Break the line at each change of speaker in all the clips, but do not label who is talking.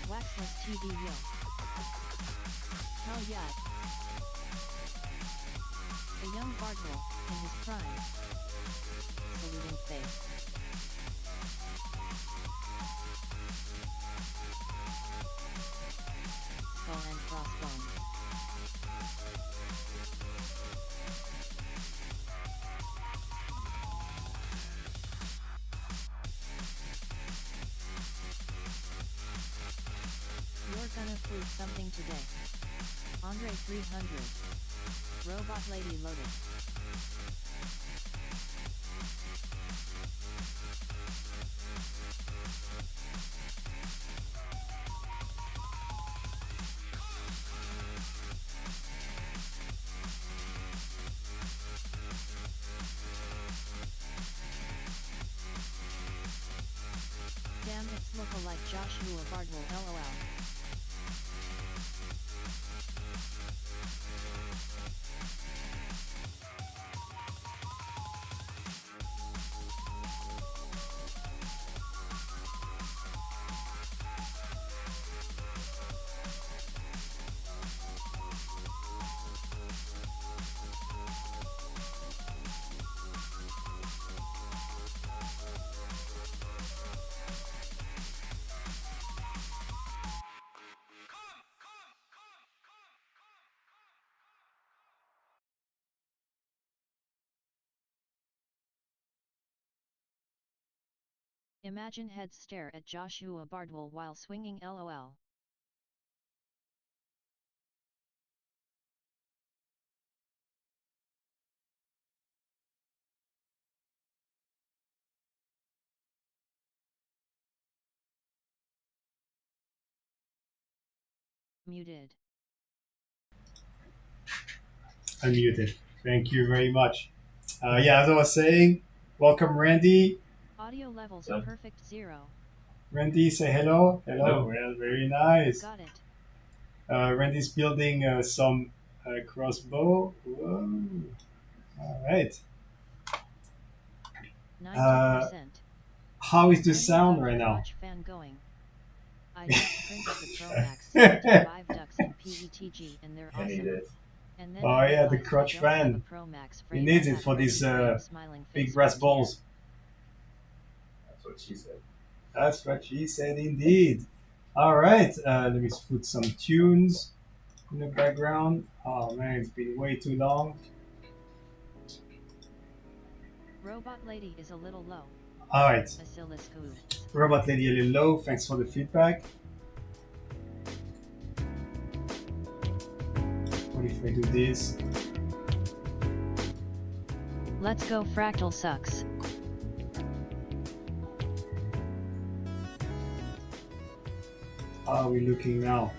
Waxless TV yo. Hell yeah. A young Bardwell, in his prime. Saluting face. Skull and crossbones. You're gonna prove something today. Andre 300. Robot Lady loaded. Damn, it's lookalike Joshua Bardwell LOL. Imagine heads stare at Joshua Bardwell while swinging LOL. Muted.
Unmuted. Thank you very much. Yeah, as I was saying, welcome Randy.
Audio levels are perfect 0.
Randy, say hello. Hello. Well, very nice.
Got it.
Randy's building some crossbow. Whoa. All right.
90%.
How is the sound right now?
Fan going. I just printed the Pro Max 75 ducks in PETG and they're awesome. And then
Oh yeah, the crotch fan. You need it for these big brass balls.
That's what she said.
That's what she said indeed. All right, let me put some tunes in the background. Oh man, it's been way too long.
Robot Lady is a little low.
All right.
Oscilloscope.
Robot Lady a little low. Thanks for the feedback. What if I do this?
Let's go Fractal sucks.
How are we looking now?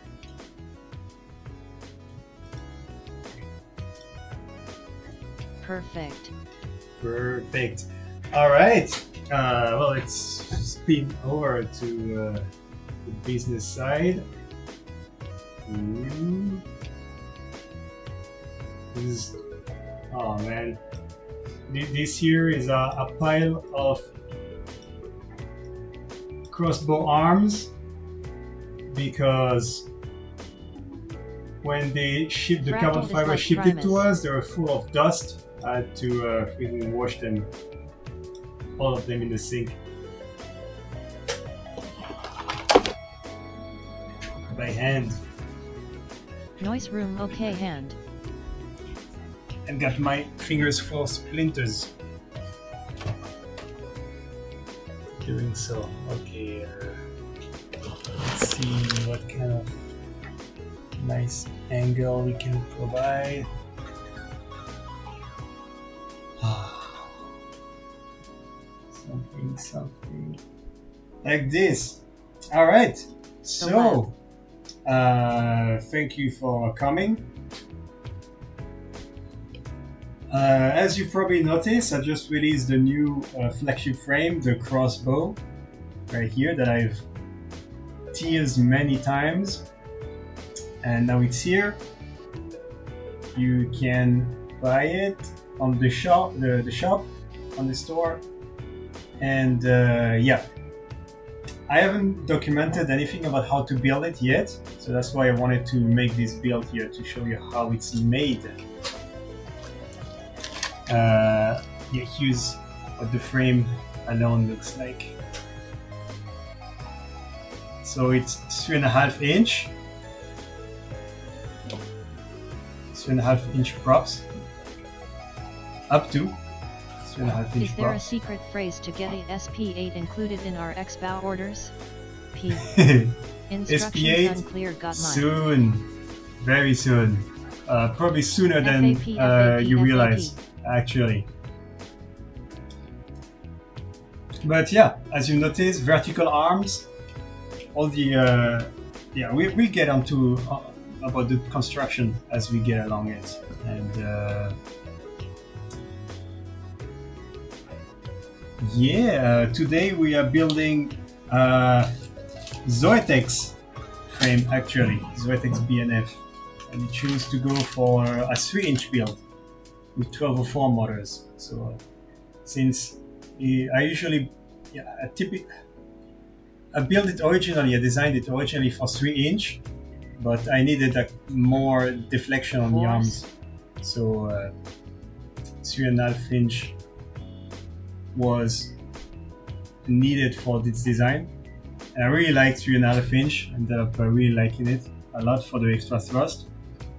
Perfect.
Perfect. All right. Well, let's spin over to the business side. This is, oh man, this here is a pile of crossbow arms because when they shipped the carbon fiber, shipped it to us, they were full of dust. I had to freaking wash them, all of them in the sink. By hand.
Noise room okay hand.
And got my fingers full of splinters. Doing so. Okay, let's see what kind of nice angle we can provide. Something like this. All right. So, thank you for coming. As you probably noticed, I just released the new flagship frame, the crossbow, right here, that I've teased many times, and now it's here. You can buy it on the shop, the shop, on the store, and yeah. I haven't documented anything about how to build it yet, so that's why I wanted to make this build here to show you how it's made. Yeah, here's what the frame alone looks like. So it's 3.5 inch, 3.5 inch props, up to 3.5 inch
Is there a
props.
secret phrase to get a SP8 included in our X-Bow orders? P. Instructions
SP8
unclear, got mine.
soon, very soon, probably sooner than
FAP,
you realize, actually. But yeah, as you notice, vertical arms, all the yeah, we get onto about the construction as we get along it, and yeah, today we are building Zoetex frame, actually, Zoetex BNF, and we choose to go for a 3-inch build with 1204 motors. So since I usually, yeah, I built it originally, I designed it originally for 3-inch, but I needed a more deflection on the arms, so 3.5 inch was needed for this design. And I really like 3.5 inch, ended up really liking it a lot for the extra thrust.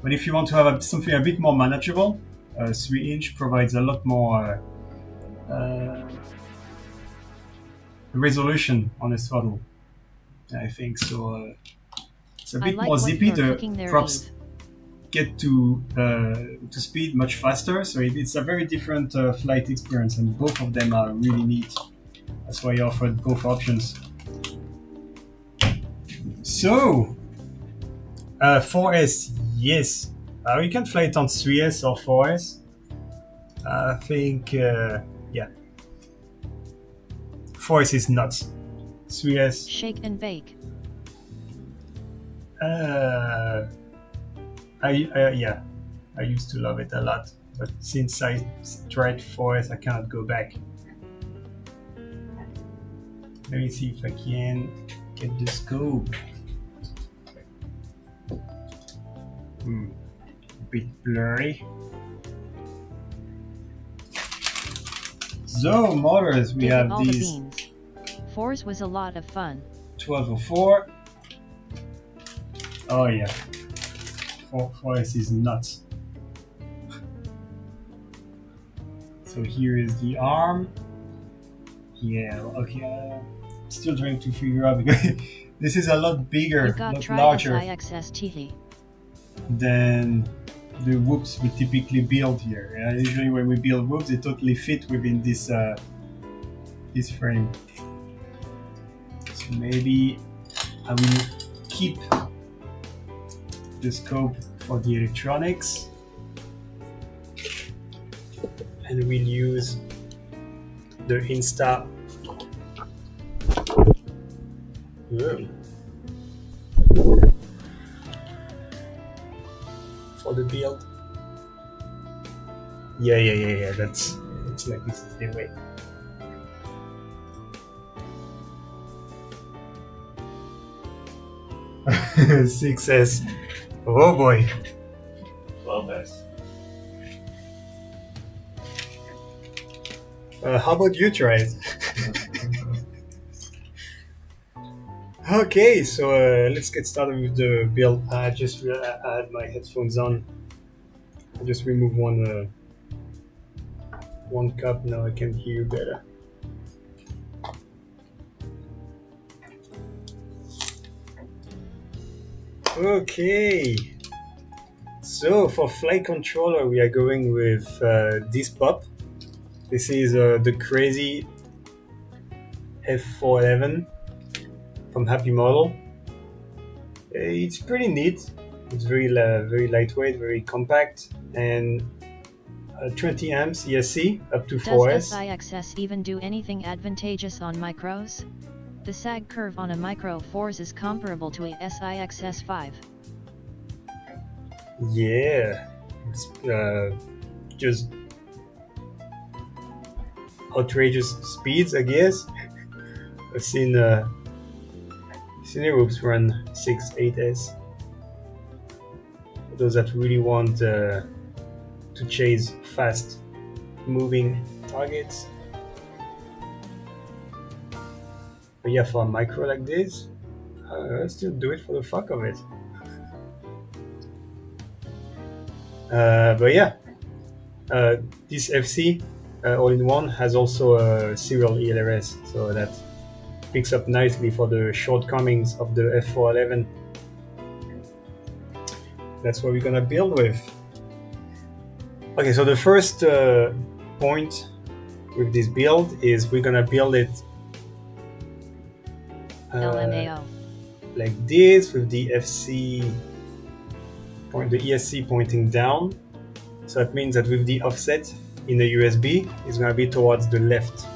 But if you want to have something a bit more manageable, 3-inch provides a lot more resolution on the throttle, I think. So it's a bit more zippy. The props get to speed much faster, so it's a very different flight experience, and both of them are really neat. That's why I offered both options. So 4S, yes, we can fly it on 3S or 4S. I think yeah, 4S is nuts. 3S,
shake and bake.
Yeah, I used to love it a lot, but since I tried 4S, I cannot go back. Let me see if I can get the scope. A bit blurry. So motors, we have
all
these.
The beans. 4s was a lot of fun.
1204. Oh yeah, 4S is nuts. So here is the arm. Yeah, okay. Still trying to figure out because this is a lot bigger, a lot larger than the whoops we typically build here. Usually when we build whoops, they totally fit within this this frame. So maybe I will keep the scope for the electronics, and we'll use the Insta for the build. Yeah. That's it's like this is the way. Success. Oh boy.
12S.
How about you try it? Okay, so let's get started with the build. I just I had my headphones on. I just removed one cup. Now I can hear you better. Okay, So for flight controller, we are going with this pop. This is the crazy F411 from Happy Model. It's pretty neat. It's very lightweight, very compact, and 20 amps ESC up to 4S.
Does SIXS even do anything advantageous on micros? The sag curve on a micro 4s is comparable to a SIXS5.
Yeah, it's just outrageous speeds, I guess. I've seen Aerops run 6.8S. Those that really want to chase fast moving targets. But yeah, for a micro like this, I still do it for the fuck of it. But yeah, this FC all-in-one has also a serial ELRS, so that picks up nicely for the shortcomings of the F411. That's what we're gonna build with. Okay, so the first point with this build is we're gonna build it
LMAO.
like this, with the FC point, the ESC pointing down. So that means that with the offset in the USB, it's gonna be towards the left.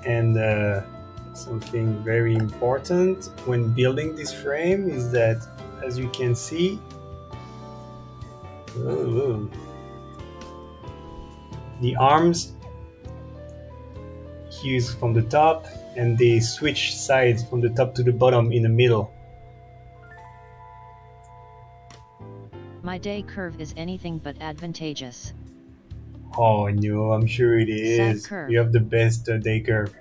And something very important when building this frame is that, as you can see, the arms use from the top, and they switch sides from the top to the bottom in the middle.
My day curve is anything but advantageous.
Oh no, I'm sure it is.
Sag curve.
You have the best day curve.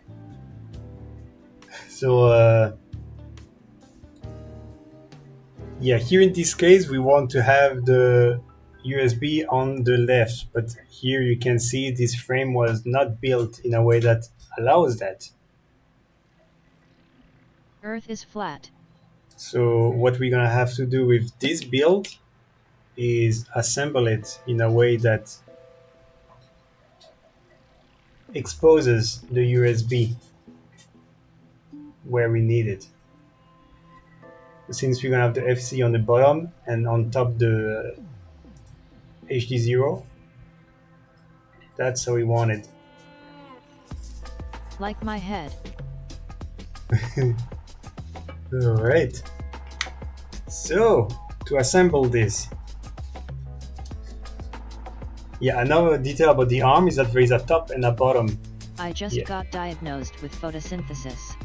So yeah, here in this case we want to have the USB on the left, but here you can see this frame was not built in a way that allows that.
Earth is flat.
So what we're gonna have to do with this build is assemble it in a way that exposes the USB where we need it. Since we're gonna have the FC on the bottom and on top the HDZero, that's how we want it.
Like my head.
Alright, so to assemble this, yeah, another detail about the arm is that there is a top and a bottom.
I just got diagnosed with photosynthesis.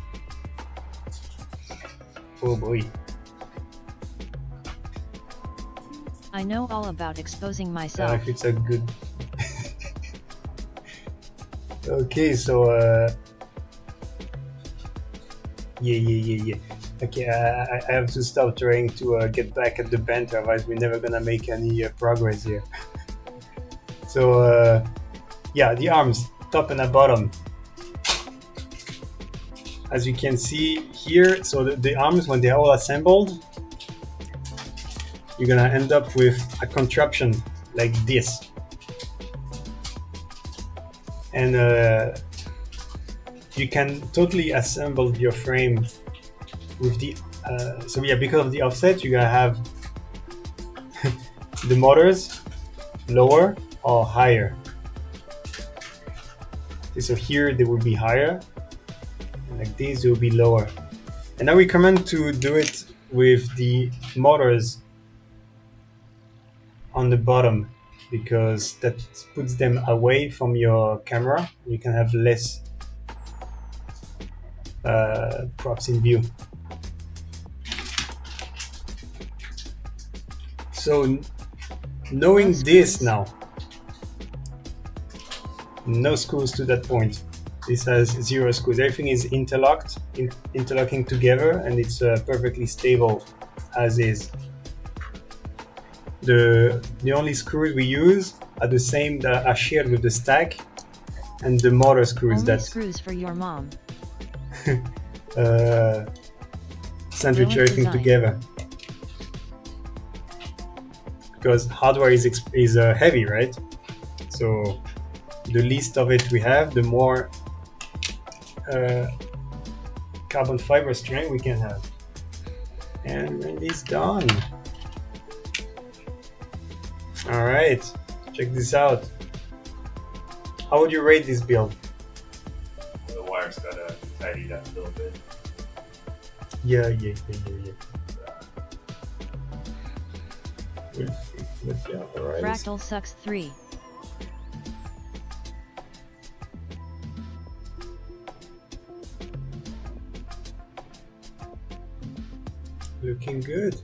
Oh boy.
I know all about exposing myself.
If it's a good... Okay, so yeah. Okay, I have to stop trying to get back at the banter, otherwise we're never gonna make any progress here. So yeah, the arms, top and a bottom. As you can see here, so the arms, when they're all assembled, you're gonna end up with a contraption like this. And you can totally assemble your frame with the so yeah, because of the offset, you're gonna have the motors lower or higher. Okay, so here they will be higher, and like this they will be lower. And I recommend to do it with the motors on the bottom, because that puts them away from your camera. You can have less props in view. So knowing this now, no screws to that point. This has 0 screws. Everything is interlocking together, and it's perfectly stable as is. The only screws we use are the same that are shared with the stack and the motor screws.
Only
that
screws for your mom.
sandwich everything together. because hardware is heavy, right? So the least of it we have, the more carbon fiber strength we can have. And Randy's done. All right, check this out. How would you rate this build?
The wires gotta tidy that a little bit.
Yeah. All right.
Fractal sucks 3.
Looking good.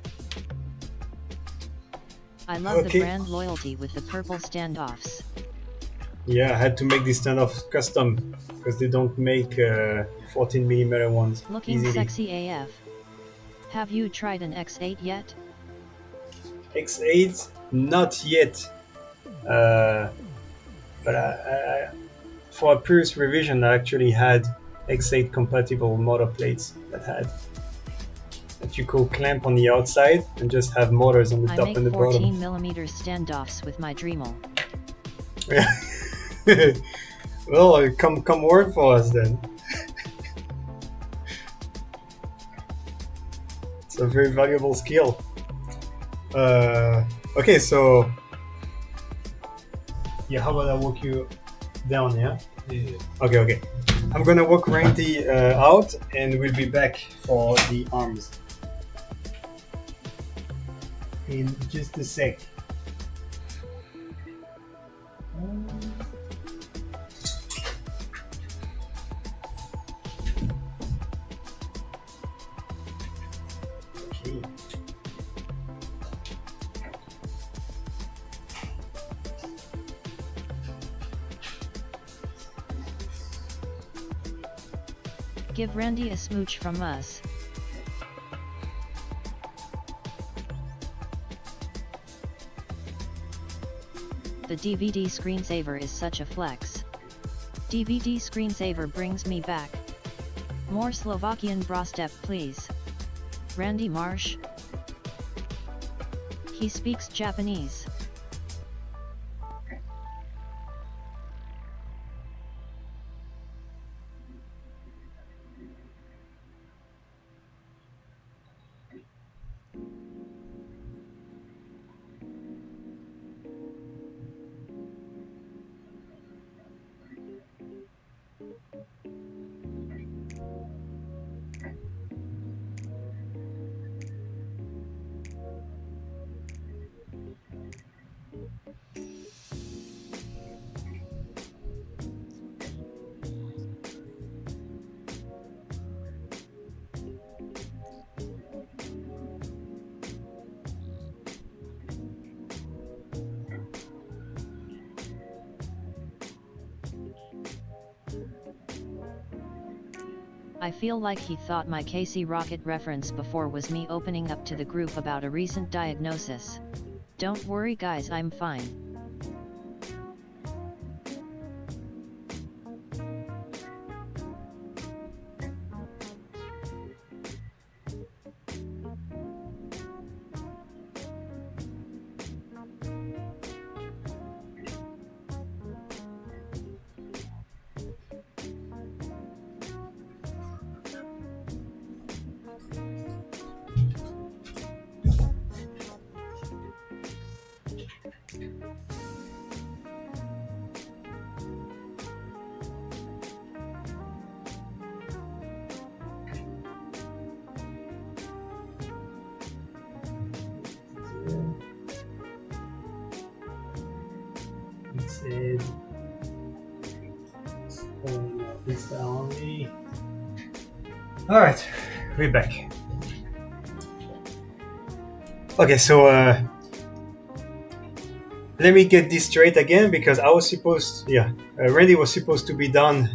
I love
Okay.
the brand loyalty with the purple standoffs.
Yeah, I had to make this standoff custom because they don't make 14mm ones
Looking
easily.
sexy AF. Have you tried an X8 yet?
X8, not yet. But for a previous revision, I actually had X8 compatible motor plates that you could clamp on the outside and just have motors on the
I
top
make
and the bottom.
14mm standoffs with my Dremel.
Well, come work for us then. It's a very valuable skill. Okay, so yeah, how about I walk you down? Yeah.
Yeah.
Okay. I'm gonna walk Randy out, and we'll be back for the arms in just a sec. Okay.
Give Randy a smooch from us. The DVD screensaver is such a flex. DVD screensaver brings me back. More Slovakian brostep please. Randy Marsh. He speaks Japanese. I feel like he thought my Casey Rocket reference before was me opening up to the group about a recent diagnosis. Don't worry guys, I'm fine.
It this only. All right, we're back. Okay, so let me get this straight again because I was supposed, Randy was supposed to be done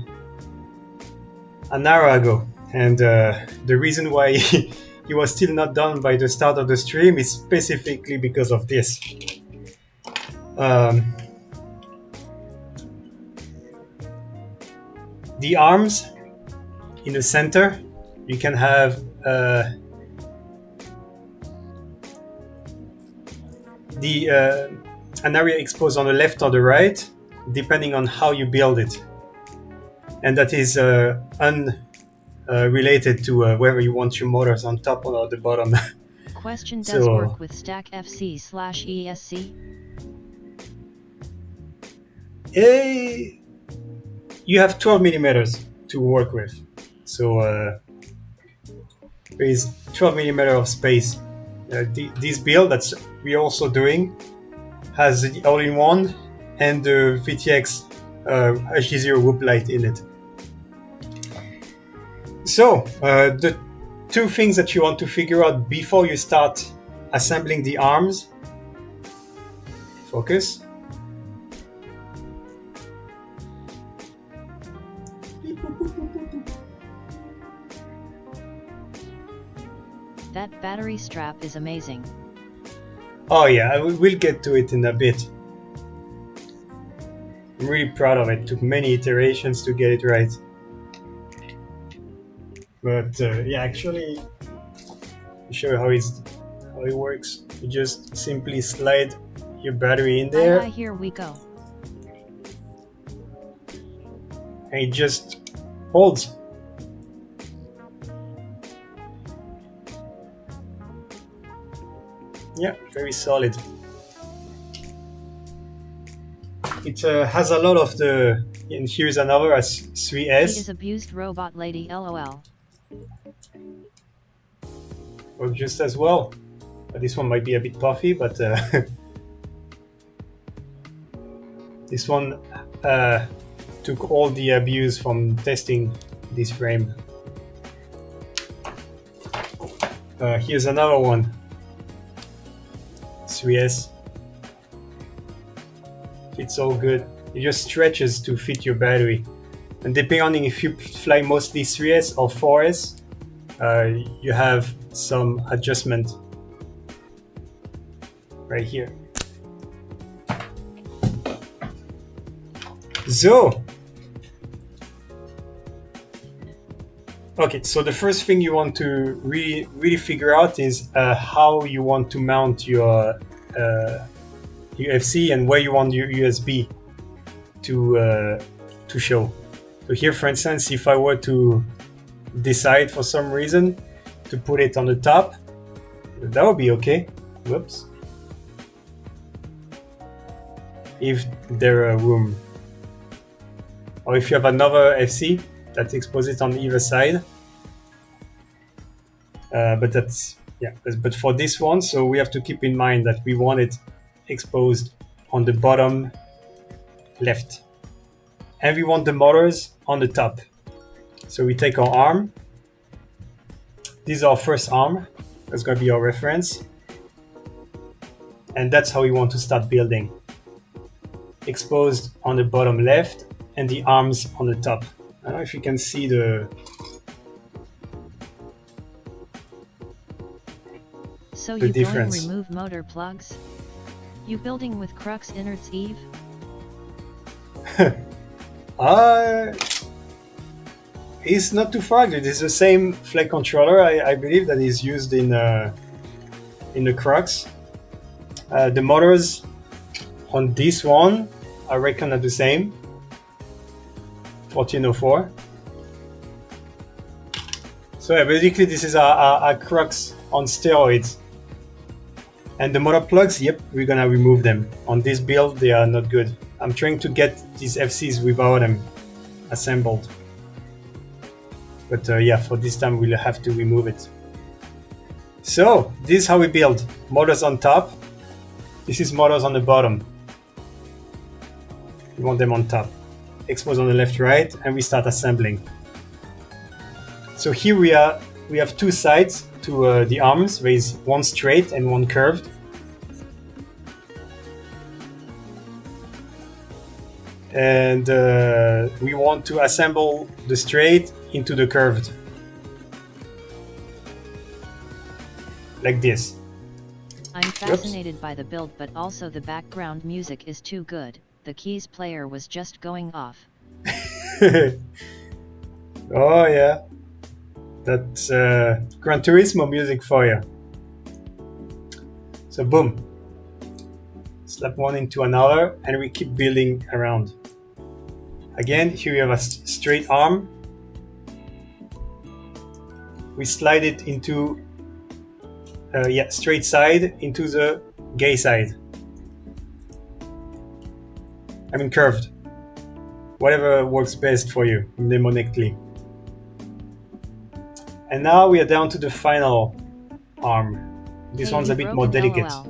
an hour ago, and the reason why he was still not done by the start of the stream is specifically because of this. The arms in the center, you can have an area exposed on the left or the right, depending on how you build it, and that is unrelated to whether you want your motors on top or the bottom.
Question:
So,
does work with stack FC/ESC?
You have 12 millimeters to work with, so there is 12 millimeter of space. This build that we're also doing has the all-in-one and the VTX HDZero whoop light in it. So the two things that you want to figure out before you start assembling the arms. Focus.
That battery strap is amazing.
Oh yeah, we'll get to it in a bit. I'm really proud of it. Took many iterations to get it right. But yeah, actually, I'll show you how it works. You just simply slide your battery in there.
Here we go.
And it just holds. Yeah, very solid. It has a lot of the, and here's another
She
3S.
is abused robot lady, LOL.
Works just as well. This one might be a bit puffy, but this one took all the abuse from testing this frame. Here's another one. 3S. Fits all good. It just stretches to fit your battery. And depending on if you fly mostly 3S or 4S, you have some adjustment right here. So, okay, so the first thing you want to really figure out is how you want to mount your UFC and where you want your USB to show. So here, for instance, if I were to decide for some reason to put it on the top, that would be okay. Whoops. If there are room. Or if you have another FC that exposes it on either side. But that's, yeah, but for this one, so we have to keep in mind that we want it exposed on the bottom left. And we want the motors on the top. So we take our arm. This is our first arm. That's going to be our reference. And that's how we want to start building. Exposed on the bottom left and the arms on the top. I don't know if you can see the...
So
the
you
difference.
going remove motor plugs? You building with Crux innards, Eve?
It's not too far. It is the same flag controller, I believe, that is used in the Crux. The motors on this one, I reckon, are the same. 1404. So yeah, basically this is a Crux on steroids. And the motor plugs, yep, we're gonna remove them. On this build, they are not good. I'm trying to get these FCs without them assembled. But yeah, for this time we'll have to remove it. So, this is how we build. Motors on top. This is motors on the bottom. We want them on top. Expose on the left, right, and we start assembling. So here we have two sides to the arms. There is one straight and one curved. And we want to assemble the straight into the curved. Like this.
I'm fascinated by the build, but also the background music is too good. The keys player was just going off.
Oh yeah. That's Gran Turismo music for you. So boom. slap one into another, and we keep building around. Again, here we have a straight arm. We slide it into straight side into the gay side. I mean curved. Whatever works best for you mnemonically. And now we are down to the final arm. This
Hey,
one's a
you
bit more
broken
delicate.
LOL.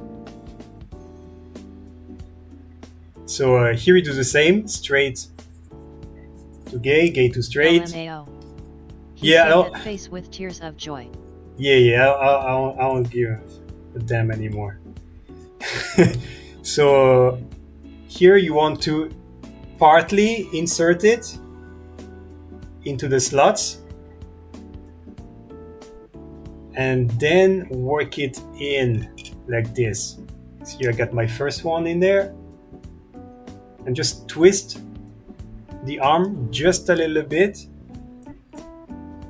So here we do the same, straight to gay, gay to straight.
LMAO. He
Yeah,
said
I'll-
that face with tears of joy.
I won't give a damn anymore. So here you want to partly insert it into the slots and then work it in like this. So here I got my first one in there, and just twist the arm just a little bit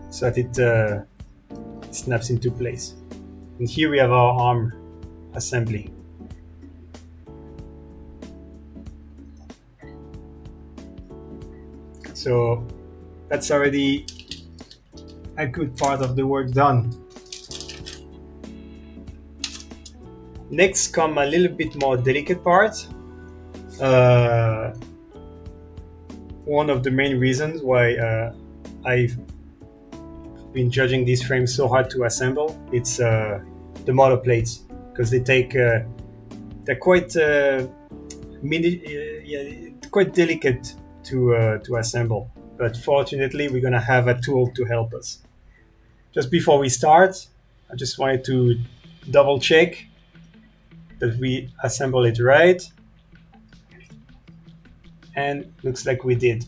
so that it snaps into place. And here we have our arm assembly. So that's already a good part of the work done. Next come a little bit more delicate part. One of the main reasons why I've been judging these frames so hard to assemble, it's the motor plates, because they take they're quite quite delicate to assemble. But fortunately, we're gonna have a tool to help us. Just before we start, I just wanted to double check that we assemble it right, and looks like we did.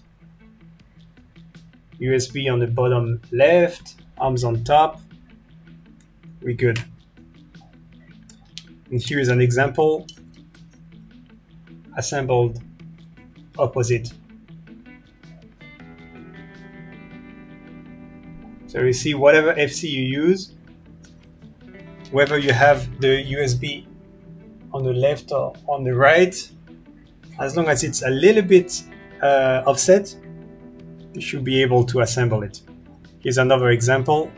USB on the bottom left, arms on top, we're good. And here is an example, assembled opposite. So you see, whatever FC you use, whether you have the USB on the left or on the right, as long as it's a little bit offset, you should be able to assemble it. Here's another example.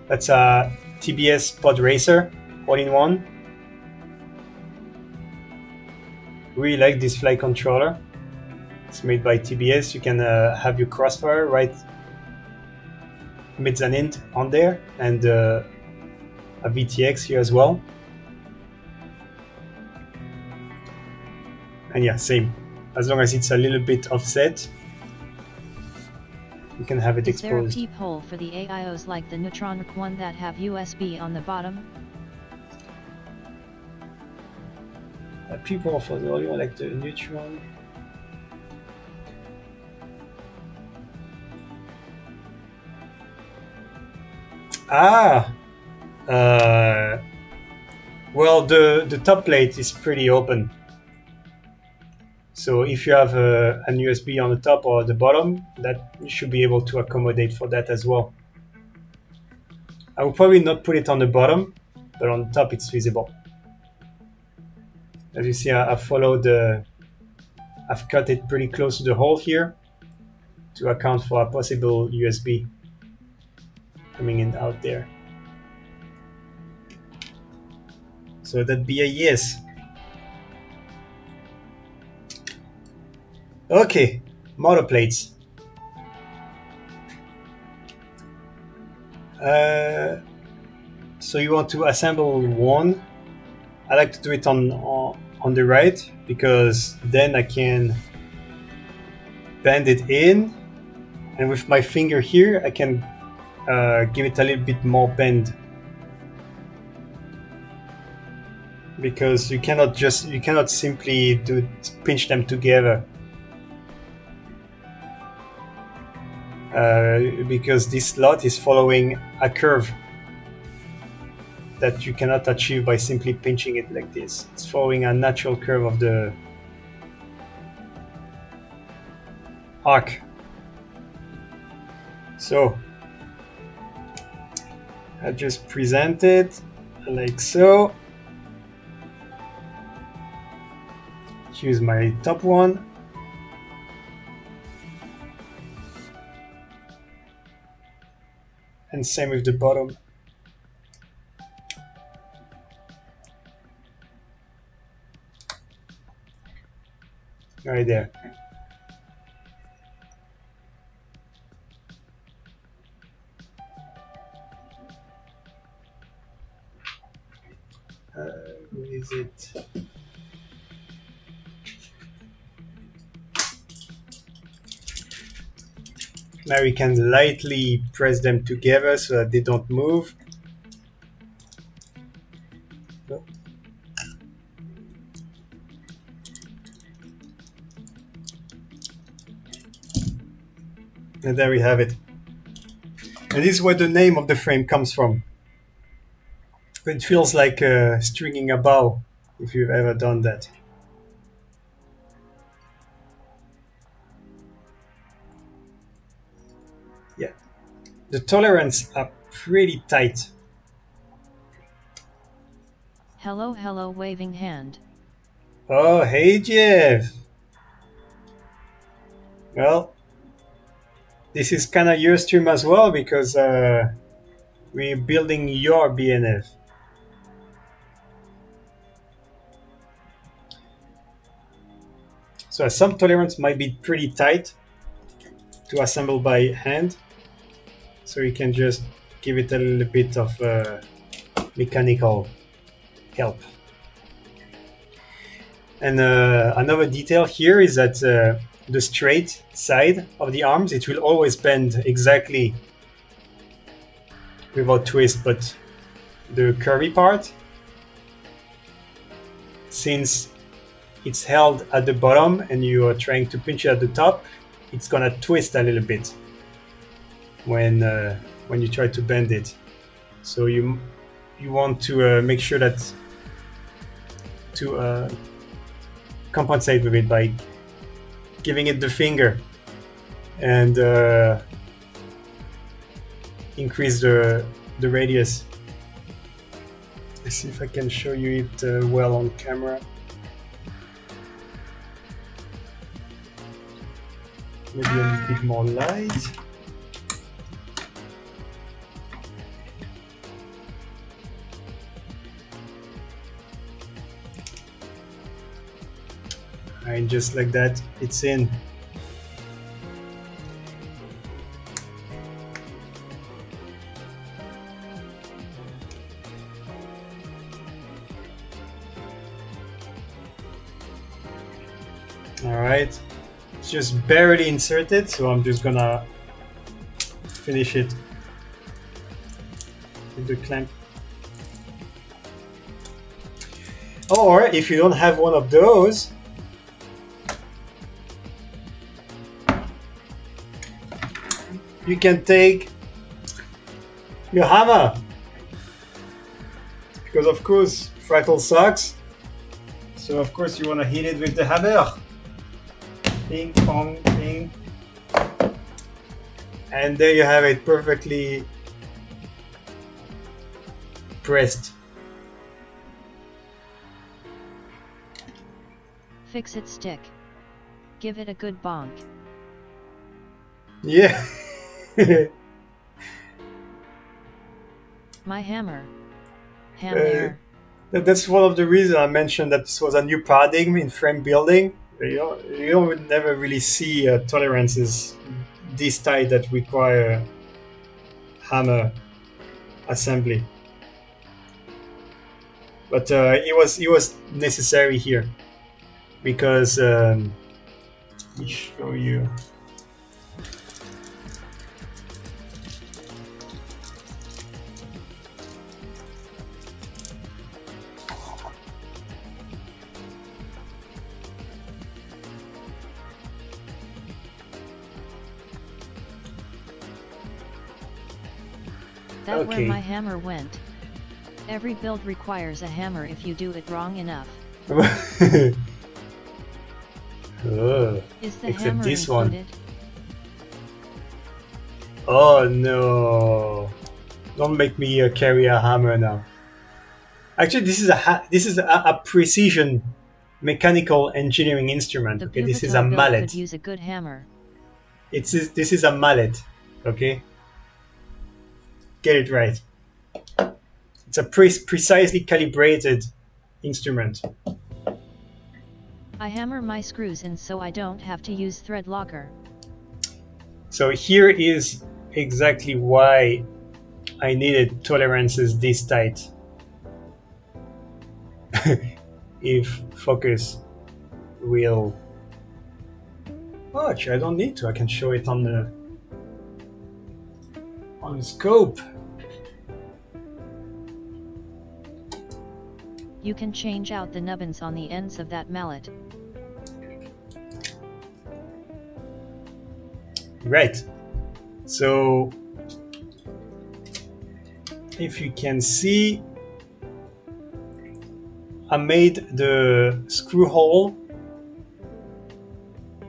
That's a TBS pod racer, all-in-one. Really like this flight controller. It's made by TBS. You can have your crossfire right mezzanine on there, and a VTX here as well. And yeah, same. As long as it's a little bit offset, you can have it
Is there a
exposed.
peephole for the AIOs like the Neutron one that have USB on the bottom?
People for the audio like the Neutron. Well, the top plate is pretty open. So if you have an USB on the top or the bottom, that you should be able to accommodate for that as well. I will probably not put it on the bottom, but on the top it's visible. As you see, I've cut it pretty close to the hole here to account for a possible USB coming in out there. So that'd be a yes. Okay, motor plates. So you want to assemble one. I like to do it on the right, because then I can bend it in, and with my finger here I can give it a little bit more bend, because you cannot simply pinch them together, because this slot is following a curve that you cannot achieve by simply pinching it like this. It's following a natural curve of the arc. So I just present it like so, Choose my top one. And same with the bottom. Right there. Where is it? Now we can lightly press them together so that they don't move. No. And there we have it. And this is where the name of the frame comes from. It feels like stringing a bow, if you've ever done that. Yeah, the tolerance are pretty tight.
Hello, hello, waving hand.
Oh, hey Jeff. Well, this is kind of your stream as well because we're building your BNF. So some tolerance might be pretty tight to assemble by hand. So you can just give it a little bit of mechanical help. And another detail here is that the straight side of the arms, it will always bend exactly without twist, but the curvy part, since it's held at the bottom and you are trying to pinch it at the top, it's gonna twist a little bit when you try to bend it. So you want to make sure that to compensate with it by giving it the finger and increase the radius. Let's see if I can show you it well on camera. Maybe a little bit more light. And just like that, it's in. All right, it's just barely inserted, so I'm just gonna finish it with the clamp. Or if you don't have one of those, you can take your hammer, because of course Fractal sucks, so of course you want to hit it with the hammer. Ping pong ping, and there you have it, perfectly pressed.
Fix it stick. Give it a good bonk.
Yeah.
My hammer. Ham there.
That's one of the reasons I mentioned that this was a new paradigm in frame building. You would never really see tolerances this tight that require hammer assembly. But it was necessary here because let me show you.
That's
Okay.
where my hammer went. Every build requires a hammer if you do it wrong enough. Is the
Except
hammer
this
included?
Oh no! Don't make me carry a hammer now. Actually, this is a precision mechanical engineering instrument.
The
Okay, this is
pivotal
a
build
mallet.
could use a good hammer.
This is a mallet. Okay, get it right. It's a precisely calibrated instrument.
I hammer my screws in so I don't have to use thread locker.
So here is exactly why I needed tolerances this tight. If focus will... Oh, actually, I don't need to. I can show it on the scope.
You can change out the nubbins on the ends of that mallet.
Right. So if you can see, I made the screw hole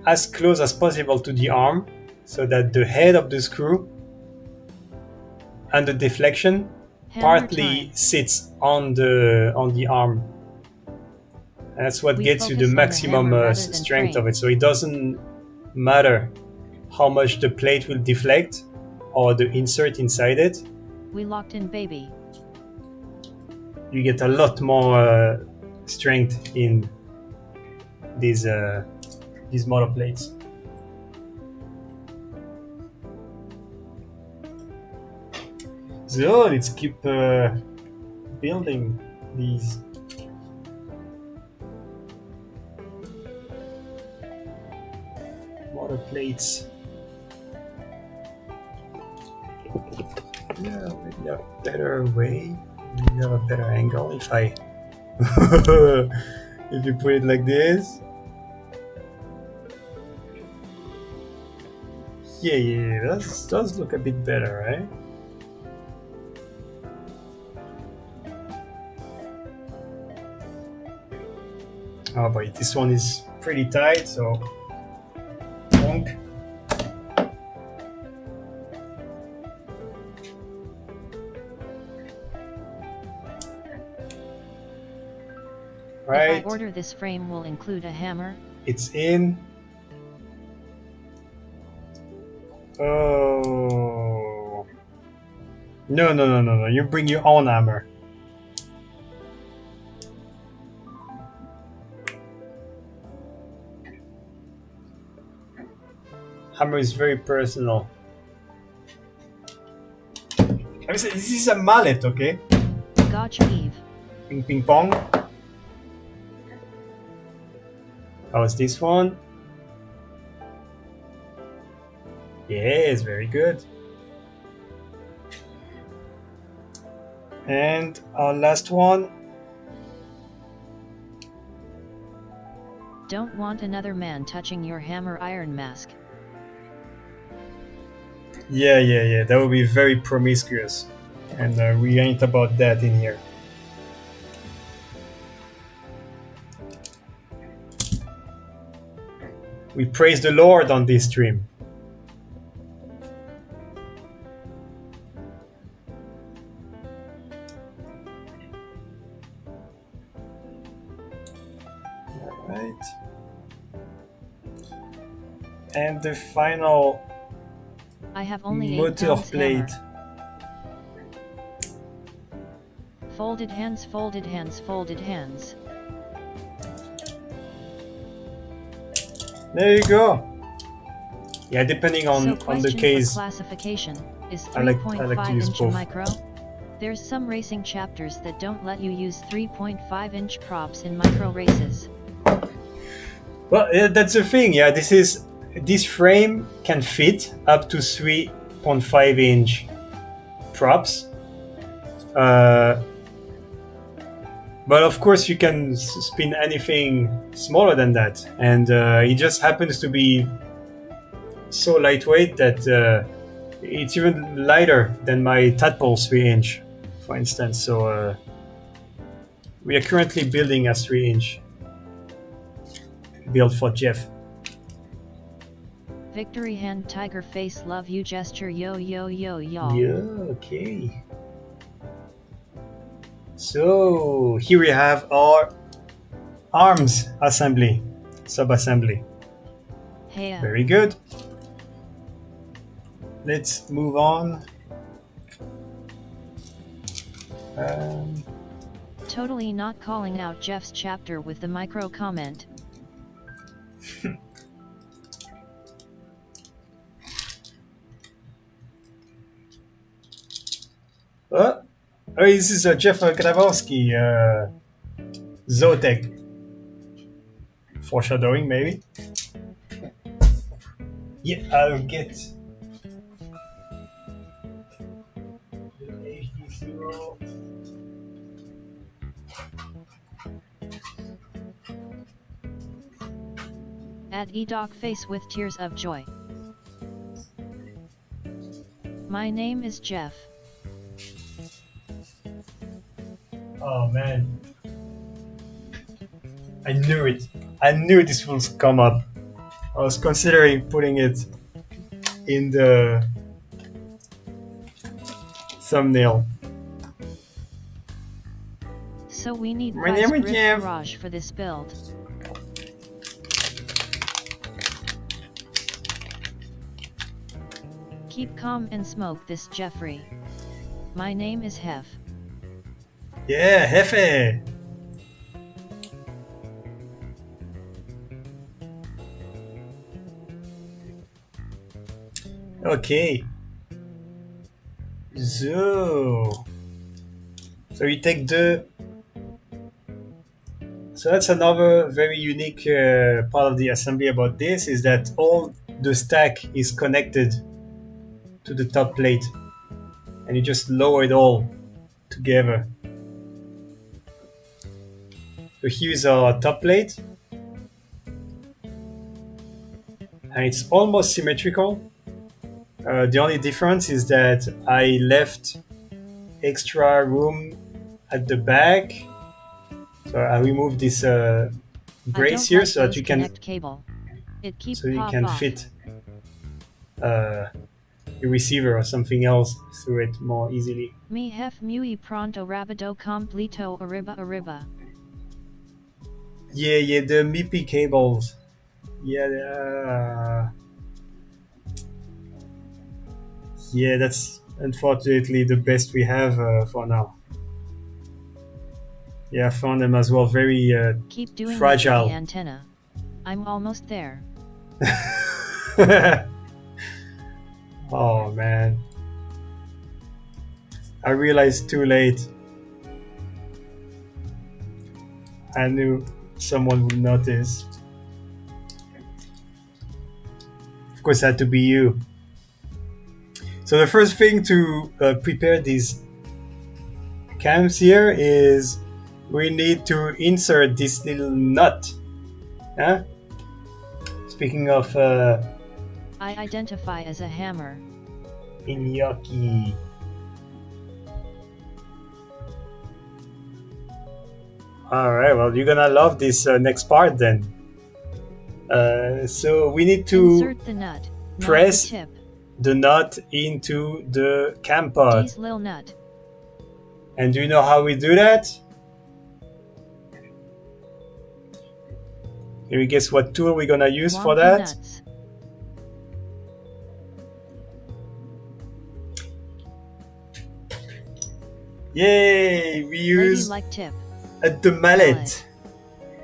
as close as possible to the arm so that the head of the screw and the deflection
Hammer
partly
time.
sits on the arm. And that's what
We
gets you the
focus on the
maximum
hammer rather than
strength
frame.
of it. So it doesn't matter how much the plate will deflect or the insert inside it.
We locked in, baby.
You get a lot more strength in these motor plates. So let's keep building these. Motor plates. Yeah, maybe a better way. Maybe have a better angle if I if you put it like this. Yeah, that does look a bit better, right? Oh boy, this one is pretty tight, so bonk. Right.
If I order this frame will include a hammer.
It's in. Oh. No. You bring your own hammer. Hammer is very personal. I mean, this is a mallet, okay?
Gotcha, Eve.
Ping ping pong. How's this one? Yes, very good. And our last one.
Don't want another man touching your hammer iron mask.
Yeah. That would be very promiscuous. And we ain't about that in here. We praise the Lord on this stream. Alright. And the final
I have only 8
motor
pounds
plate.
hammer. Folded hands, folded hands, folded hands.
There you go. Yeah, depending
So
on the
question for
case.
classification, is
I like to
3.5
use
inch
both.
micro? There's some racing chapters that don't let you use 3.5 inch props in micro races.
Well, that's the thing. Yeah, this frame can fit up to 3.5 inch props. But of course, you can spin anything smaller than that, and it just happens to be so lightweight that it's even lighter than my Tadpole 3-inch, for instance. So we are currently building a 3-inch build for Jeff.
Victory hand, tiger face, love you gesture, yo.
Yeah, okay. So here we have our arms assembly, sub-assembly.
Hey,
Very good. Let's move on.
totally not calling out Jeff's chapter with the micro comment.
Oh, this is Jeff Grabowski, Zootech. Foreshadowing, maybe. Yeah, I'll get the HDZero.
At eDoc face with tears of joy. My name is Jeff.
Oh man. I knew it. I knew this would come up. I was considering putting it in the thumbnail.
So we need
My name is
grip
Jeff.
garage for this build. Keep calm and smoke this, Jeffrey. My name is Hef.
Yeah, Hefe. Okay. So you take the. So that's another very unique part of the assembly about this is that all the stack is connected to the top plate, and you just lower it all together. So here's our top plate, and it's almost symmetrical. The only difference is that I left extra room at the back. So I removed this brace here so that you can
cable. It keeps
so you
pop
can
off.
fit a receiver or something else through it more easily.
Mi Hef muy pronto rapido completo arriba.
Yeah, the MIPI cables. Yeah, that's unfortunately the best we have for now. Yeah, I found them as well very
Keep doing
fragile.
the antenna. I'm almost there.
Oh man. I realized too late. I knew someone would notice. Of course, it had to be you. So the first thing to prepare these cams here is we need to insert this little nut. Huh? Speaking of
I identify as a hammer.
Inyaki. Alright, well, you're gonna love this next part then. So we need to
insert the nut,
press
not the tip.
the nut into the cam pod.
This little nut.
And do you know how we do that? Can you guess what tool we're gonna use for
Wonky
that?
nuts.
Yay! We use
Ladylike tip.
the mallet.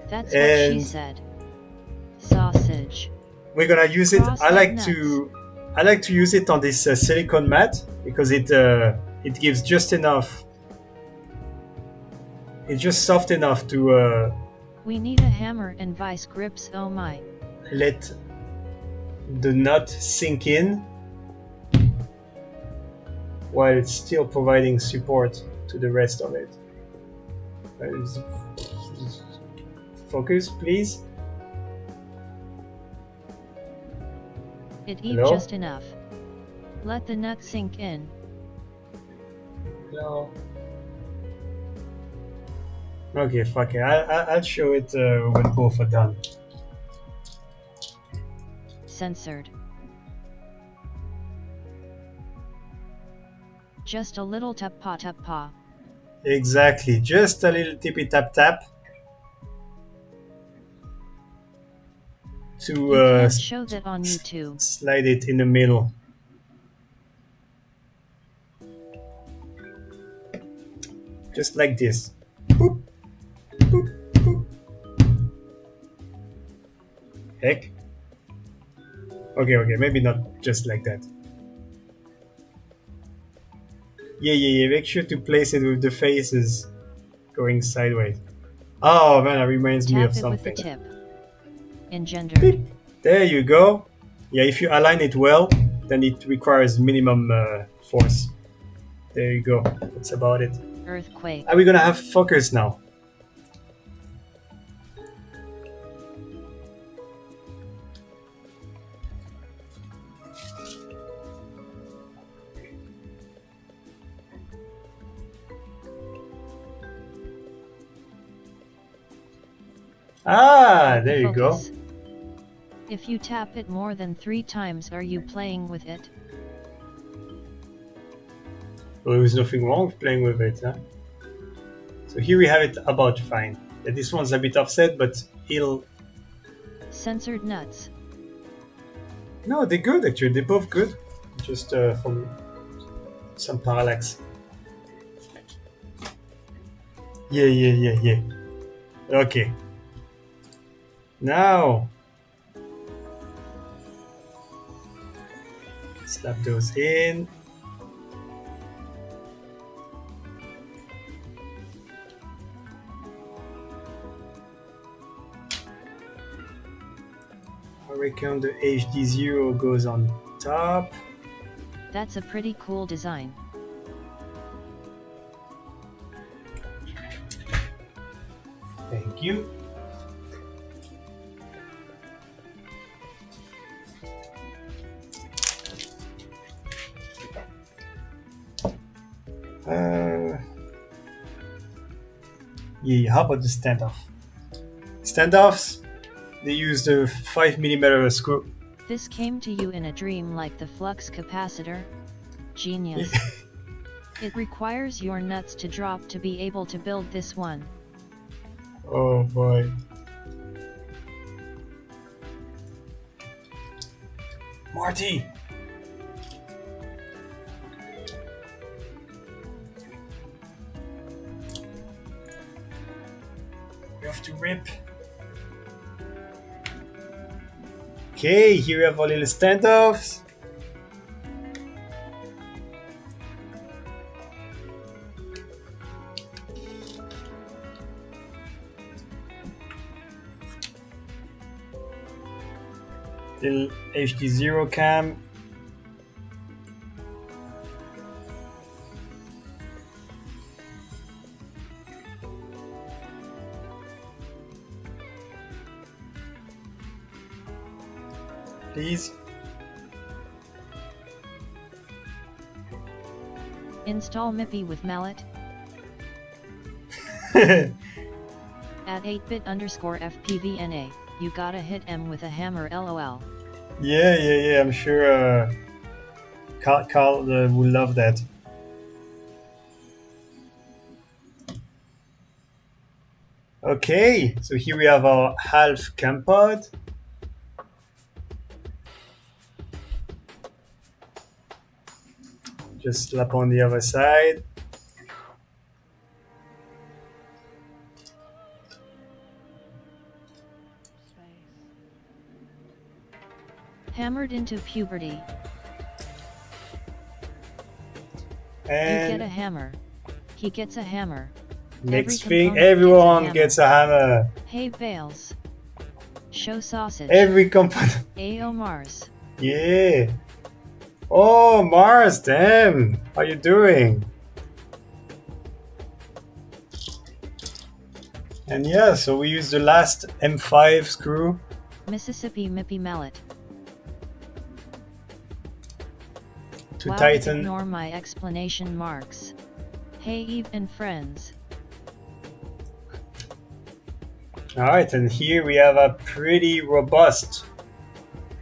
That's what she
And
said. Sausage.
we're gonna use it.
Cross
I like
nuts.
to use it on this silicone mat because it gives just enough. It's just soft enough to
We need a hammer and vice grips, oh my.
let the nut sink in while it's still providing support to the rest of it. Focus, please.
It eat
Hello?
just enough. Let the nut sink in.
No. Okay, fuck it. I'll show it when both are done.
Censored. Just a little tap paw.
Exactly. Just a little tippy tap tap. to
You can't show that on YouTube.
slide it in the middle. Just like this. Boop, boop, boop. Heck. Okay, maybe not just like that. Yeah, make sure to place it with the faces going sideways. Oh man, that reminds me
Tap
of
it with the
something.
tip. Engendered.
Beep. There you go. Yeah, if you align it well, then it requires minimum force. There you go. That's about it.
Earthquake.
Are we gonna have focus now? Ah, there you go.
Focus. If you tap it more than 3 times, are you playing with it?
Well, there's nothing wrong with playing with it, huh? So here we have it about fine. Yeah, this one's a bit offset, but it'll...
Censored nuts.
No, they're good actually. They're both good. Just from some parallax. Yeah. Okay. Now, slap those in. I reckon the HDZero goes on top.
That's a pretty cool design.
Thank you. Yeah, how about the standoff? Standoffs, they use the 5mm screw.
This came to you in a dream like the flux capacitor? Genius. It requires your nuts to drop to be able to build this one.
Oh boy. Marty! You have to rip. Okay, here we have our little standoffs. Little HDZero cam. Please.
Install MIPI with mallet. At 8bit_FPVNA, you gotta hit M with a hammer LOL.
Yeah, I'm sure Carl will love that. Okay, so here we have our half cam pod. Just slap on the other side.
Hammered into puberty.
And
you get a hammer. He gets a hammer.
next
Every
thing,
component
everyone gets a hammer.
Hey Bales. Show sausage.
Every component.
Ayo Mars.
Yeah. Oh, Mars, damn. How you doing? And yeah, so we use the last M5 screw.
Mississippi MIPI mallet.
To
wow,
tighten.
Ignore my explanation marks. Hey Eve and friends.
Alright, and here we have a pretty robust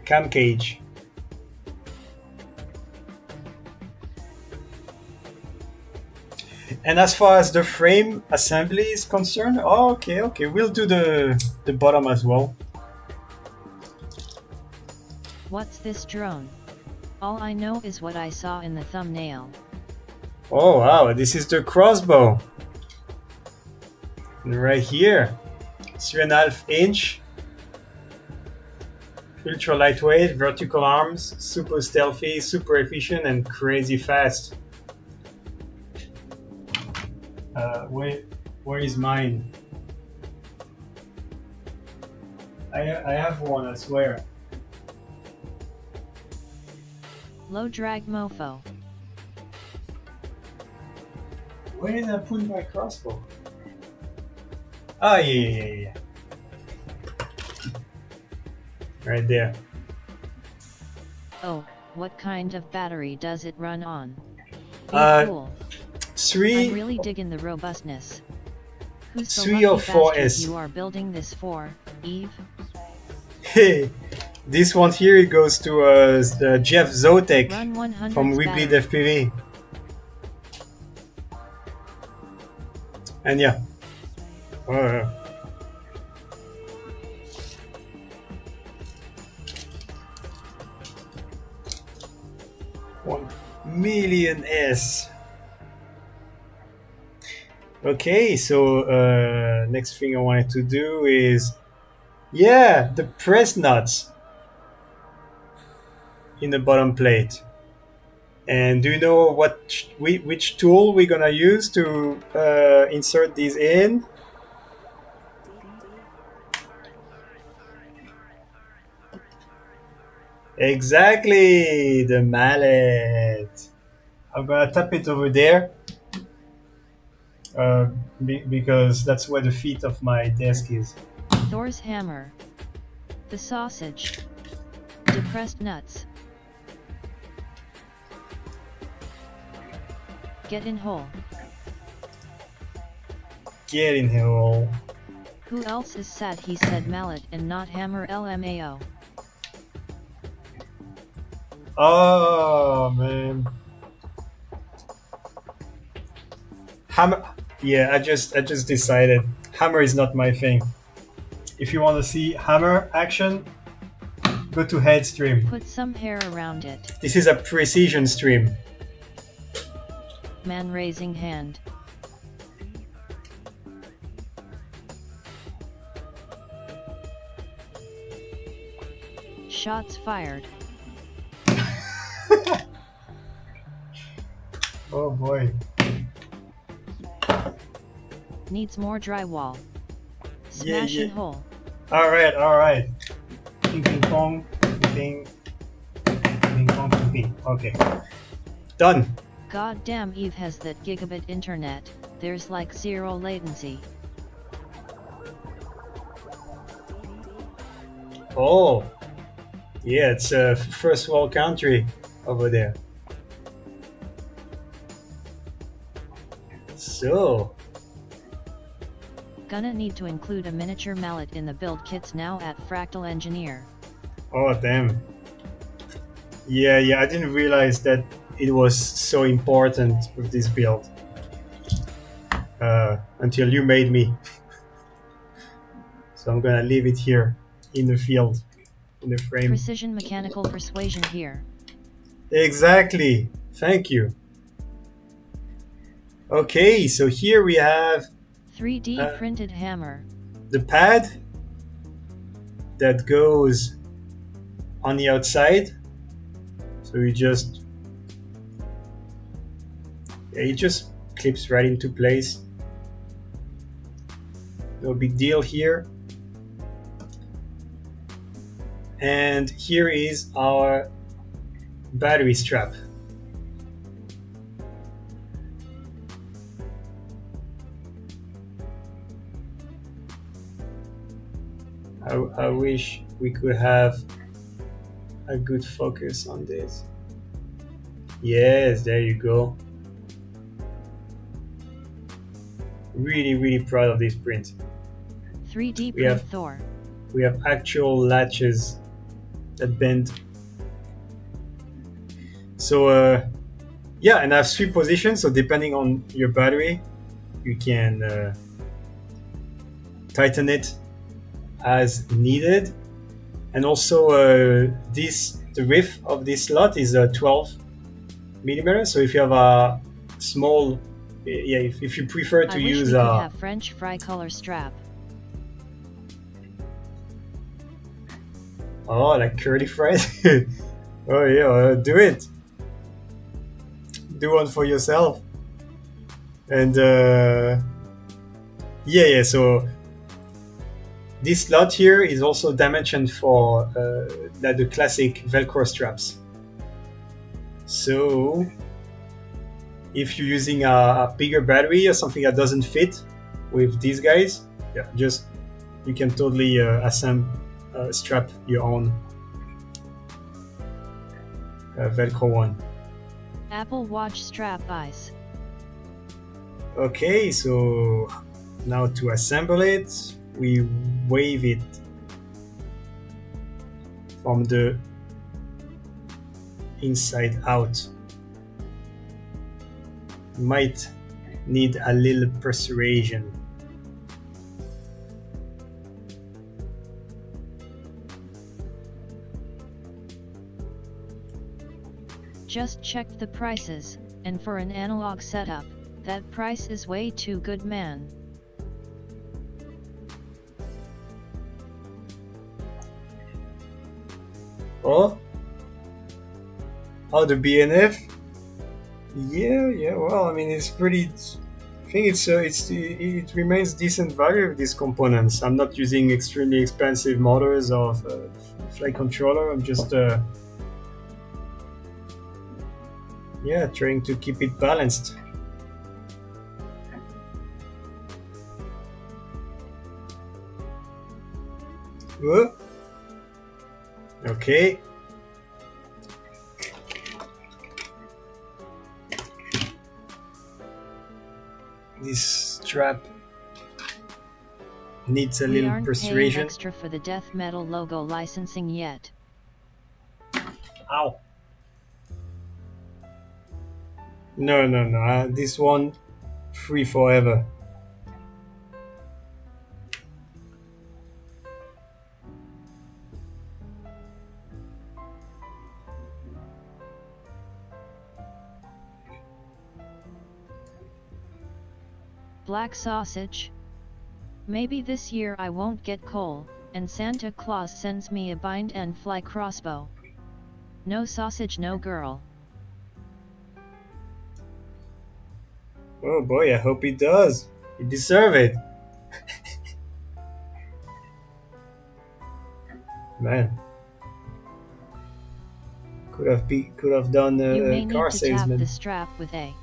cam cage. And as far as the frame assembly is concerned, okay, we'll do the bottom as well.
What's this drone? All I know is what I saw in the thumbnail.
Oh wow, this is the crossbow. And right here, 3.5 inch, ultra lightweight, vertical arms, super stealthy, super efficient, and crazy fast. Where is mine? I have one, I swear.
Low drag mofo.
Where did I put my crossbow? Oh yeah. Right there.
Oh, what kind of battery does it run on? Be cool. I'm really digging the robustness. Who's the lucky bastard you are building this for, Eve?
Hey, this one here, it goes to Jeff Zotek from Weebly FPV. And yeah. Oh, 1 million S. Okay, so next thing I wanted to do is, yeah, the press nuts in the bottom plate. And do you know which tool we're gonna use to insert these in? Exactly, the mallet. I'm gonna tap it over there because that's where the feet of my desk is.
Thor's hammer. The sausage. Depressed nuts. Get in hole.
Get in hole.
Who else is sad he said mallet and not hammer LMAO?
Oh man. Hammer. Yeah, I just decided hammer is not my thing. If you want to see hammer action, go to head stream.
Put some hair around it.
This is a precision stream.
Man raising hand. Shots fired.
Oh boy.
Needs more drywall. Smash and hole.
Alright. Ping ping pong. Ping ping pong ping ping. Okay. Done.
God damn, Eve has that gigabit internet. There's like zero latency.
Oh. Yeah, it's a first world country over there. So.
Gonna need to include a miniature mallet in the build kits now at Fractal Engineer.
Oh damn. Yeah, I didn't realize that it was so important with this build. Until you made me. So I'm gonna leave it here in the field, in the frame.
Precision mechanical persuasion here.
Exactly. Thank you. Okay, so here we have
3D printed hammer.
The pad that goes on the outside. So it just clips right into place. No big deal here. And here is our battery strap. I wish we could have a good focus on this. Yes, there you go. Really proud of this print.
3D print Thor.
We have actual latches that bend. So yeah, and I have 3 positions, so depending on your battery, you can tighten it as needed. And also this the width of this slot is 12 millimeters. So if you have a small, yeah, if you prefer to
I wish
use
we could have French fry color strap.
oh, like curly fries. Oh yeah, do it. Do one for yourself. And yeah. So this slot here is also dimensioned for the classic Velcro straps. So if you're using a bigger battery or something that doesn't fit with these guys, yeah, just you can totally strap your own Velcro one.
Apple Watch strap eyes.
Okay, so now to assemble it, we wave it from the inside out. Might need a little persuasion.
Just checked the prices, and for an analog setup, that price is way too good, man.
Oh, the BNF? Yeah. Well, I mean, it's pretty. I think it remains decent value of these components. I'm not using extremely expensive motors or flight controller. I'm just trying to keep it balanced. Whoa. Okay. This strap needs a little
aren't
persuasion.
paying extra for the death metal logo licensing yet.
Ow. No. This one free forever.
Black sausage? Maybe this year I won't get coal, and Santa Claus sends me a bind and fly crossbow. No sausage, no girl.
Oh boy, I hope he does. You deserve it. Man. Could have done
You may
a
need
car
to
salesman.
tap the strap with a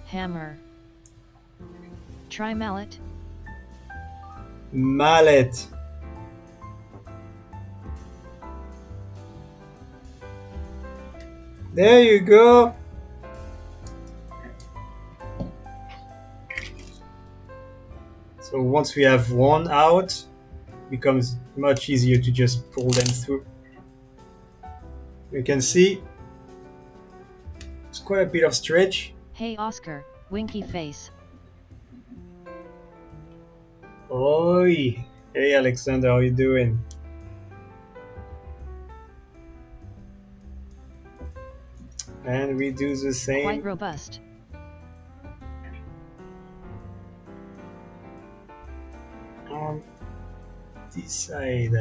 hammer. Try mallet.
Mallet. There you go. So once we have one out, it becomes much easier to just pull them through. You can see it's quite a bit of stretch.
Hey Oscar, winky face.
Oi! Hey Alexander, how you doing? And we do the same.
Quite robust.
On this side.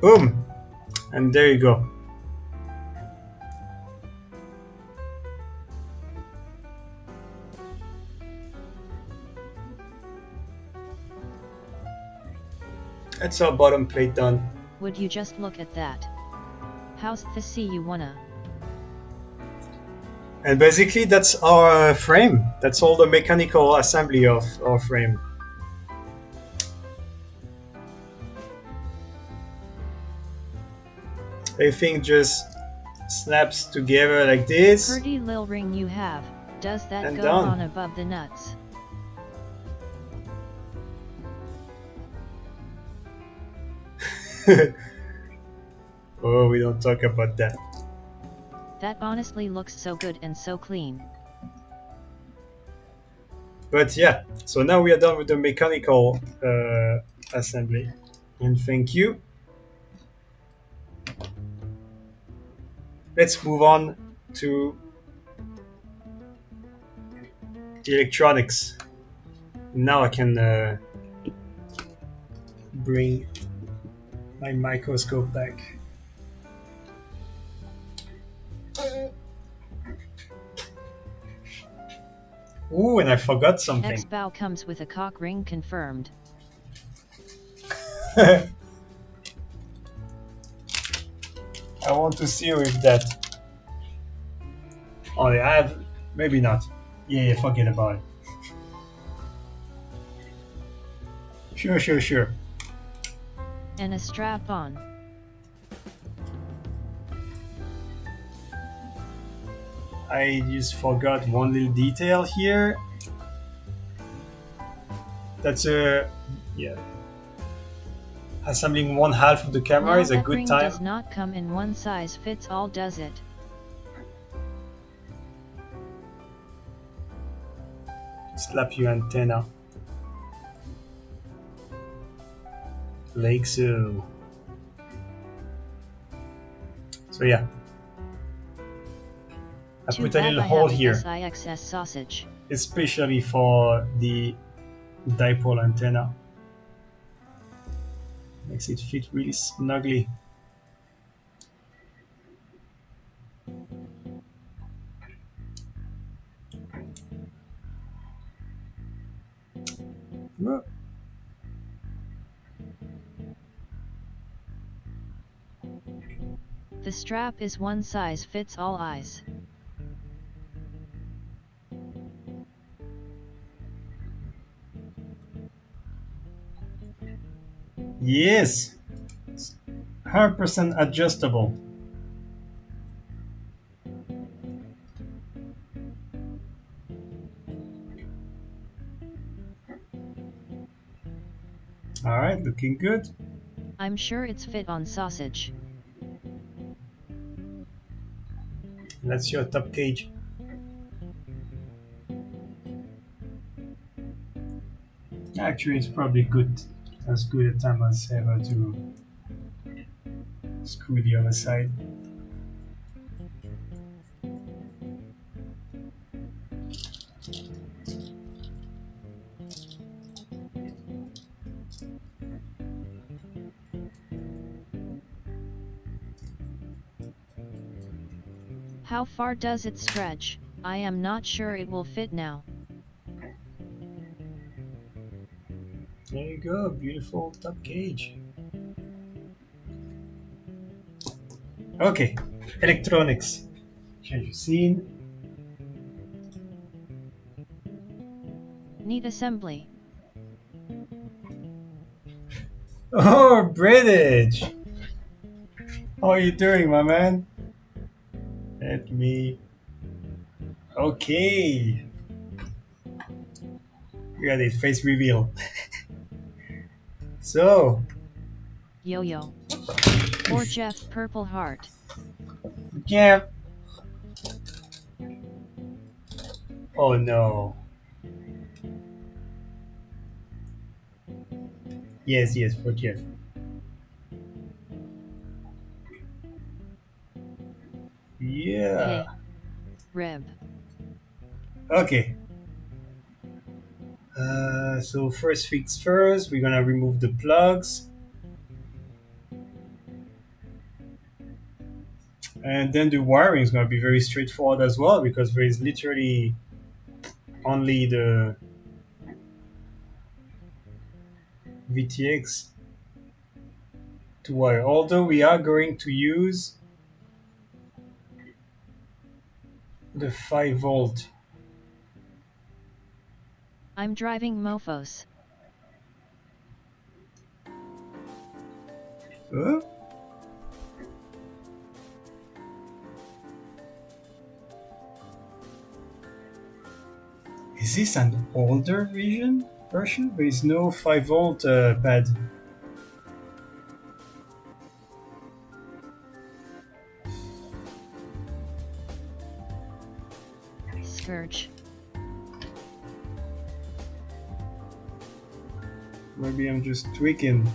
Boom! And there you go. That's our bottom plate done.
Would you just look at that? How's the see you wanna?
And basically that's our frame. That's all the mechanical assembly of our frame. Everything just snaps together like this.
Pretty lil ring you have. Does that
And
go
done.
on above the nuts?
Oh, we don't talk about that.
That honestly looks so good and so clean.
But yeah, so now we are done with the mechanical assembly. And thank you. let's move on to electronics. Now I can bring my microscope back. Ooh, and I forgot something.
X-Bow comes with a cock ring confirmed.
I want to see with that. Oh, I have. Maybe not. Yeah, forget about it. Sure.
And a strap on.
I just forgot one little detail here. That's assembling one half of the camera
Now
is a
that
good
ring
time.
does not come in one size fits all, does it?
Slap your antenna. Like so. So yeah. I
Too
put a
bad
little
I
hole
have an
here,
SIXS sausage.
especially for the dipole antenna. Makes it fit really snugly. Whoa.
The strap is one size fits all eyes.
Yes, 100% adjustable. All right, looking good.
I'm sure it's fit on sausage.
That's your top cage. Actually, it's probably good, as good a time as ever to screw the other side.
How far does it stretch? I am not sure it will fit now.
There you go, beautiful top cage. Okay, electronics. Change the scene.
Neat assembly.
Oh, British! How are you doing, my man? Let me. Okay. We got it, face reveal. So,
Yo-yo. Or Jeff Purple Heart.
Jeff. Oh no. Yes, for Jeff. Yeah.
Hey. Reb.
Okay. So first things first, we're gonna remove the plugs. And then the wiring is gonna be very straightforward as well because there is literally only the VTX to wire. Although we are going to use the 5 volt.
I'm driving mofos.
Huh? Is this an older version? There is no 5 volt pad.
Scourge.
Maybe I'm just tweaking.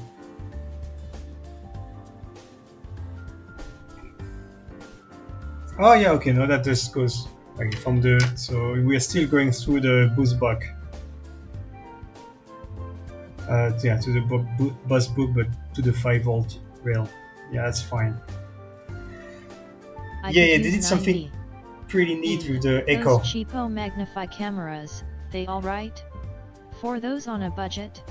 Oh yeah, okay, no, that just goes like from the. So we are still going through the bus book. Yeah, to the bus book, but to the 5-volt rail. Yeah, that's fine.
I
Yeah,
could
they
use
did something
90.
pretty neat with the
Those
echo.
cheapo magnify cameras, they alright? For those on a budget?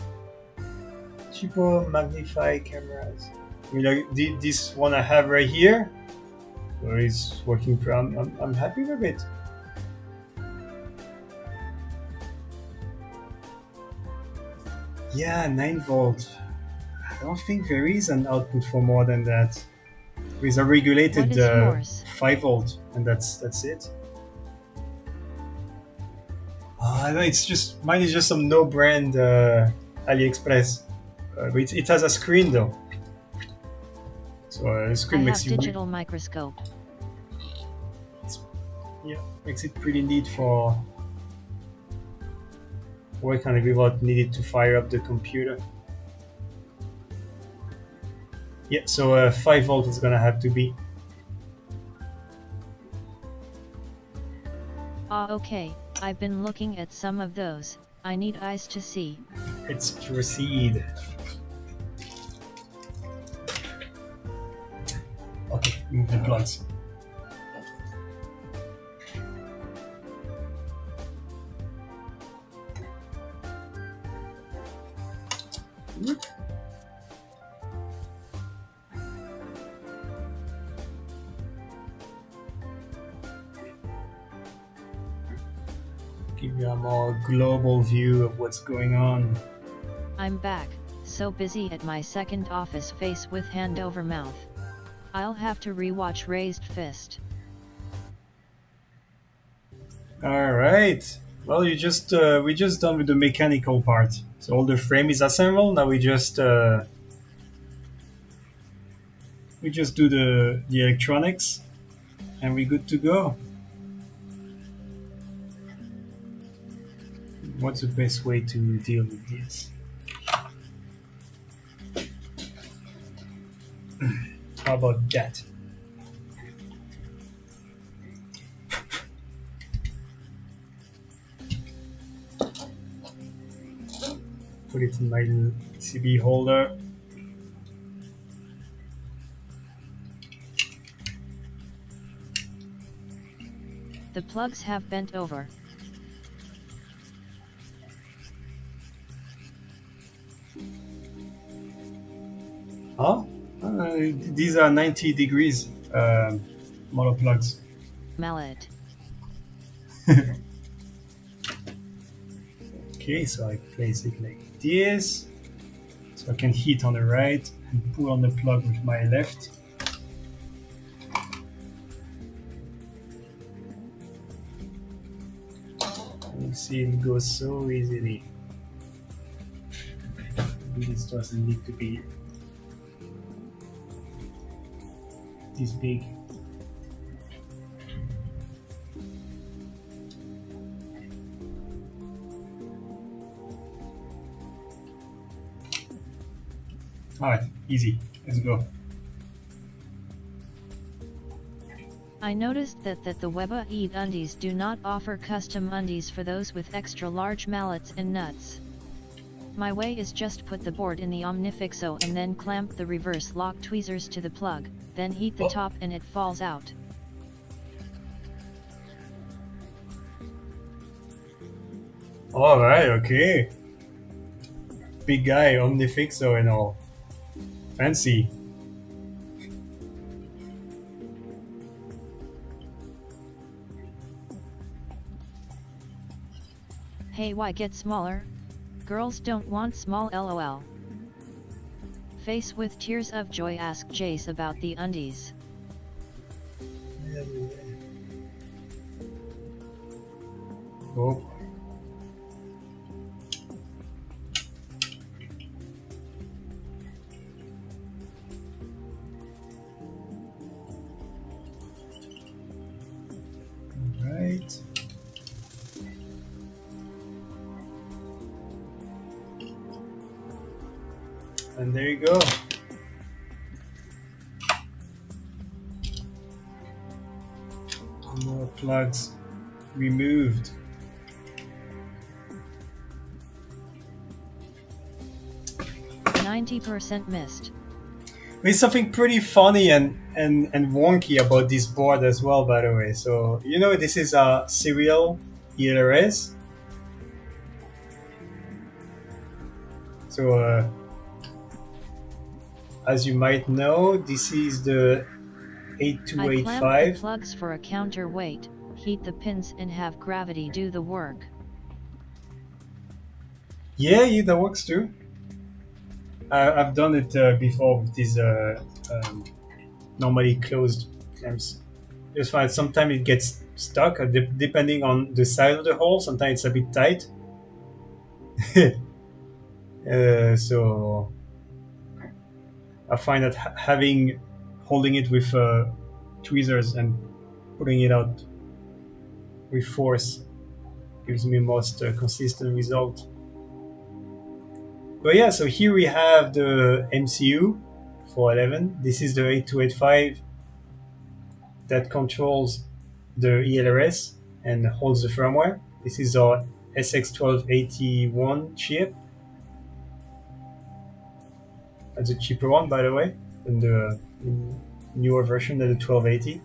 Cheapo magnify cameras. I mean, like this one I have right here, so it's working. I'm happy with it. Yeah, 9-volt. I don't think there is an output for more than that. With a regulated
What is yours?
5-volt, and that's it. No, it's just mine is just some no-brand AliExpress. But it has a screen though, so the
I
screen
have
makes it
digital microscope.
makes it pretty neat for working on it without needing to fire up the computer. Yeah, so 5-volt is gonna have to be.
Okay, I've been looking at some of those. I need eyes to see.
Let's proceed. Okay, move the plugs. Give you a more global view of what's going on.
I'm back, so busy at my second office face with hand over mouth. I'll have to rewatch Raised Fist.
All right. Well, we just done with the mechanical part. So all the frame is assembled. Now we just do the electronics, and we're good to go. What's the best way to deal with this? How about that? Put it in my PCB holder.
The plugs have bent over.
Huh? These are 90 degrees motor plugs.
Mallet.
Okay, so I place it like this, so I can hit on the right and pull on the plug with my left. You see, it goes so easily. This doesn't need to be this big. Alright, easy. Let's go.
I noticed that the Weba Eat undies do not offer custom undies for those with extra large mallets and nuts. My way is just put the board in the Omnifixo and then clamp the reverse lock tweezers to the plug, then heat the top and it falls out.
Alright, okay. Big guy, Omnifixo and all. Fancy.
Hey, why get smaller? Girls don't want small lol. Face with tears of joy ask Jace about the undies.
Oh. Right. And there you go. plugs removed.
%90 missed.
There's something pretty funny and wonky about this board as well, by the way. So, you know, this is a serial ELRS. So, as you might know, this is the
I clamp the
8285.
plugs for a counterweight, heat the pins and have gravity do the work.
Yeah, that works too. I've done it before with these normally closed clamps. Just fine. Sometimes it gets stuck depending on the size of the hole. Sometimes it's a bit tight. So I find that holding it with tweezers and putting it out with force gives me most consistent result. But yeah, so here we have the MCU 411. This is the 8285 that controls the ELRS and holds the firmware. This is our SX1281 chip. That's a cheaper one, by the way, than the newer version than the 1280.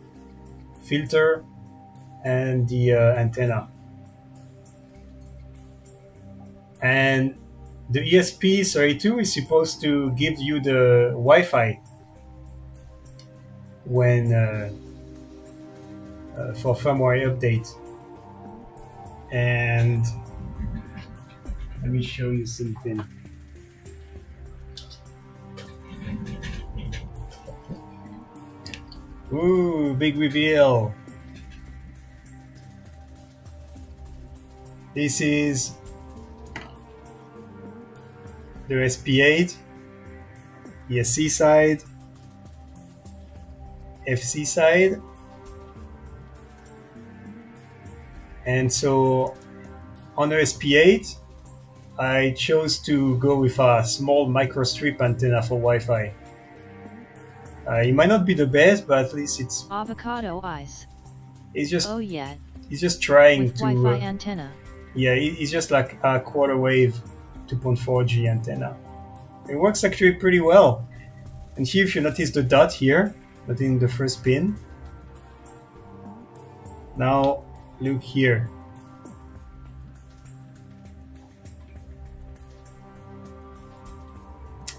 Filter and the antenna. And the ESP32 is supposed to give you the Wi-Fi when for firmware update. And let me show you something. Ooh, big reveal. This is the SP8, ESC side, FC side. And so on the SP8, I chose to go with a small microstrip antenna for Wi-Fi. It might not be the best, but at least it's
Avocado eyes. Oh yeah.
It's just trying
with
to
Wi-Fi antenna.
Yeah, it's just like a quarter wave 2.4G antenna. It works actually pretty well. And here, if you notice the dot here, not in the first pin. Now look here.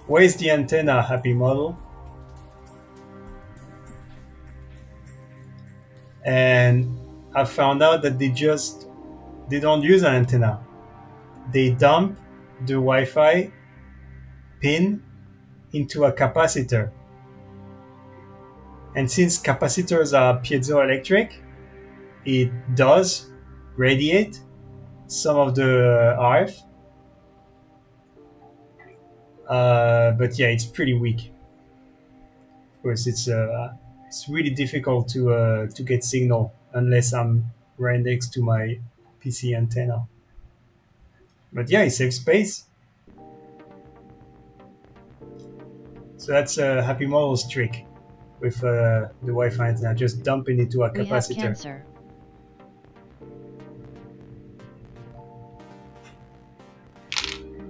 Where is the antenna, happy model? And I found out that they don't use an antenna. They dump the Wi-Fi pin into a capacitor. And since capacitors are piezoelectric, it does radiate some of the RF. But yeah, it's pretty weak. Of course, it's really difficult to get signal unless I'm right next to my PC antenna. But yeah, it saves space. So that's a Happy Models trick with the Wi-Fi antenna, just dumping it to a
We have
capacitor.
cancer.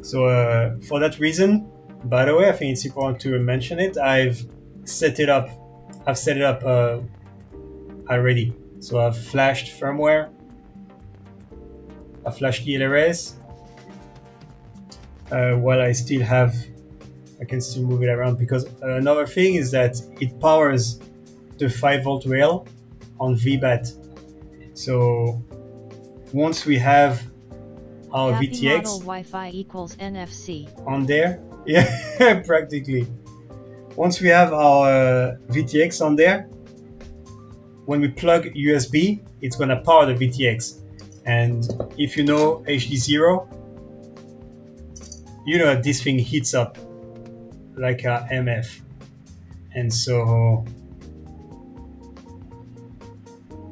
So for that reason, by the way, I think it's important to mention it. I've set it up already. So I've flashed firmware. I flashed ELRS. While I can still move it around, because another thing is that it powers the 5-volt rail on VBAT. So once we have our
Happy
VTX
model Wi-Fi equals NFC.
on there, yeah, practically. Once we have our VTX on there, when we plug USB, it's gonna power the VTX. And if you know HDZero, you know that this thing heats up like a MF. And so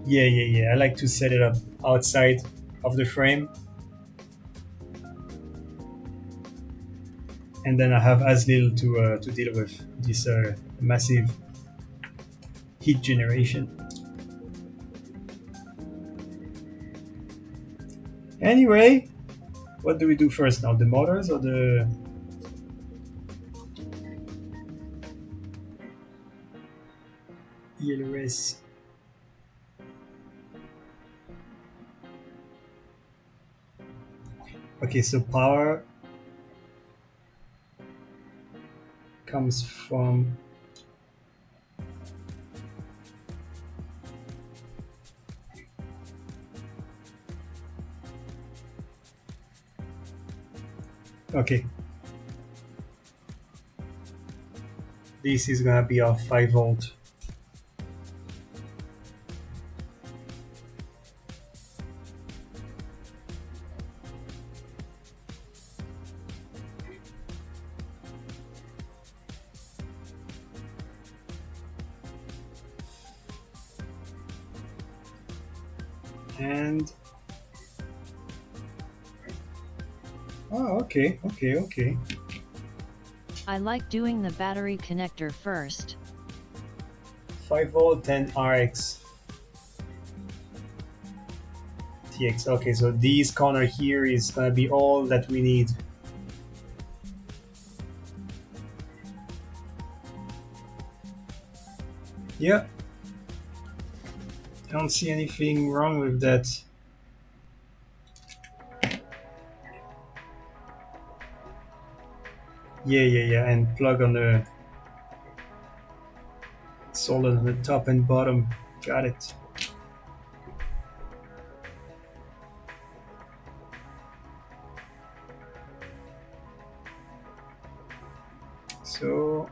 yeah, I like to set it up outside of the frame, and then I have as little to deal with this massive heat generation. Anyway, what do we do first now? The motors or the... ELRS? Okay, so power comes from okay. This is gonna be our 5 volt. And oh, okay.
I like doing the battery connector first.
5 volt and RX TX. Okay, so this corner here is gonna be all that we need. Yeah, I don't see anything wrong with that. Yeah, and plug on the solder on the top and bottom. Got it. So,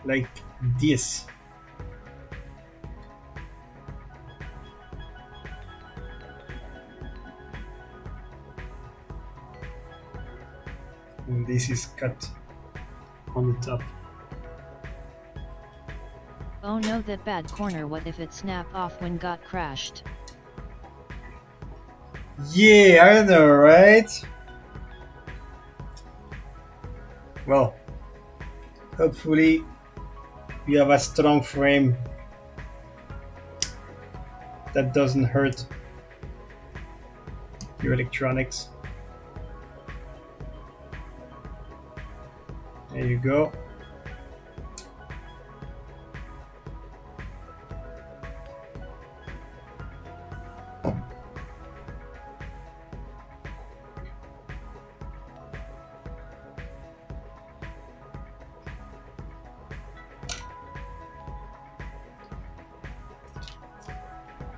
like this. And this is cut on the top.
Oh no, that bad corner, what if it snap off when got crashed?
Yeah, I know, right? Well, hopefully you have a strong frame that doesn't hurt your electronics. There you go.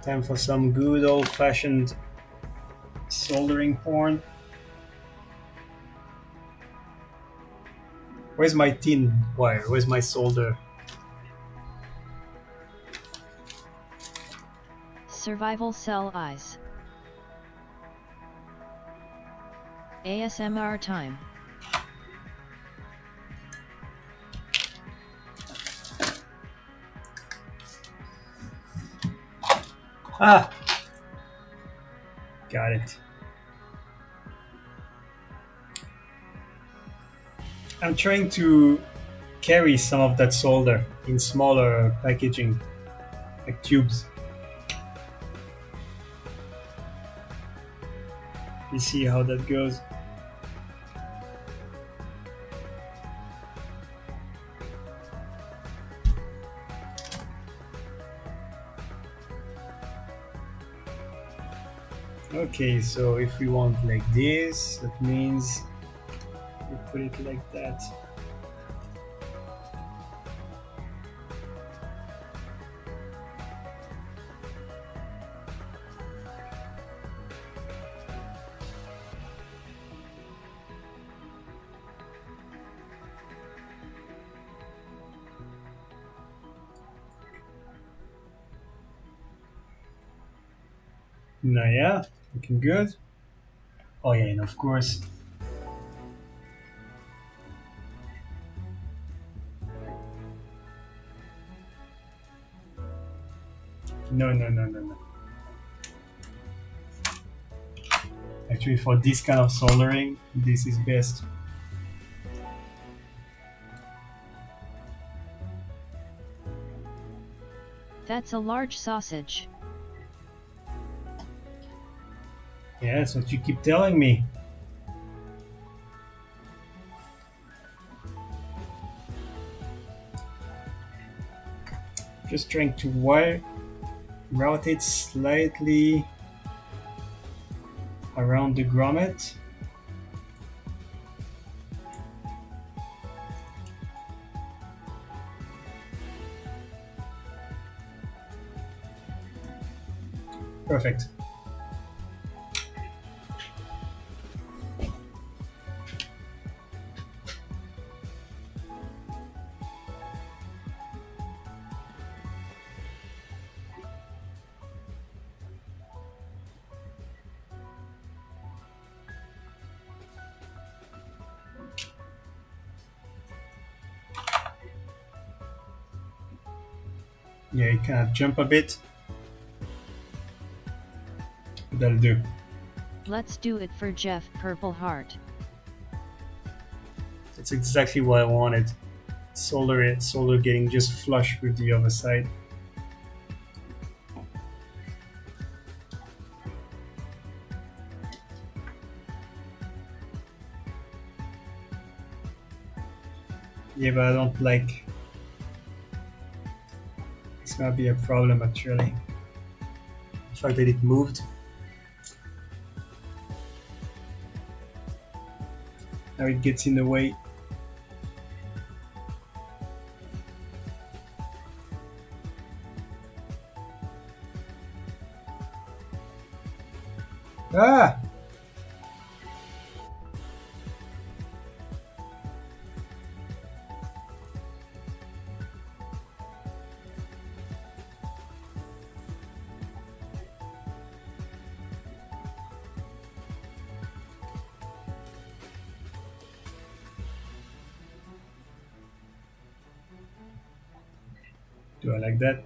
Time for some good old-fashioned soldering porn. Where's my tin wire? Where's my solder?
Survival cell eyes. ASMR time.
Ah! Got it. I'm trying to carry some of that solder in smaller packaging, like tubes. You see how that goes. Okay, so if we want like this, that means we put it like that. Now, yeah, looking good. Oh yeah, and of course, no. Actually, for this kind of soldering, this is best.
That's a large sausage.
Yeah, that's what you keep telling me. Just trying to rotate slightly around the grommet. Perfect. Yeah, you kind of jump a bit. That'll do.
Let's do it for Jeff Purple Heart.
That's exactly what I wanted. Solder getting just flush with the other side. Yeah, but I don't like. It's gonna be a problem actually. The fact that it moved. Now it gets in the way. Ah! Do I like that?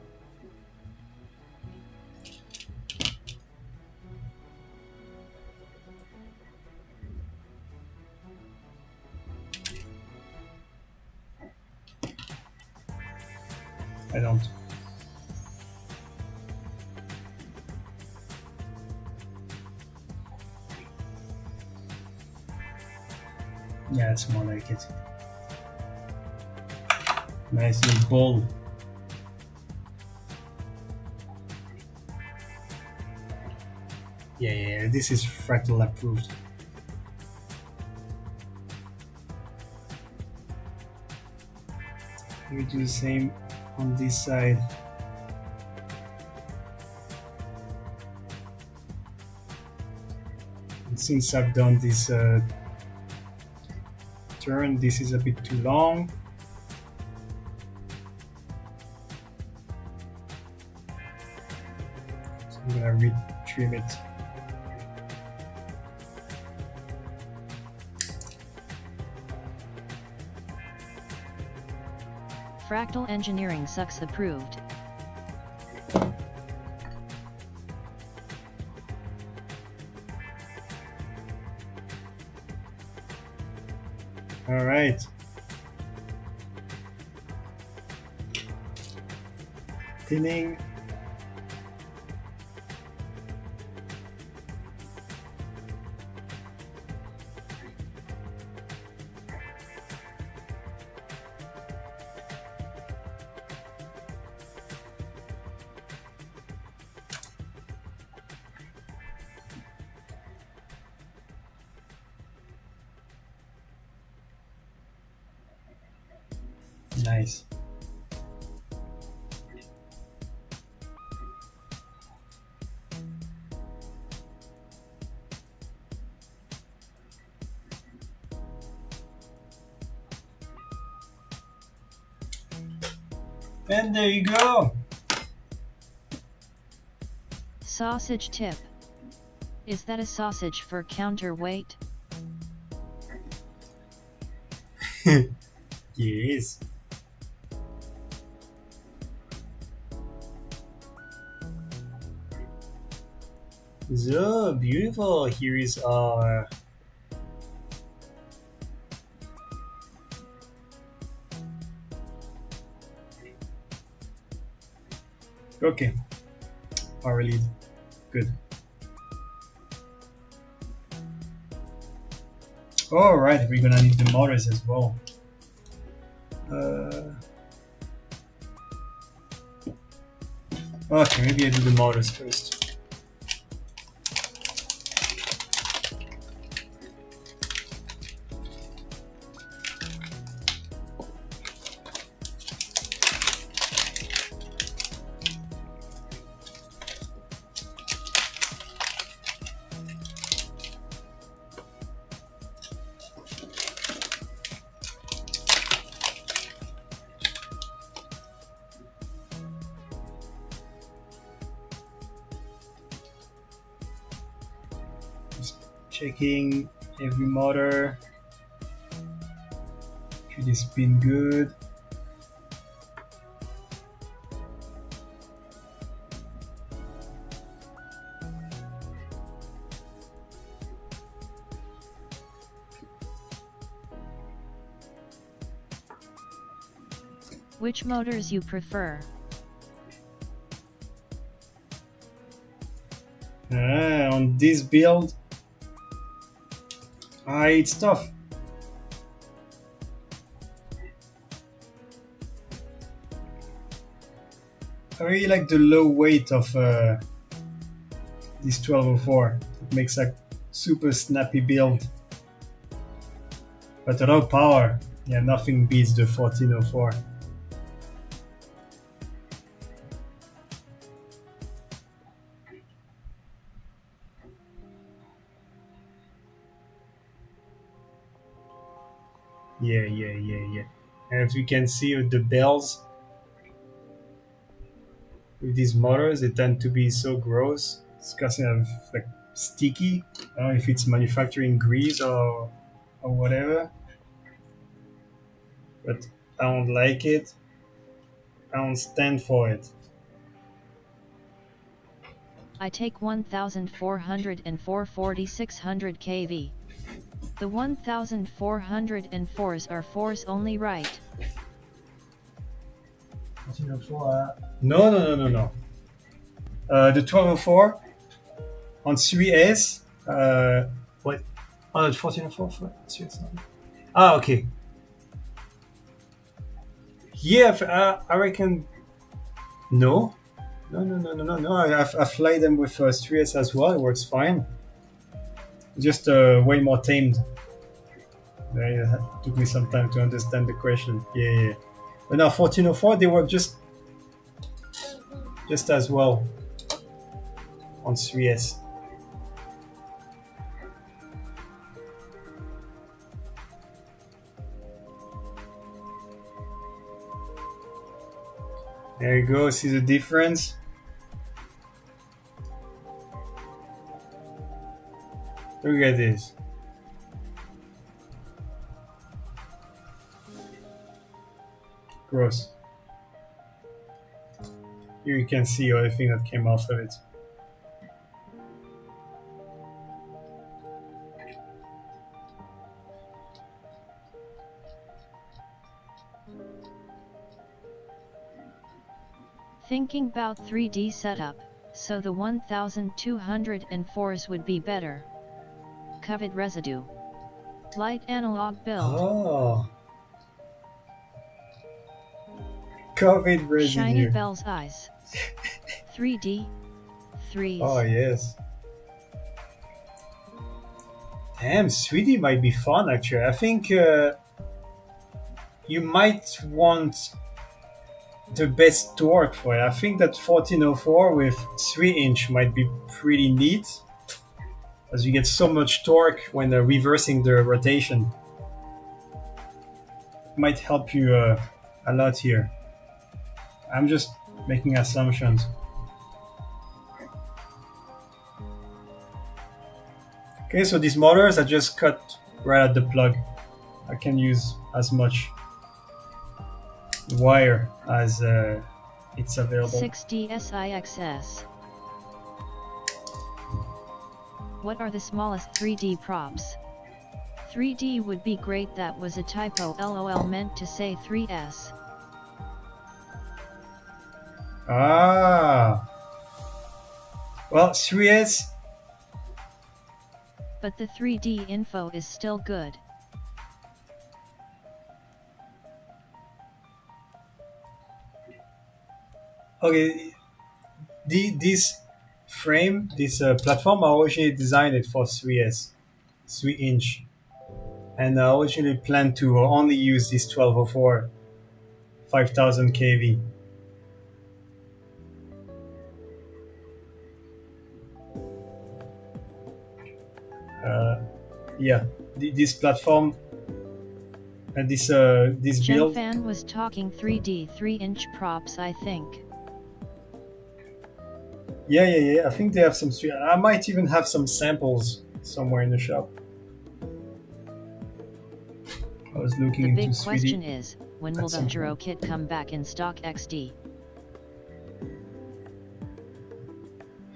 I don't. Yeah, it's more like it. Nice and bold. Yeah, this is Fractal approved. We do the same on this side. And since I've done this turn, this is a bit too long. So I'm gonna retrim it.
Fractal Engineering sucks approved.
All right. Thinning. Nice. And there you go.
Sausage tip. Is that a sausage for counterweight?
Yes. So beautiful. Here is our okay. Power lead. Good. All right, we're gonna need the motors as well. Okay, maybe I do the motors first. Checking every motor. Should it spin good?
Which motors you prefer?
On this build, it's tough. I really like the low weight of this 1204. It makes a super snappy build. But raw power, yeah, nothing beats the 1404. Yeah. And as you can see with the bells, with these motors, they tend to be so gross. It's kind of like sticky. I don't know if it's manufacturing grease or whatever. But I don't like it. I don't stand for it.
I take 1404 4600 kV. The 1404s are force only, right?
No. The 1204 on 3S. What? Oh, the 1404 for 3S. Okay. Yeah, I reckon. No. I fly them with 3S as well. It works fine. Just way more tamed. It took me some time to understand the question. Yeah. But now 1404, they work just as well on 3S. There you go. See the difference? Look at this. Gross. Here you can see everything that came off of it.
Thinking about 3D setup, so the 1204s would be better. Covet residue. Light analog build.
Oh. COVID residue.
Shiny Bell's eyes. 3D. 3s.
Oh, yes. Damn, 3D might be fun actually. I think you might want the best torque for it. I think that 1404 with 3-inch might be pretty neat, as you get so much torque when reversing the rotation. It might help you a lot here. I'm just making assumptions. Okay, so these motors are just cut right at the plug. I can use as much wire as it's available.
6D SIXS. What are the smallest 3D props? 3D would be great. That was a typo. LOL, meant to say 3S.
Ah. Well, 3S.
but the 3D info is still good.
Okay, this frame, this platform, I originally designed it for 3S, 3-inch, and I originally planned to only use this 1204 5000 kV. Yeah, this platform and this build.
Fan was talking 3D 3-inch props, I think.
Yeah. I think they have some. I might even have some samples somewhere in the shop. I was looking
The
into
big
3D.
question is, when will the
some
HDZero
point.
kit come back in stock XD?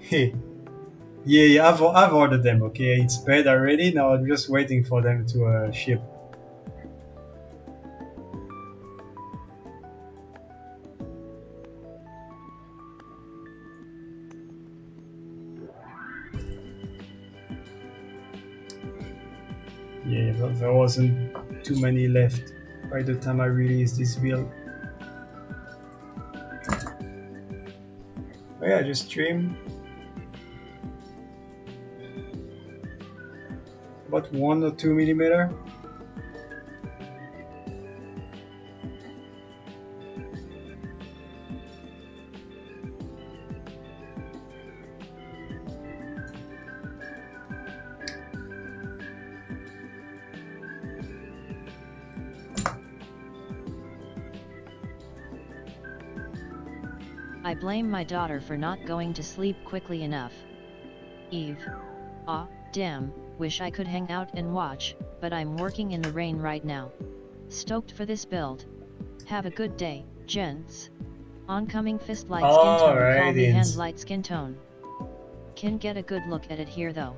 Hey, yeah, I've ordered them. Okay, it's paid already. Now I'm just waiting for them to ship. Yeah, but there wasn't too many left by the time I released this build. Oh yeah, just trim about 1 or 2 millimeter.
I blame my daughter for not going to sleep quickly enough. Eve. Ah, damn, wish I could hang out and watch, but I'm working in the rain right now. Stoked for this build. Have a good day, gents. Oncoming fist light skin tone, call me hand light skin tone. Can get a good look at it here though.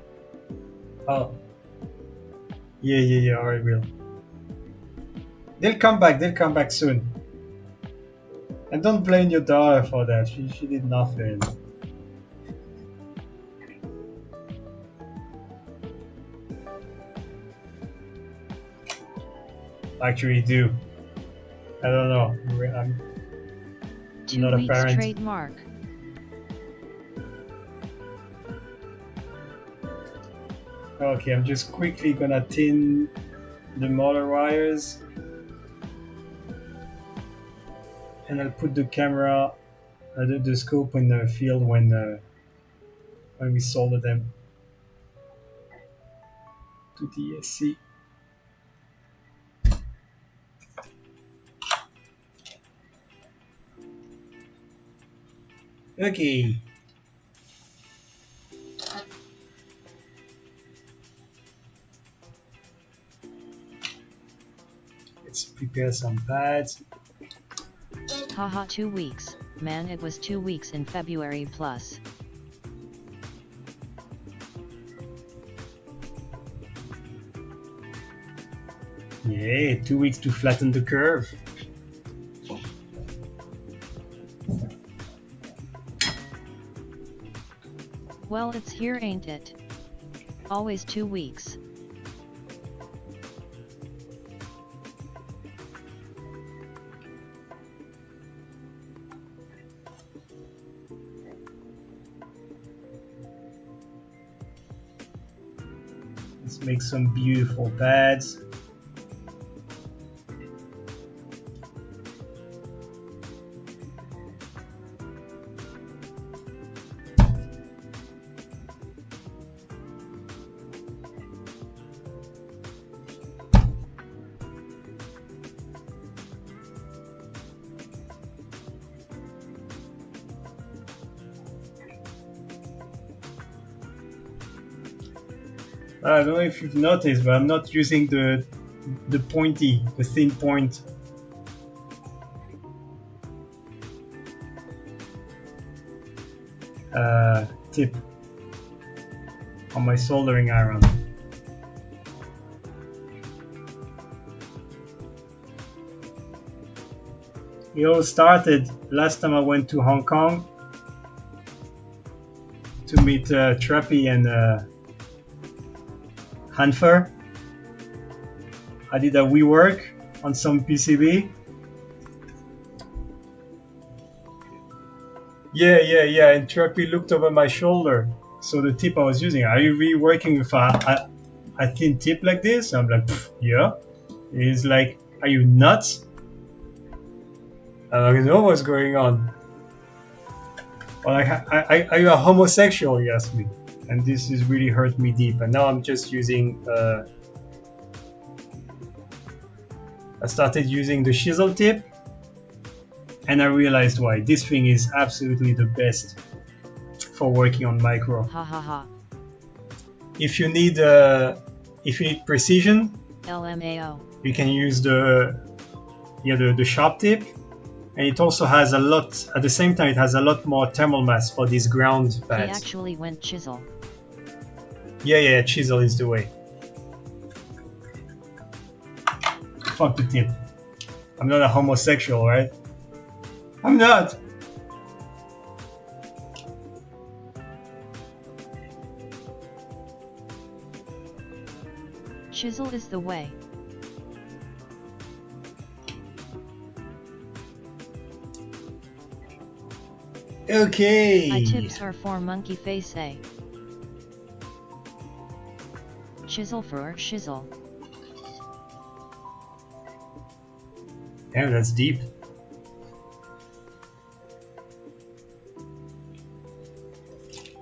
Oh. Yeah, I will. They'll come back soon. And don't blame your daughter for that, she did nothing. Actually do. I don't know, I'm
2
not a
weeks
parent.
trademark.
Okay, I'm just quickly gonna tin the motor wires. And I'll put the camera, the scope in the field when we solder them to the SC. Okay. Let's prepare some pads.
Haha, 2 weeks, man, it was 2 weeks in February plus.
Yeah, 2 weeks to flatten the curve.
Well, it's here, ain't it? Always 2 weeks.
Let's make some beautiful pads. I don't know if you've noticed, but I'm not using the thin point. Tip on my soldering iron. It all started last time I went to Hong Kong to meet Trappy and Hanfer. I did a rework on some PCB. Yeah. And Therapy looked over my shoulder. So the tip I was using, are you really working with a thin tip like this? I'm like, yeah. He's like, are you nuts? I don't know what's going on. Or like, are you a homosexual? He asked me. And this has really hurt me deep. And now I'm just using, I started using the chisel tip. And I realized why. This thing is absolutely the best for working on micro.
Ha ha ha.
If you need precision,
LMAO.
you can use the sharp tip, and it also has a lot. At the same time, it has a lot more thermal mass for these ground
He
pads.
actually went chisel.
Yeah. Chisel is the way. Fuck the tip. I'm not a homosexual, right? I'm not.
Chisel is the way.
Okay.
My tips are for monkey face A. Chisel for chisel.
Damn, that's deep.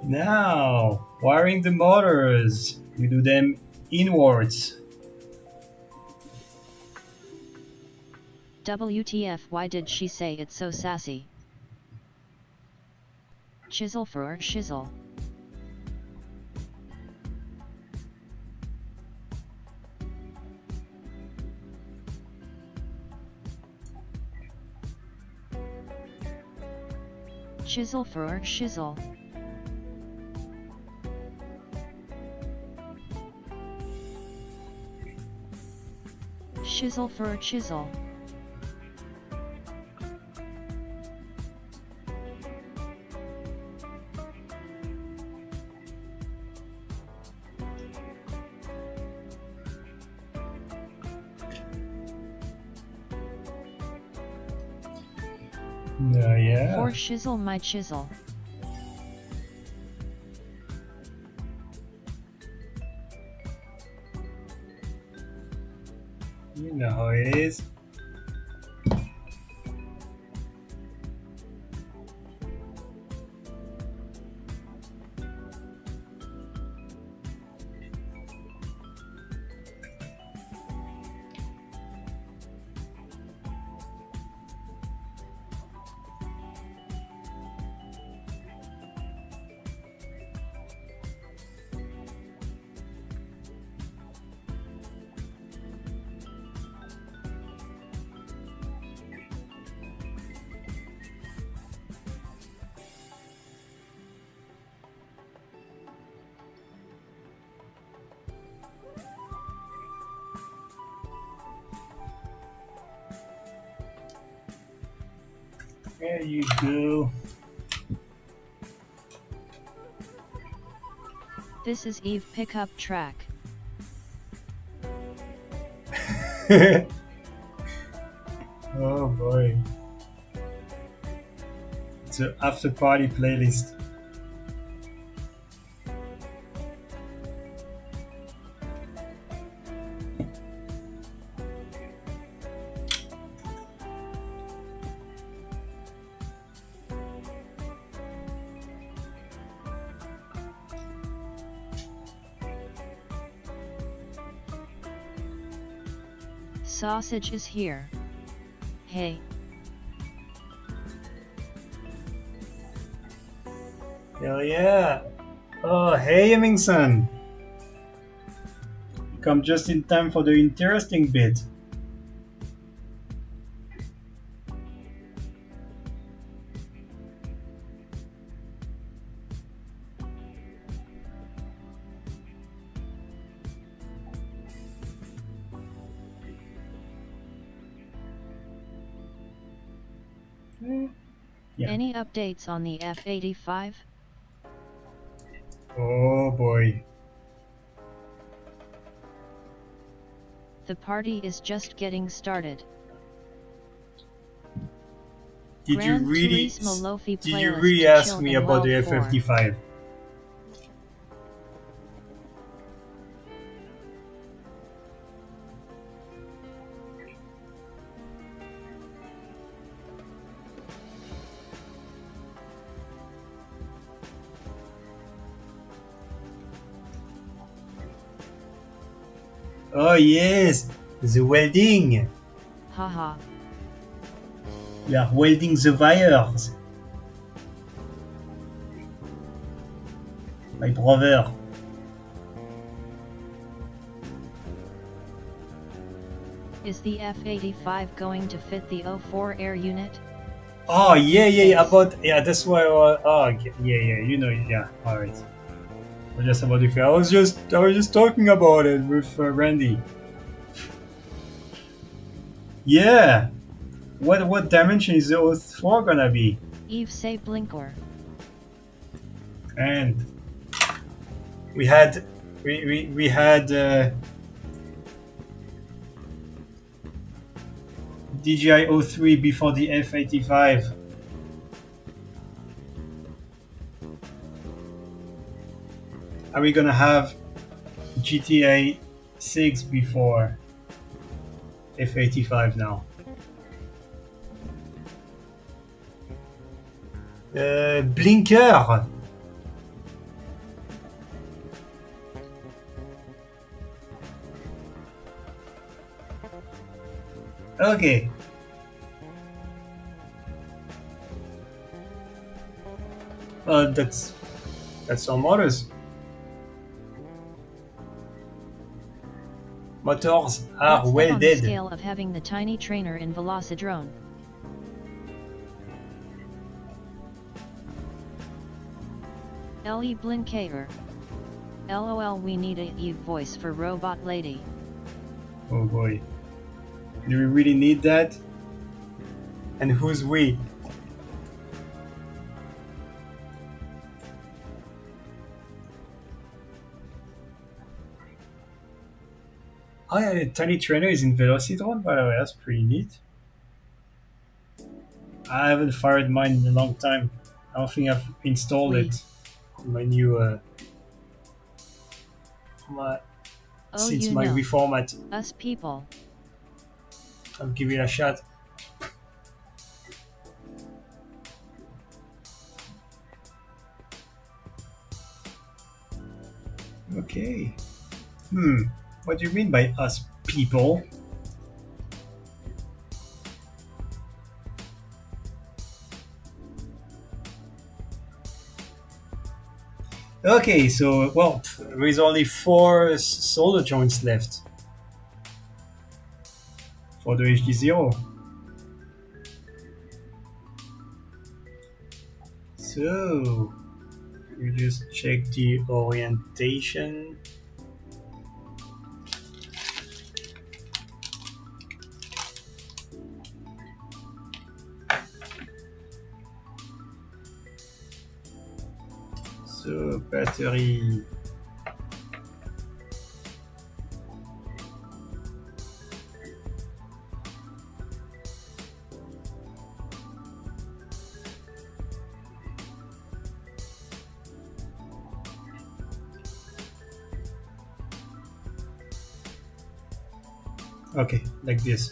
Now, wiring the motors. We do them inwards.
WTF, why did she say it so sassy? Chisel for chisel. Chisel for chisel. Chisel for chisel.
Yeah.
For chisel my chisel.
You know how it is. There you go.
This is Eve pickup track.
Oh boy. It's an after party playlist.
Sausage is here. Hey.
Hell yeah. Oh, hey, Hemmingson. You come just in time for the interesting bit. Yeah.
Any updates on the F-85?
Oh boy.
The party is just getting started.
Did
Gran
you really
Turismo Lofi
did you
playlist
really
to
ask
chill
me
in
about the
World 4.
F55? Oh yes, the welding.
Haha.
We are welding the wires. My brother.
Is the F-85 going to fit the O4 air unit?
Oh yeah,
Thanks.
about that's why. Oh yeah, you know, yeah. All right. Well, just about the I was just talking about it with Randy. Yeah. What dimension is the O4 gonna be?
Eve say Blinkor.
And we had we had DJI O3 before the F85. Are we gonna have GTA 6 before F85 now? Blinker. Okay. That's some motors. Motors are
What's that on the
welded.
scale of having the tiny trainer in Velocidrone? L.E. Blinkager. LOL, we need a Eve voice for Robot Lady.
Oh boy. Do we really need that? And who's we? Oh yeah, the tiny trainer is in Velocidrone, by the way, that's pretty neat. I haven't fired mine in a long time. I don't think I've installed
Oui.
it in my new
Oh,
since
you
my
know.
reformat.
Us people.
I'll give it a shot. Okay. What do you mean by us people? Okay, so, well, there is only 4 solder joints left for the HDZero. So, we just check the orientation. So, battery. Okay, like this.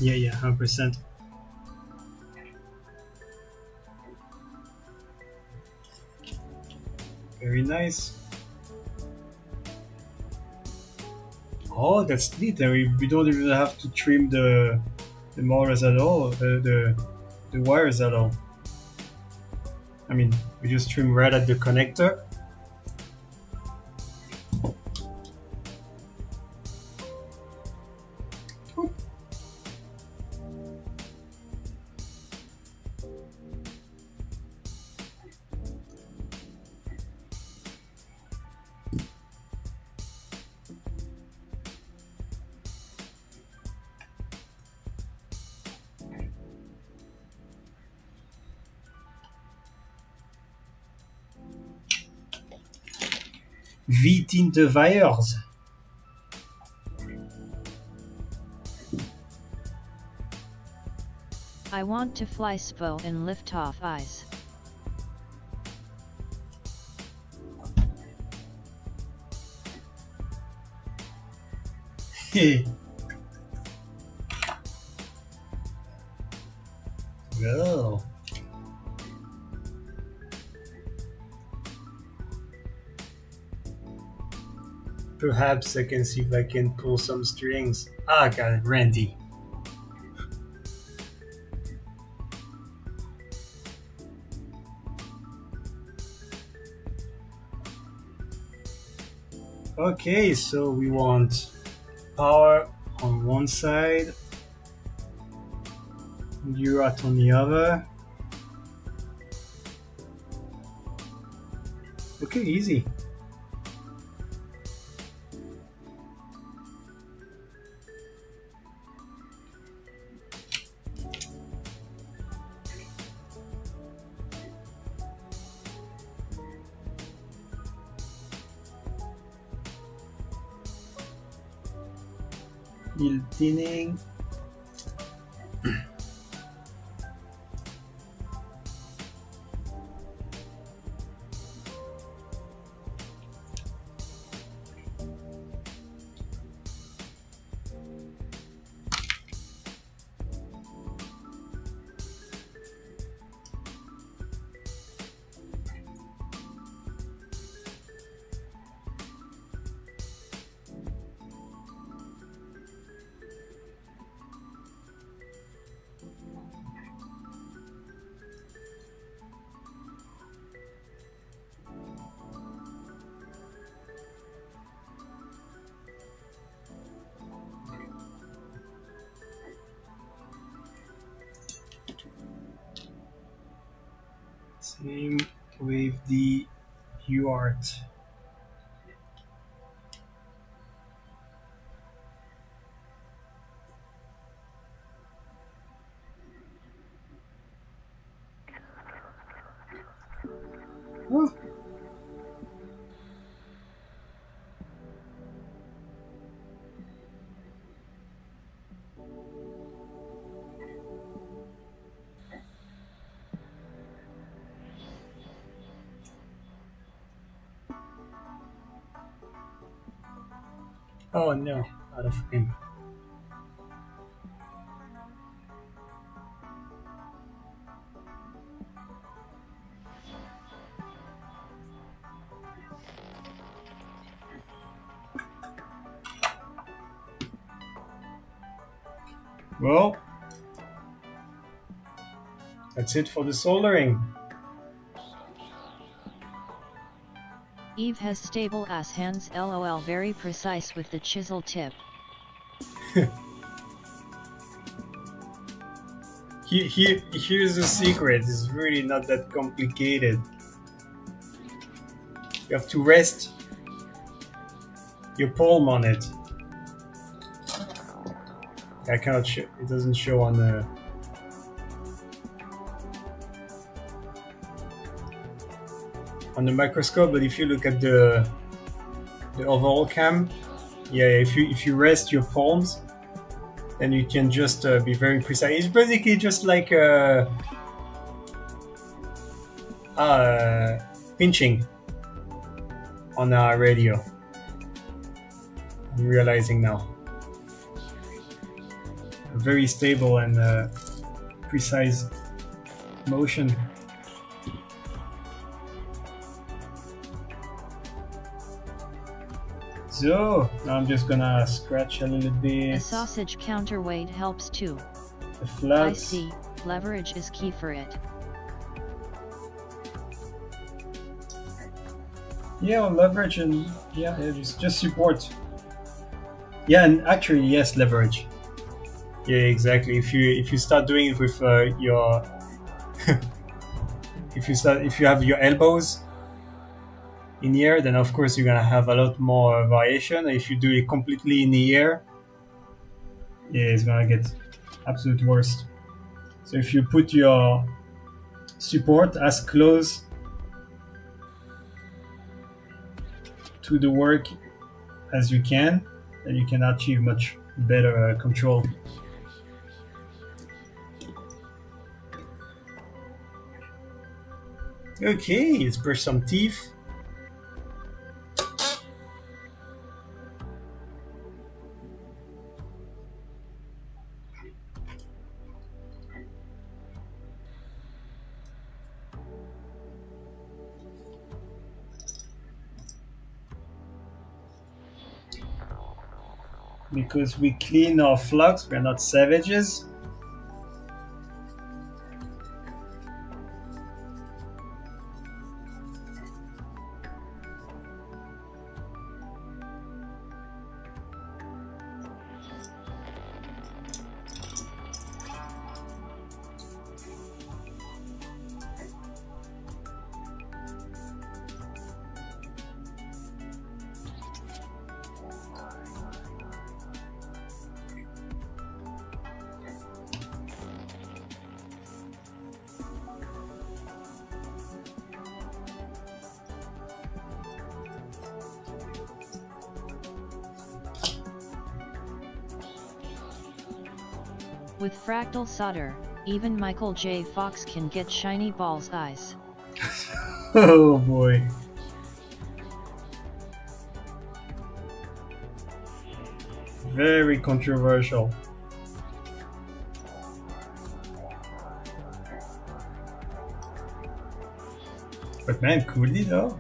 Yeah, 100%. Very nice. Oh, that's neat. We don't even have to trim the motors at all, the wires at all. I mean, we just trim right at the connector. V-tintewires.
I want to fly SPO and lift off eyes.
Well. Perhaps I can see if I can pull some strings. Ah, got it, Randy. Okay, so we want power on one side, UART on the other. Okay, easy. Little thinning. Same with the UART. Oh. Oh no, out of frame. Well, that's it for the soldering.
Eve has stable ass hands, lol, very precise with the chisel tip.
Here's the secret, it's really not that complicated. You have to rest your palm on it. I cannot show, it doesn't show on the microscope, but if you look at the overall cam, yeah, if you rest your palms, then you can just be very precise. It's basically just like pinching on a radio. I'm realizing now. A very stable and precise motion. So now I'm just gonna scratch a little bit.
A sausage counterweight helps too.
The flats.
I see, leverage is key for it.
Yeah, leverage and yeah, just support. Yeah, and actually yes, leverage. Yeah, exactly. If you start doing it with your if you have your elbows in the air, then of course you're gonna have a lot more variation. If you do it completely in the air, yeah, it's gonna get absolute worst. So if you put your support as close through the work as you can, then you can achieve much better control. Okay, let's brush some teeth. Because we clean our flux, we're not savages.
With fractal solder, even Michael J. Fox can get shiny balls eyes.
Oh boy. Very controversial. But man, coolly though.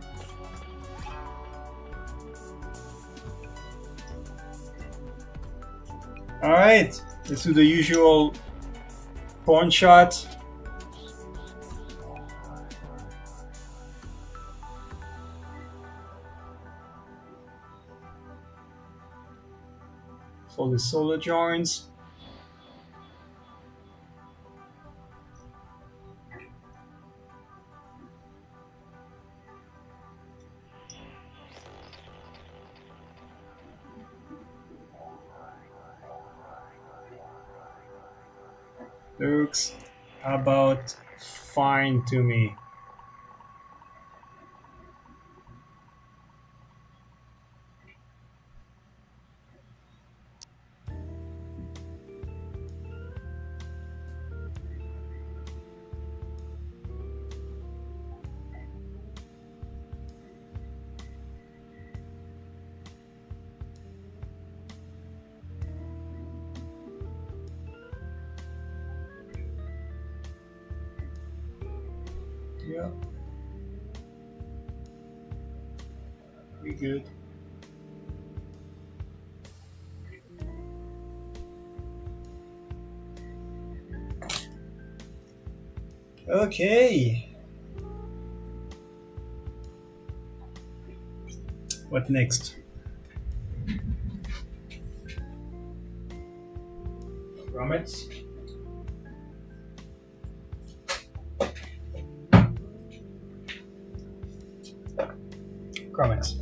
Alright, let's do the usual porn shot. For the solar joints. Looks about fine to me. Yeah. We good. Okay. What next? Grommets. Grommets.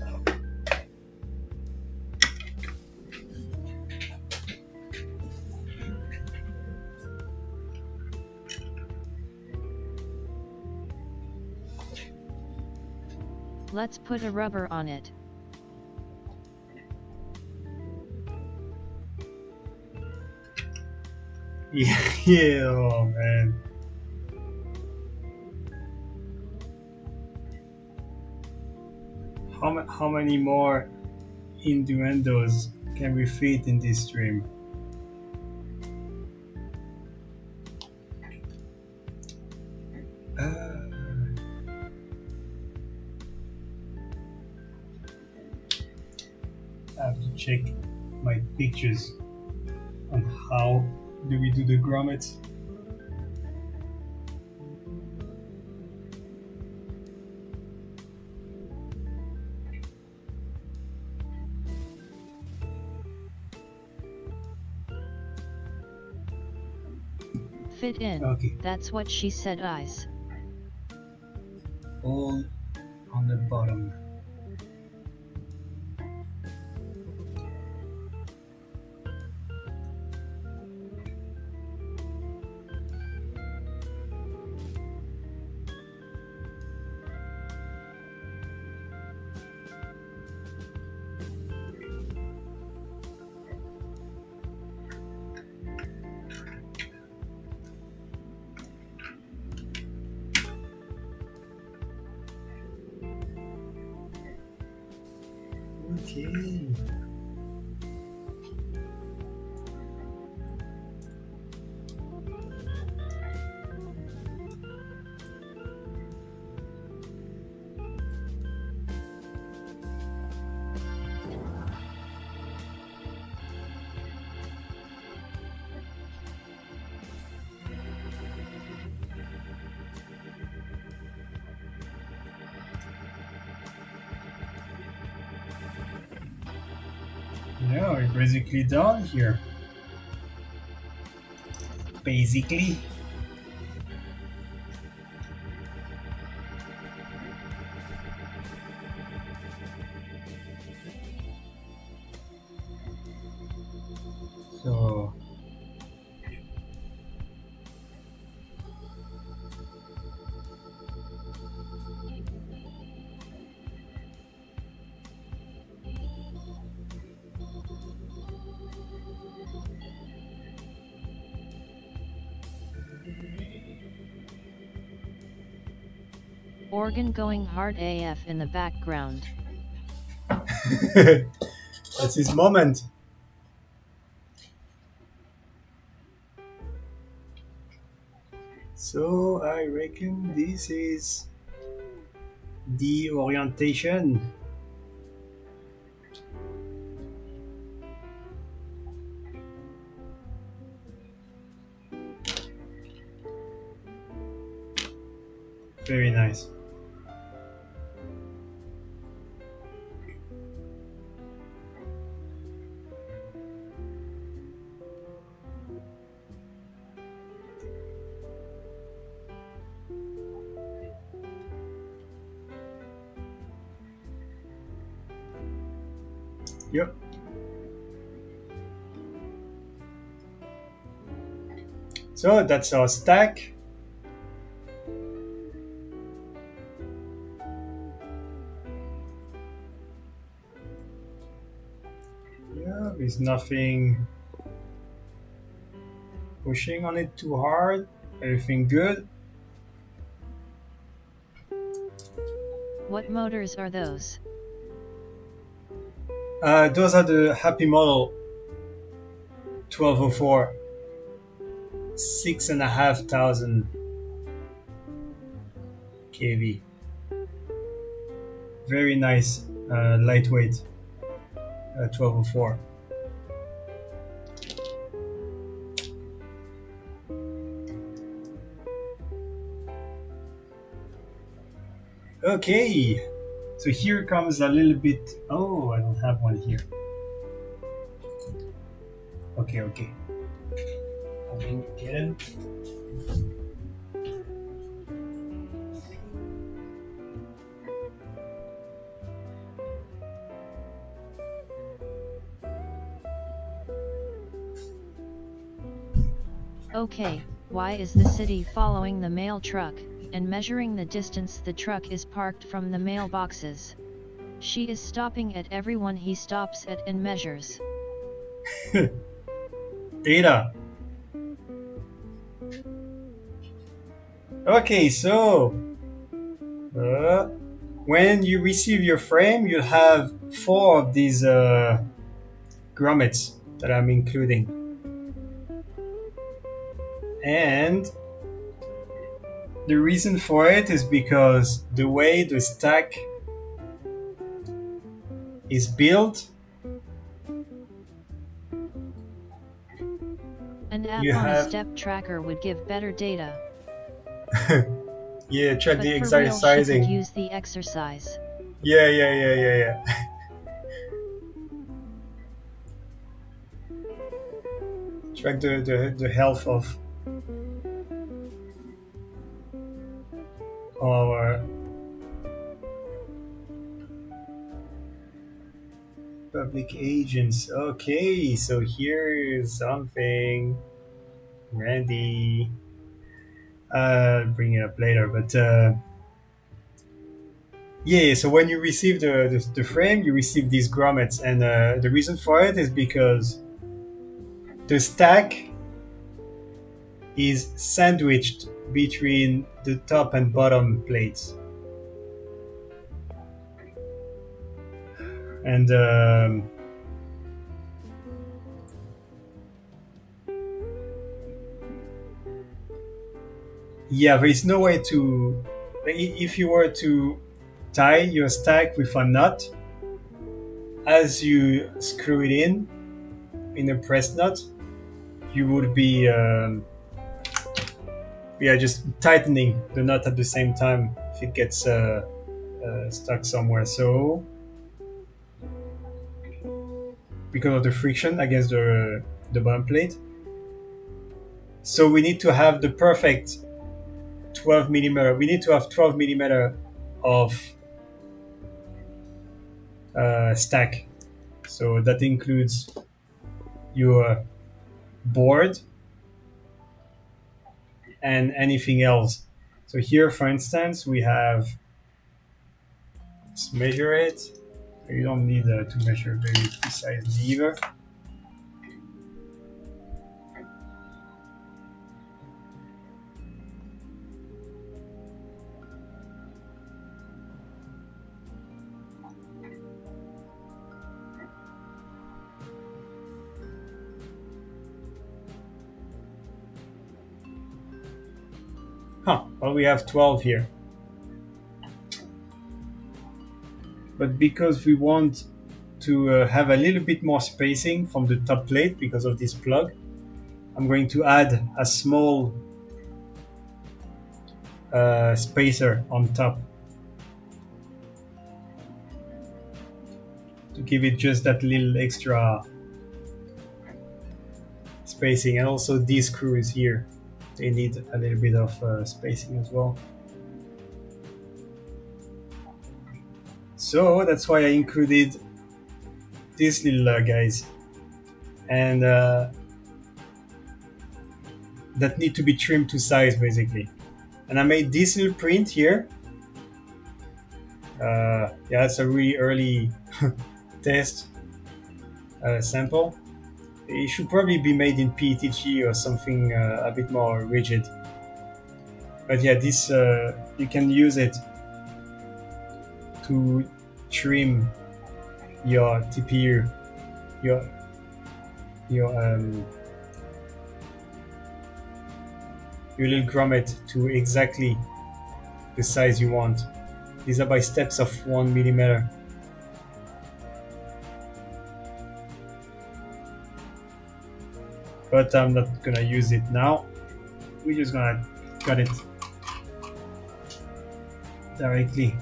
Let's put a rubber on it.
Yeah, oh man. How many more innuendos can we fit in this stream? I have to check my pictures on how do we do the grommets.
Fit in.
Okay.
That's what she said, eyes.
All on the bottom. Okay. Yeah, we're basically done here. Basically. So
Organ going hard AF in the background.
that's his moment. So I reckon this is the orientation. Very nice. Yep. So that's our stack. Yeah, there's nothing pushing on it too hard. Everything good.
What motors are those?
Those are the Happy Model 1204. 6,500 kV. Very nice, lightweight 1204. Okay, so here comes a little bit. Oh, I don't have one here. Okay. Coming again.
Okay, why is the city following the mail truck and measuring the distance the truck is parked from the mailboxes? She is stopping at everyone he stops at and measures.
Data. Okay, so when you receive your frame, you'll have 4 of these grommets that I'm including. And the reason for it is because the way the stack is built,
An app
You
on a
have-
step tracker would give better data.
yeah, check
But
the
for
exact
real, she
sizing.
could use the exercise.
Yeah. Track the health of our public agents. Okay, so here's something. Randy. I'll bring it up later, but yeah, so when you receive the frame, you receive these grommets, and the reason for it is because the stack is sandwiched between the top and bottom plates. And yeah, there is no way to, if you were to tie your stack with a nut, as you screw it in a press nut, you would be just tightening the nut at the same time if it gets stuck somewhere. So because of the friction against the bottom plate, so we need to have the perfect 12 millimeter. We need to have 12 millimeter of stack. So that includes your board and anything else. So here, for instance, we have, let's measure it. You don't need to measure very precisely either. Well, we have 12 here. But because we want to have a little bit more spacing from the top plate because of this plug, I'm going to add a small spacer on top to give it just that little extra spacing. And also these screws here, they need a little bit of spacing as well. So that's why I included these little guys, and that need to be trimmed to size basically. And I made this little print here. Yeah, it's a really early test sample. It should probably be made in PETG or something a bit more rigid. But yeah, this you can use it to trim your TPU, your little grommet to exactly the size you want. These are by steps of 1 millimeter. But I'm not gonna use it now. We're just gonna cut it directly.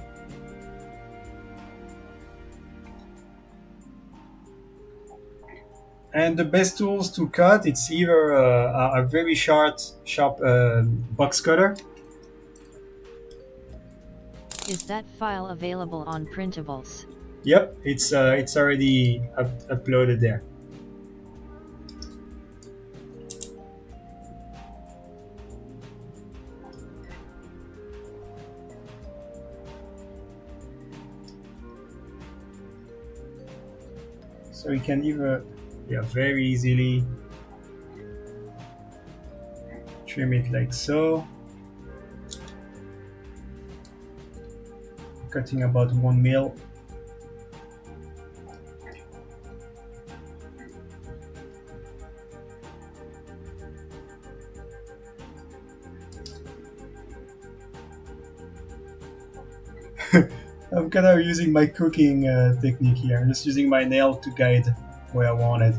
And the best tools to cut, it's either a very sharp box cutter.
Is that file available on printables?
Yep, it's already uploaded there. So you can either, yeah, very easily trim it like so, cutting about 1 mil. I'm kind of using my cooking technique here. I'm just using my nail to guide where I want it.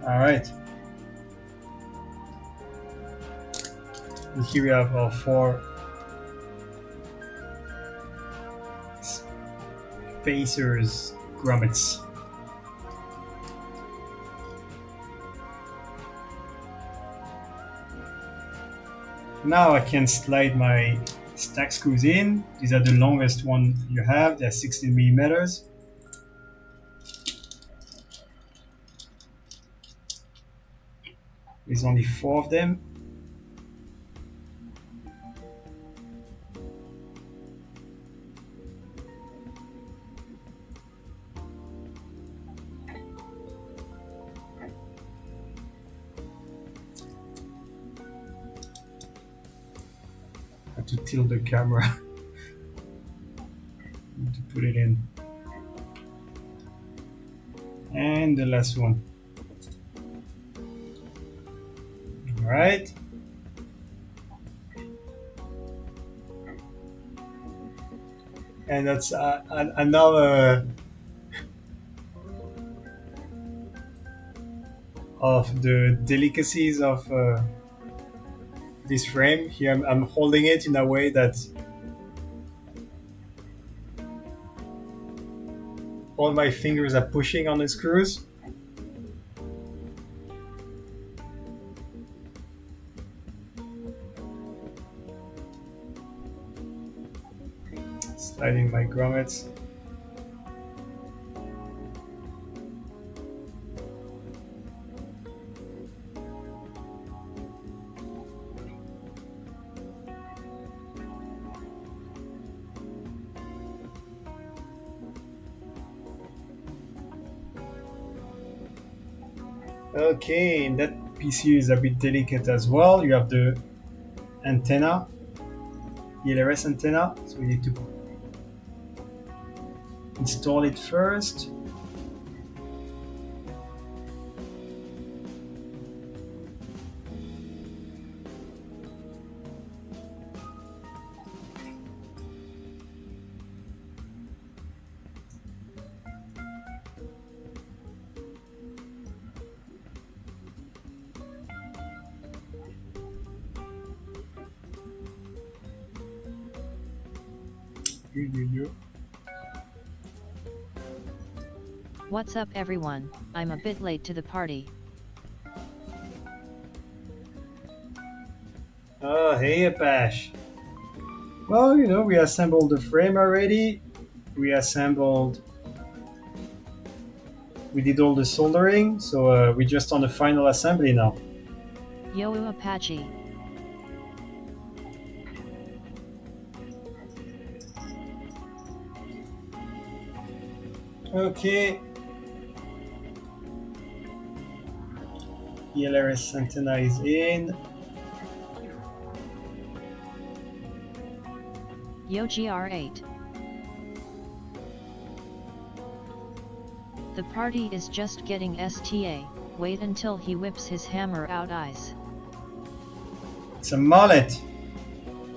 All right. And here we have our 4 spacers grommets. Now I can slide my stack screws in. These are the longest one you have. They're 16 millimeters. There's only 4 of them. have to tilt the camera to put it in. And the last one. All right. And that's another of the delicacies of this frame. Here I'm holding it in a way that all my fingers are pushing on the screws. Sliding my grommets. Okay, that PC is a bit delicate as well. You have the antenna, ELRS antenna, so we need to install it first.
What's up everyone, I'm a bit late to the party.
Oh, hey Apache. Well, you know, we assembled the frame already. We did all the soldering, so we're just on the final assembly now.
Yo Apache.
Okay. ELRS antenna is in.
Yo GR8. The party is just getting STA, wait until he whips his hammer out eyes.
It's a mullet.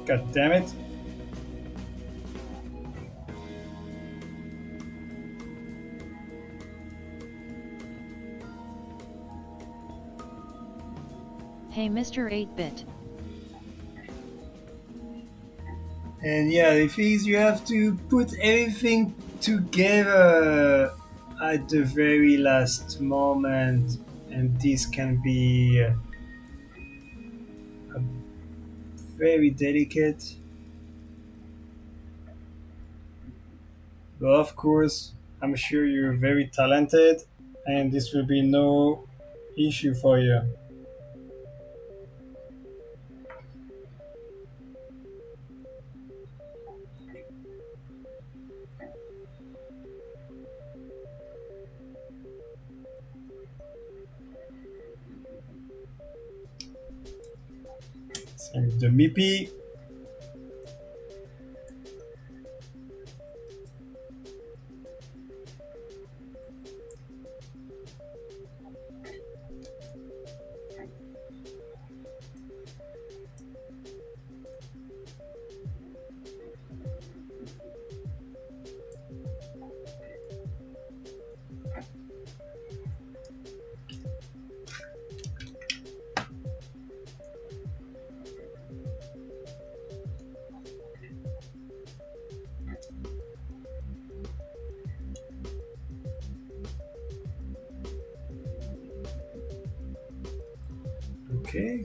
God damn it.
Hey Mr. 8-bit.
And yeah, the thing is you have to put everything together at the very last moment, and this can be very delicate. But of course, I'm sure you're very talented, and this will be no issue for you. Same with the MIPI. Okay.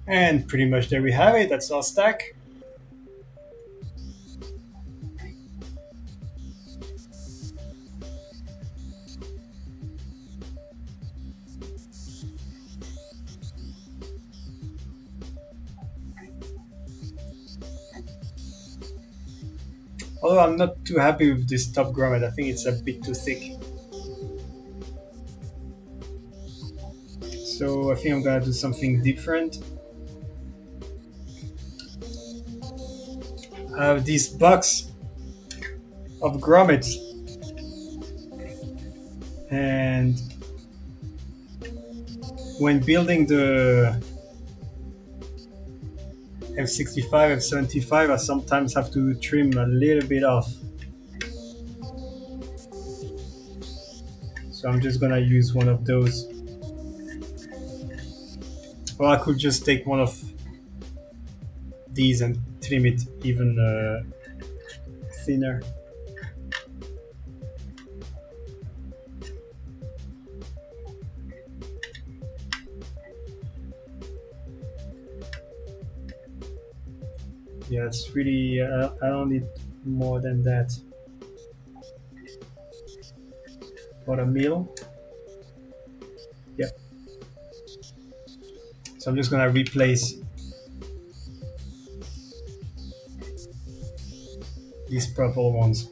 And pretty much there we have it. That's our stack. Although I'm not too happy with this top grommet, I think it's a bit too thick. So I think I'm gonna do something different. I have this box of grommets, and when building the F65, F75, I sometimes have to trim a little bit off. So I'm just gonna use one of those. Or I could just take one of these and trim it even thinner. Yeah, it's really, I don't need more than that. About a mil. Yep. So I'm just gonna replace these purple ones.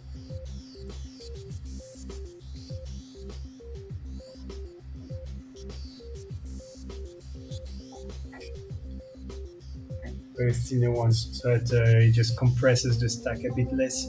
Very thinner ones, so that it just compresses the stack a bit less.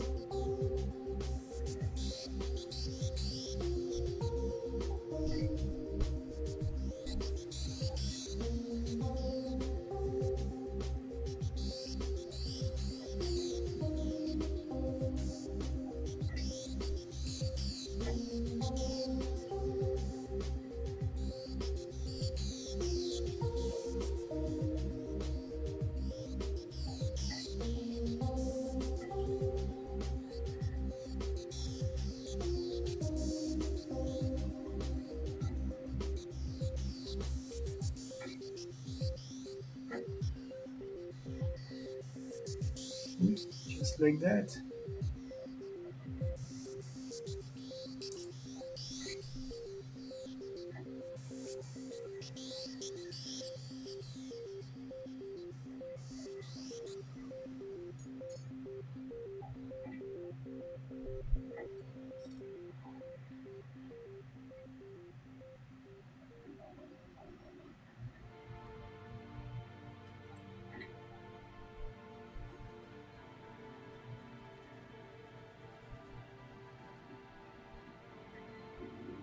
Just like that.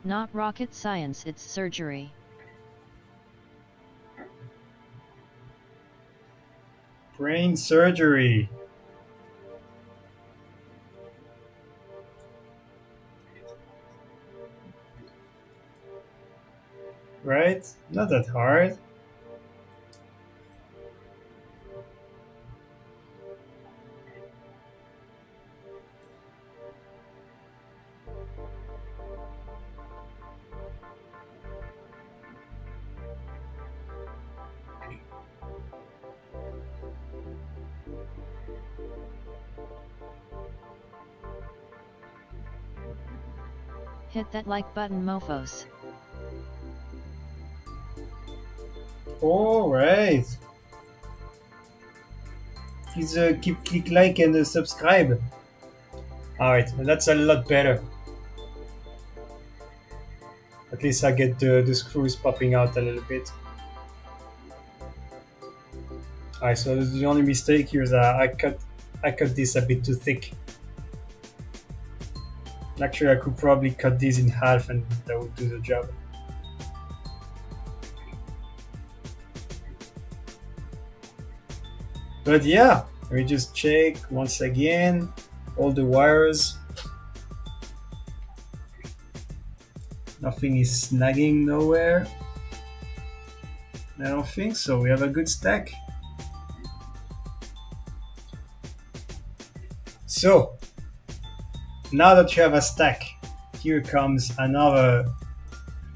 Not rocket science, it's surgery.
Brain surgery. Right? Not that hard.
Hit that like button, mofos.
Alright. Please click like and subscribe. Alright, that's a lot better. At least I get the screws popping out a little bit. Alright, so the only mistake here is I cut this a bit too thick. Actually, I could probably cut this in half and that would do the job. But yeah, let me just check once again all the wires. Nothing is snagging nowhere. I don't think so. We have a good stack. So, now that you have a stack, here comes another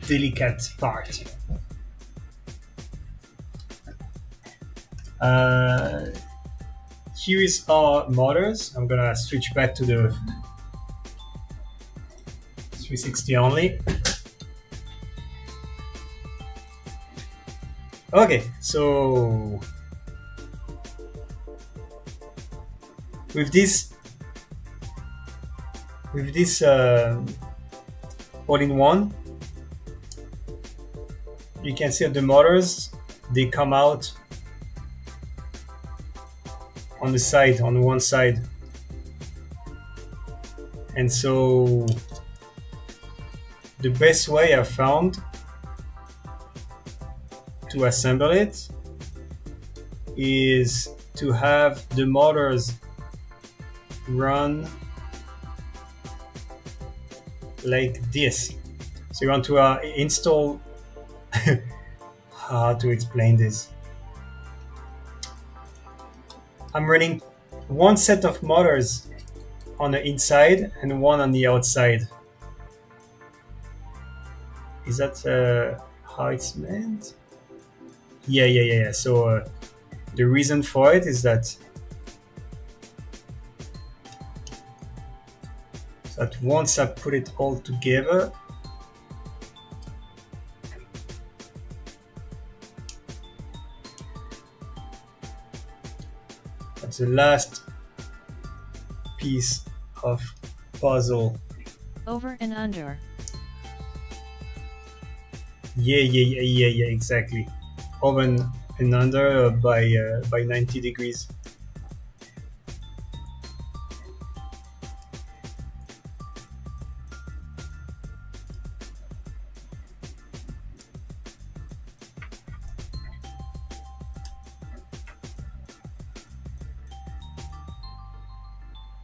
delicate part. Here is our motors. I'm gonna switch back to the 360 only. Okay, so with this with this all-in-one, you can see that the motors, they come out on the side, on one side. And so the best way I found to assemble it is to have the motors run like this. So you want to install how to explain this. I'm running one set of motors on the inside and one on the outside. Is that how it's meant? Yeah. So the reason for it is that once I put it all together, that's the last piece of puzzle.
Over and under.
Yeah, exactly. Over and under by 90 degrees.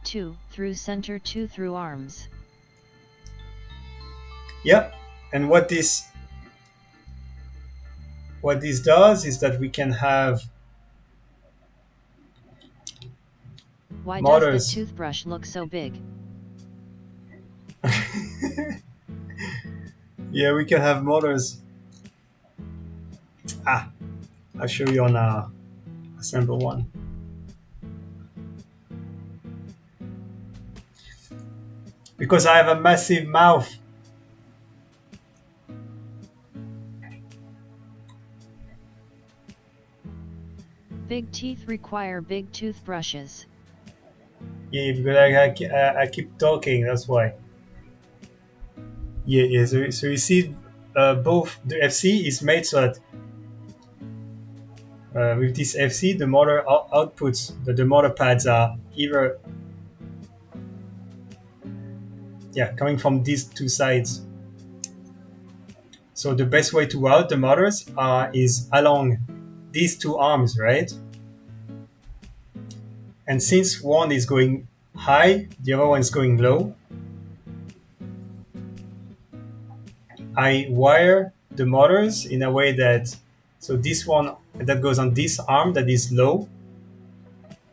Two through center, two through arms.
Yeah, and what this does is that we can have
Why
motors.
does the toothbrush look so big?
Yeah, we can have motors. I'll show you on assemble one. Because I have a massive mouth.
Big teeth require big toothbrushes.
Yeah, because I keep talking, that's why. Yeah. So you see, both the FC is made so that with this FC, the motor outputs, the motor pads are either coming from these two sides. So the best way to route the motors is along these two arms, right? And since one is going high, the other one is going low, I wire the motors in a way that, so this one that goes on this arm that is low,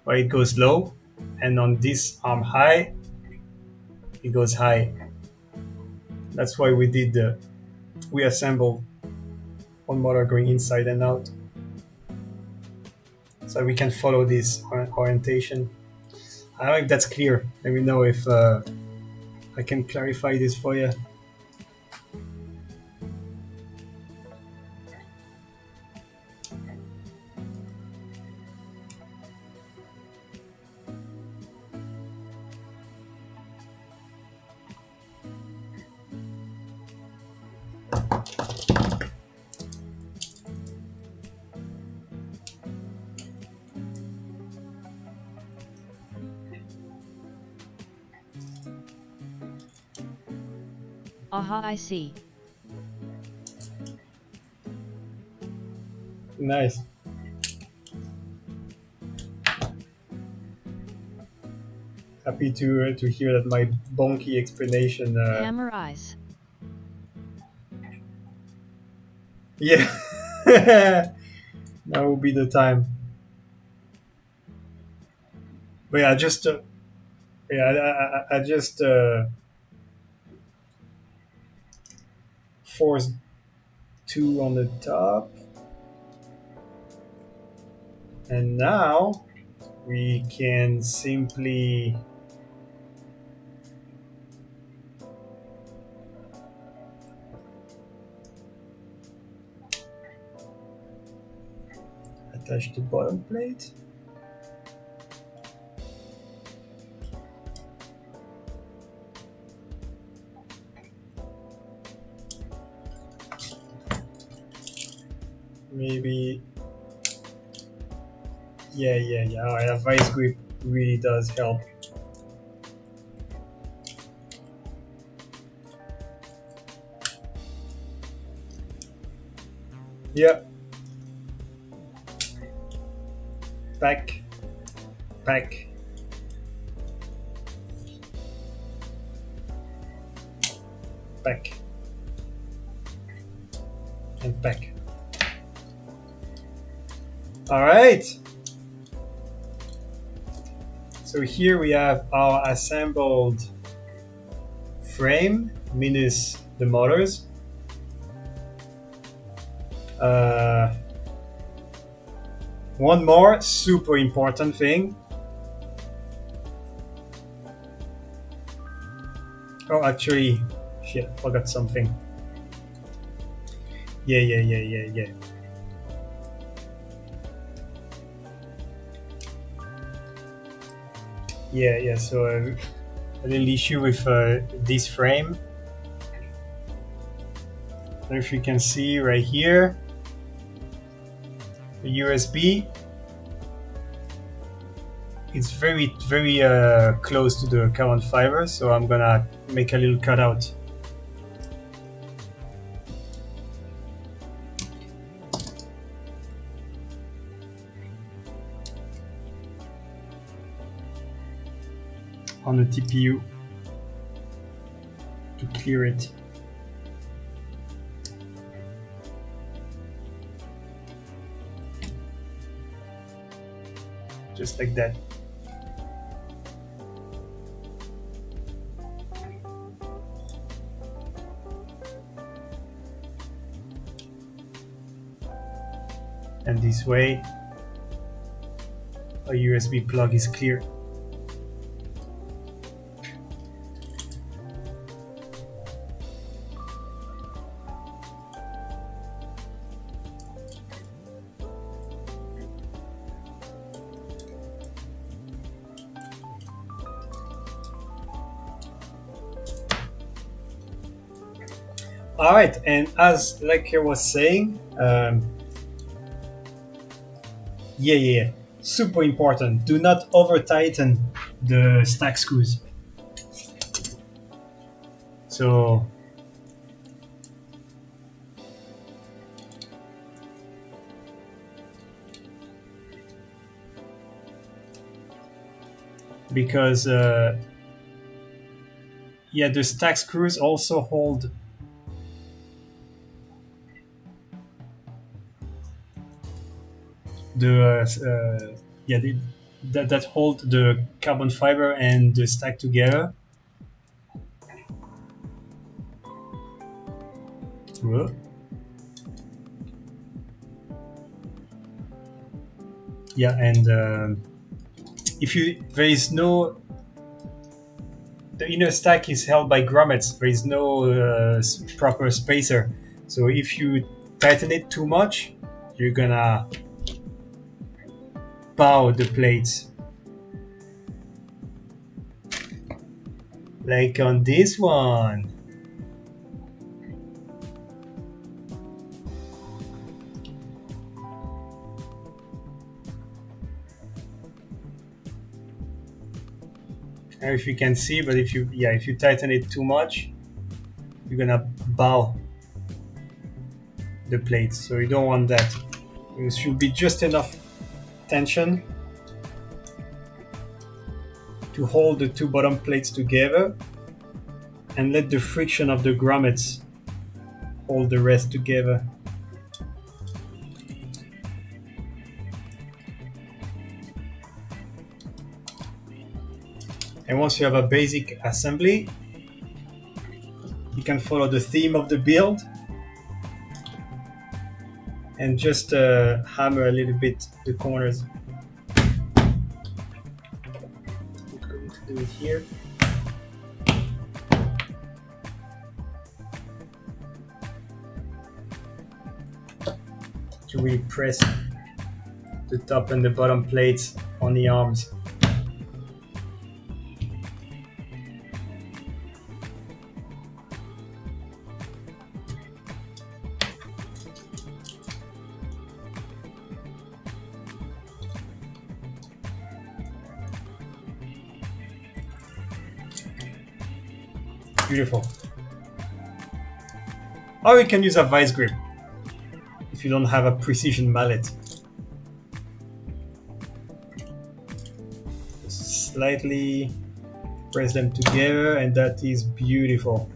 or it goes low, and on this arm high, it goes high. That's why we assembled one motor going inside and out, so we can follow this orientation. I don't know if that's clear. Let me know if I can clarify this for you.
Aha, I see.
Nice. Happy to hear that my bonky explanation.
Hammer eyes.
Yeah, that will be the time. But yeah, I just forced two on the top, and now we can simply attach the bottom plate. maybe. Yeah. A vice grip really does help. Yeah. Pack. Pack. Pack. And pack. All right. So here we have our assembled frame minus the motors. One more super important thing. Oh, actually, shit, forgot something. Yeah. Yeah, so a little issue with this frame. I don't know if you can see right here, the USB. It's very close to the carbon fiber, so I'm gonna make a little cutout. On the TPU to clear it. Just like that. And this way, a USB plug is clear. All right, and as like I was saying, yeah, super important. Do not over tighten the stack screws. So because yeah, the stack screws also hold that hold the carbon fiber and the stack together. Whoa. Yeah, and if there is no, the inner stack is held by grommets. There is no proper spacer. So if you tighten it too much, you're gonna bow the plates. Like on this one. I don't know if you can see, but if you tighten it too much, you're gonna bow the plates. So you don't want that. There should be just enough tension to hold the two bottom plates together and let the friction of the grommets hold the rest together. And once you have a basic assembly, you can follow the theme of the build and just hammer a little bit the corners. I'm going to do it here. To really press the top and the bottom plates on the arms. beautiful. Or you can use a vice grip if you don't have a precision mallet. Slightly press them together, and that is beautiful.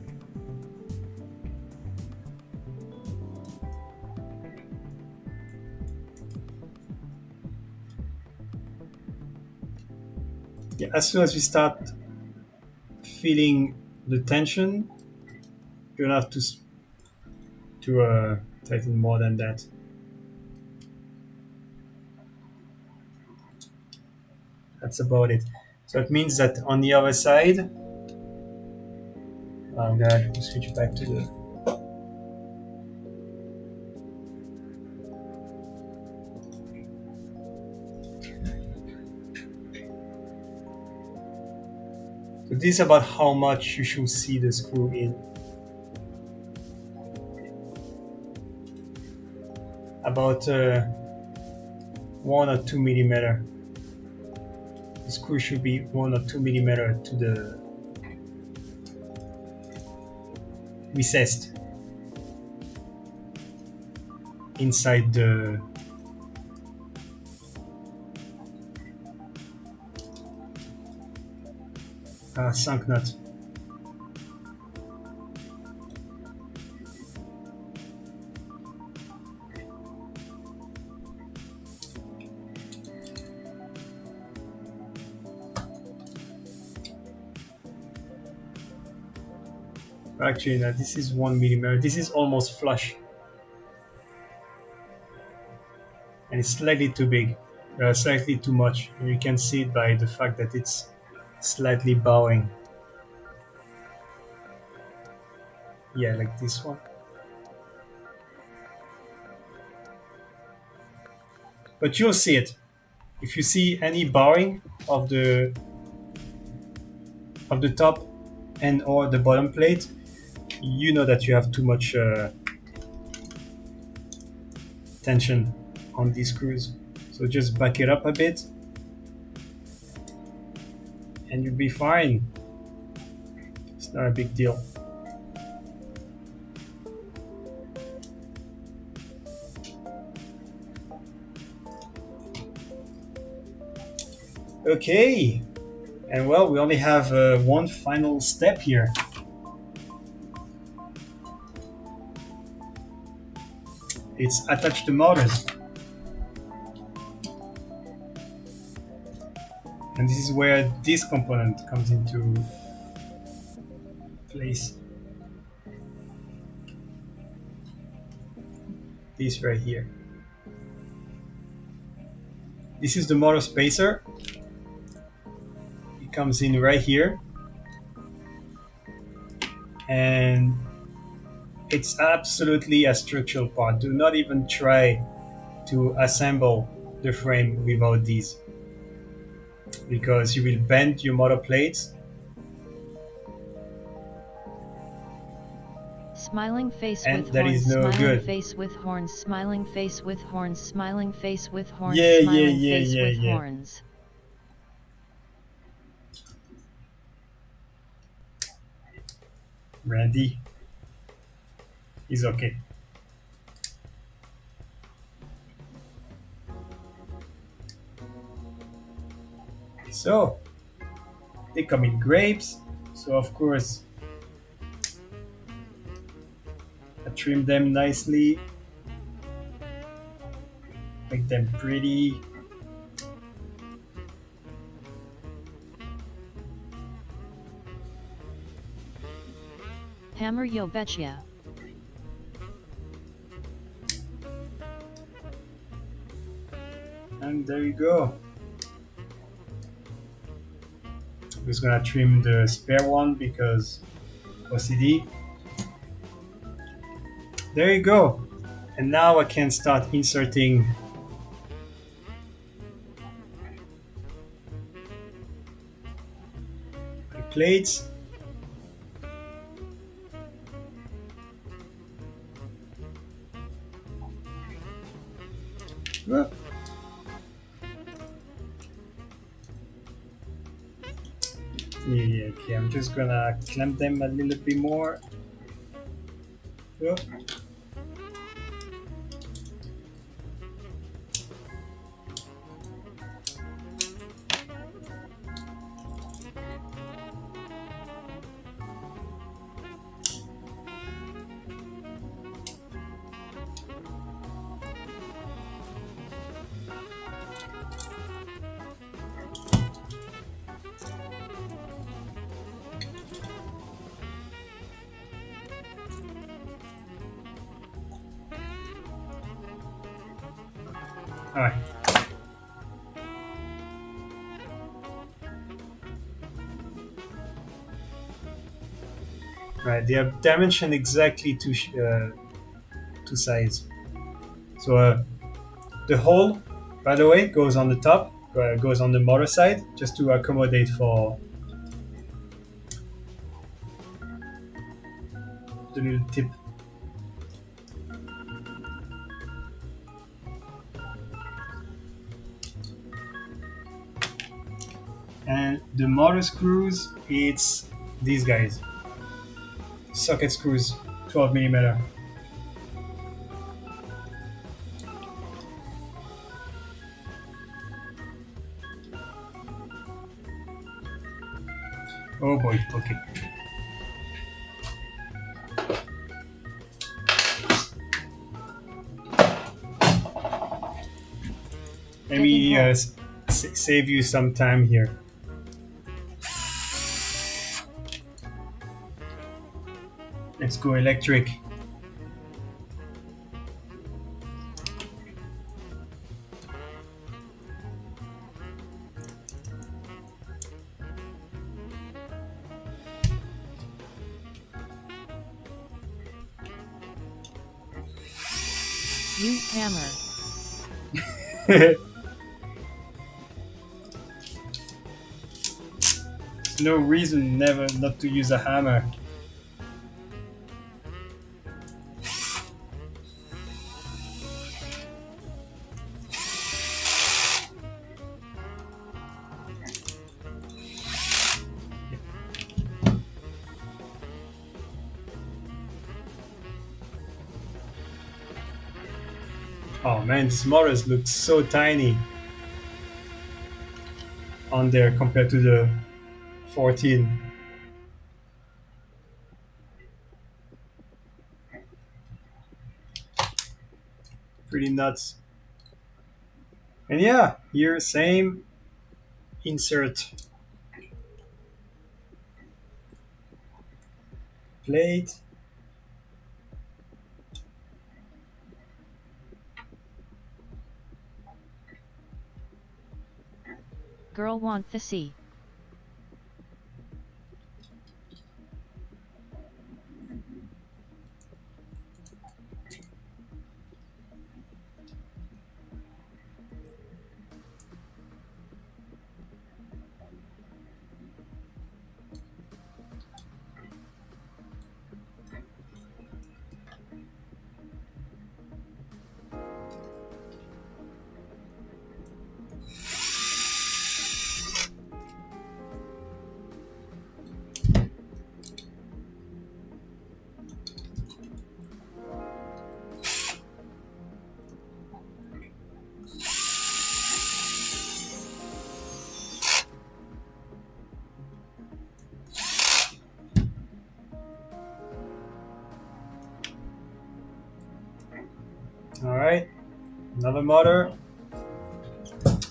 Yeah, as soon as you start feeling the tension, you don't have to tighten more than that. That's about it. So it means that on the other side, I'm gonna switch back to the. So this is about how much you should see the screw in. About 1 or 2 millimeter. The screw should be 1 or 2 millimeter to the recessed inside the sunk nut. Actually, no, this is 1 millimeter. This is almost flush. And it's slightly too big, slightly too much. And you can see it by the fact that it's slightly bowing. Yeah, like this one. But you'll see it. If you see any bowing of the top and or the bottom plate, you know that you have too much tension on these screws. So just back it up a bit and you'll be fine. It's not a big deal. Okay, and well, we only have one final step here. It's attach the motors. And this is where this component comes into place. This right here. This is the motor spacer. It comes in right here. And it's absolutely a structural part. Do not even try to assemble the frame without these, because you will bend your motor plates.
Smiling face
And
with
that
horns,
is no
smiling
good.
face with horns, smiling face with horns, smiling face with horns,
Yeah,
smiling
yeah,
face
yeah,
with
yeah.
horns.
Randy is okay. So they come in grapes, so of course I trim them nicely, make them pretty.
Hammer yo betcha.
And there you go. I'm just gonna trim the spare one because OCD. There you go. And now I can start inserting the plates. Whoop. Yeah, okay, I'm just gonna clamp them a little bit more. Oh. All right. Right, they are dimensioned exactly to size. So the hole, by the way, goes on the top, goes on the motor side, just to accommodate for the little tip. And the motor screws, it's these guys. Socket screws, 12 millimeter. Oh boy, okay. Let me save you some time here. Let's go electric.
Use hammer.
No reason never not to use a hammer. Oh man, these motors look so tiny on there compared to the 14. Pretty nuts. And yeah, here same insert plate.
Girl want the C. All right, another motor.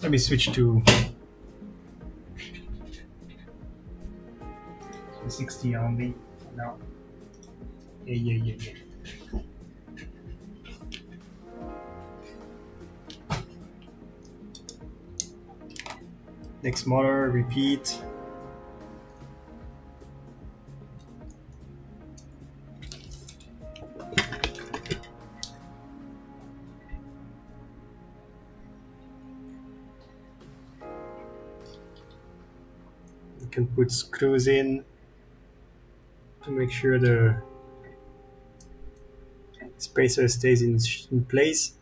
Let me switch to 60 only now. Yeah. Next motor, repeat. You can put screws in to make sure the spacer stays in place.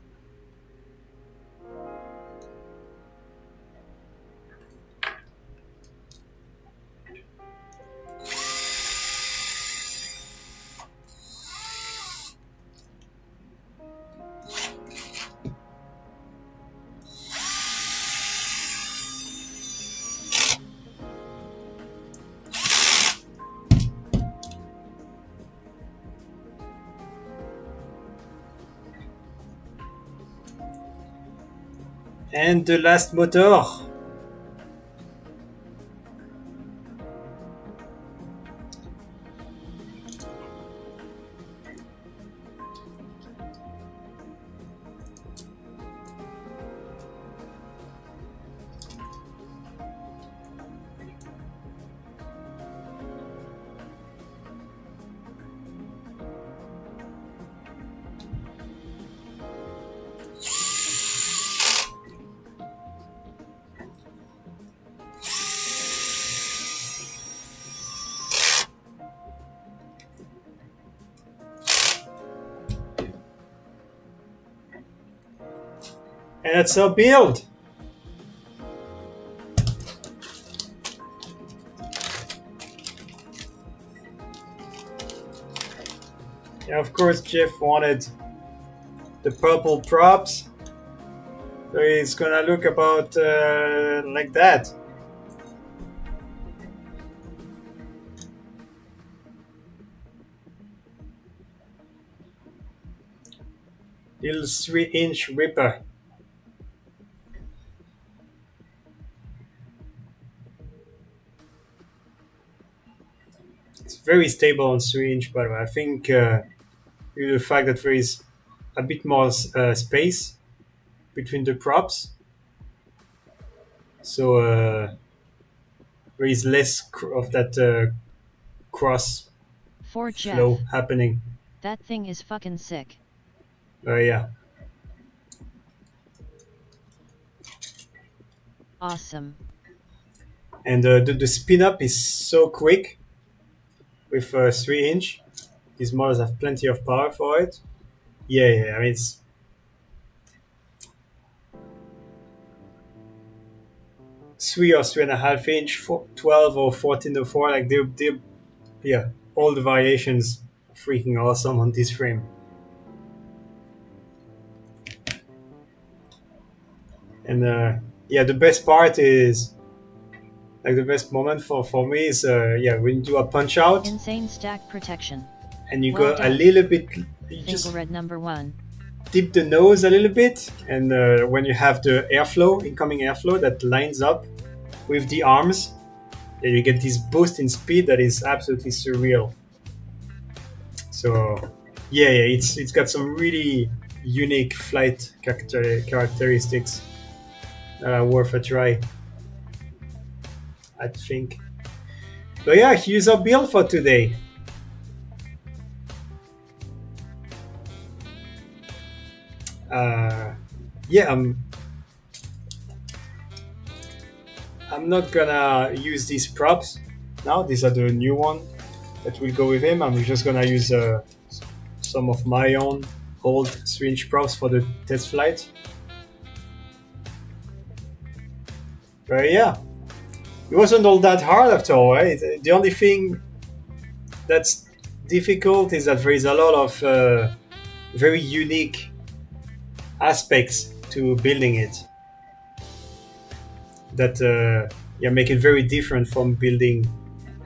And the last motor. And that's our build. Yeah, of course, Jeff wanted the purple props, so it's gonna look about like that. Little 3-inch ripper. It's very stable on 3-inch, by the way. I think due to the fact that there is a bit more space between the props, so there is less of that cross
For Jeff,
flow happening.
that thing is fucking sick.
Yeah.
Awesome.
And the spin up is so quick with 3-inch. These models have plenty of power for it. Yeah. I mean, it's 3 or 3.5 inch, 12 or 14.04. Like yeah, all the variations are freaking awesome on this frame. And yeah, the best part is, like, the best moment for me is yeah, when you do a punch out
Insane stack protection.
and you
Well
go a
done.
little bit, you
Fingal
just
red number 1.
dip the nose a little bit, and when you have the airflow, incoming airflow that lines up with the arms, yeah, you get this boost in speed that is absolutely surreal. So yeah, it's got some really unique flight characteristics worth a try, I think. But yeah, here's our build for today. Yeah, I'm not gonna use these props now. These are the new one that will go with him. I'm just gonna use some of my own old 3-inch props for the test flight. But yeah, it wasn't all that hard after all, right? The only thing that's difficult is that there is a lot of very unique aspects to building it that yeah, make it very different from building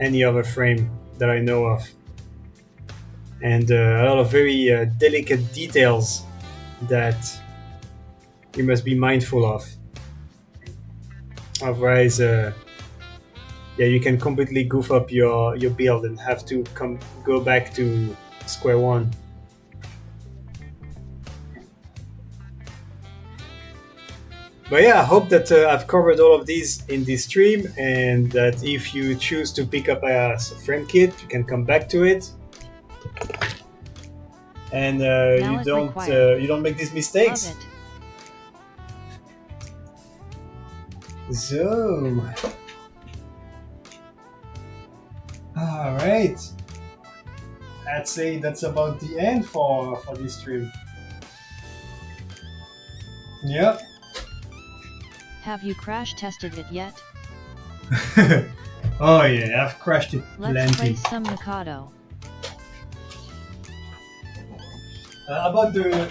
any other frame that I know of, and a lot of very delicate details that you must be mindful of. Otherwise, yeah, you can completely goof up your build and have to go back to square one. But yeah, I hope that I've covered all of these in this stream, and that if you choose to pick up a frame kit, you can come back to it, and you don't make these mistakes.
Love it.
So, all right, I'd say that's about the end for this stream. Yep.
Have you crash tested it yet?
Oh yeah, I've crashed it
Let's
plenty.
play some Mikado.
About the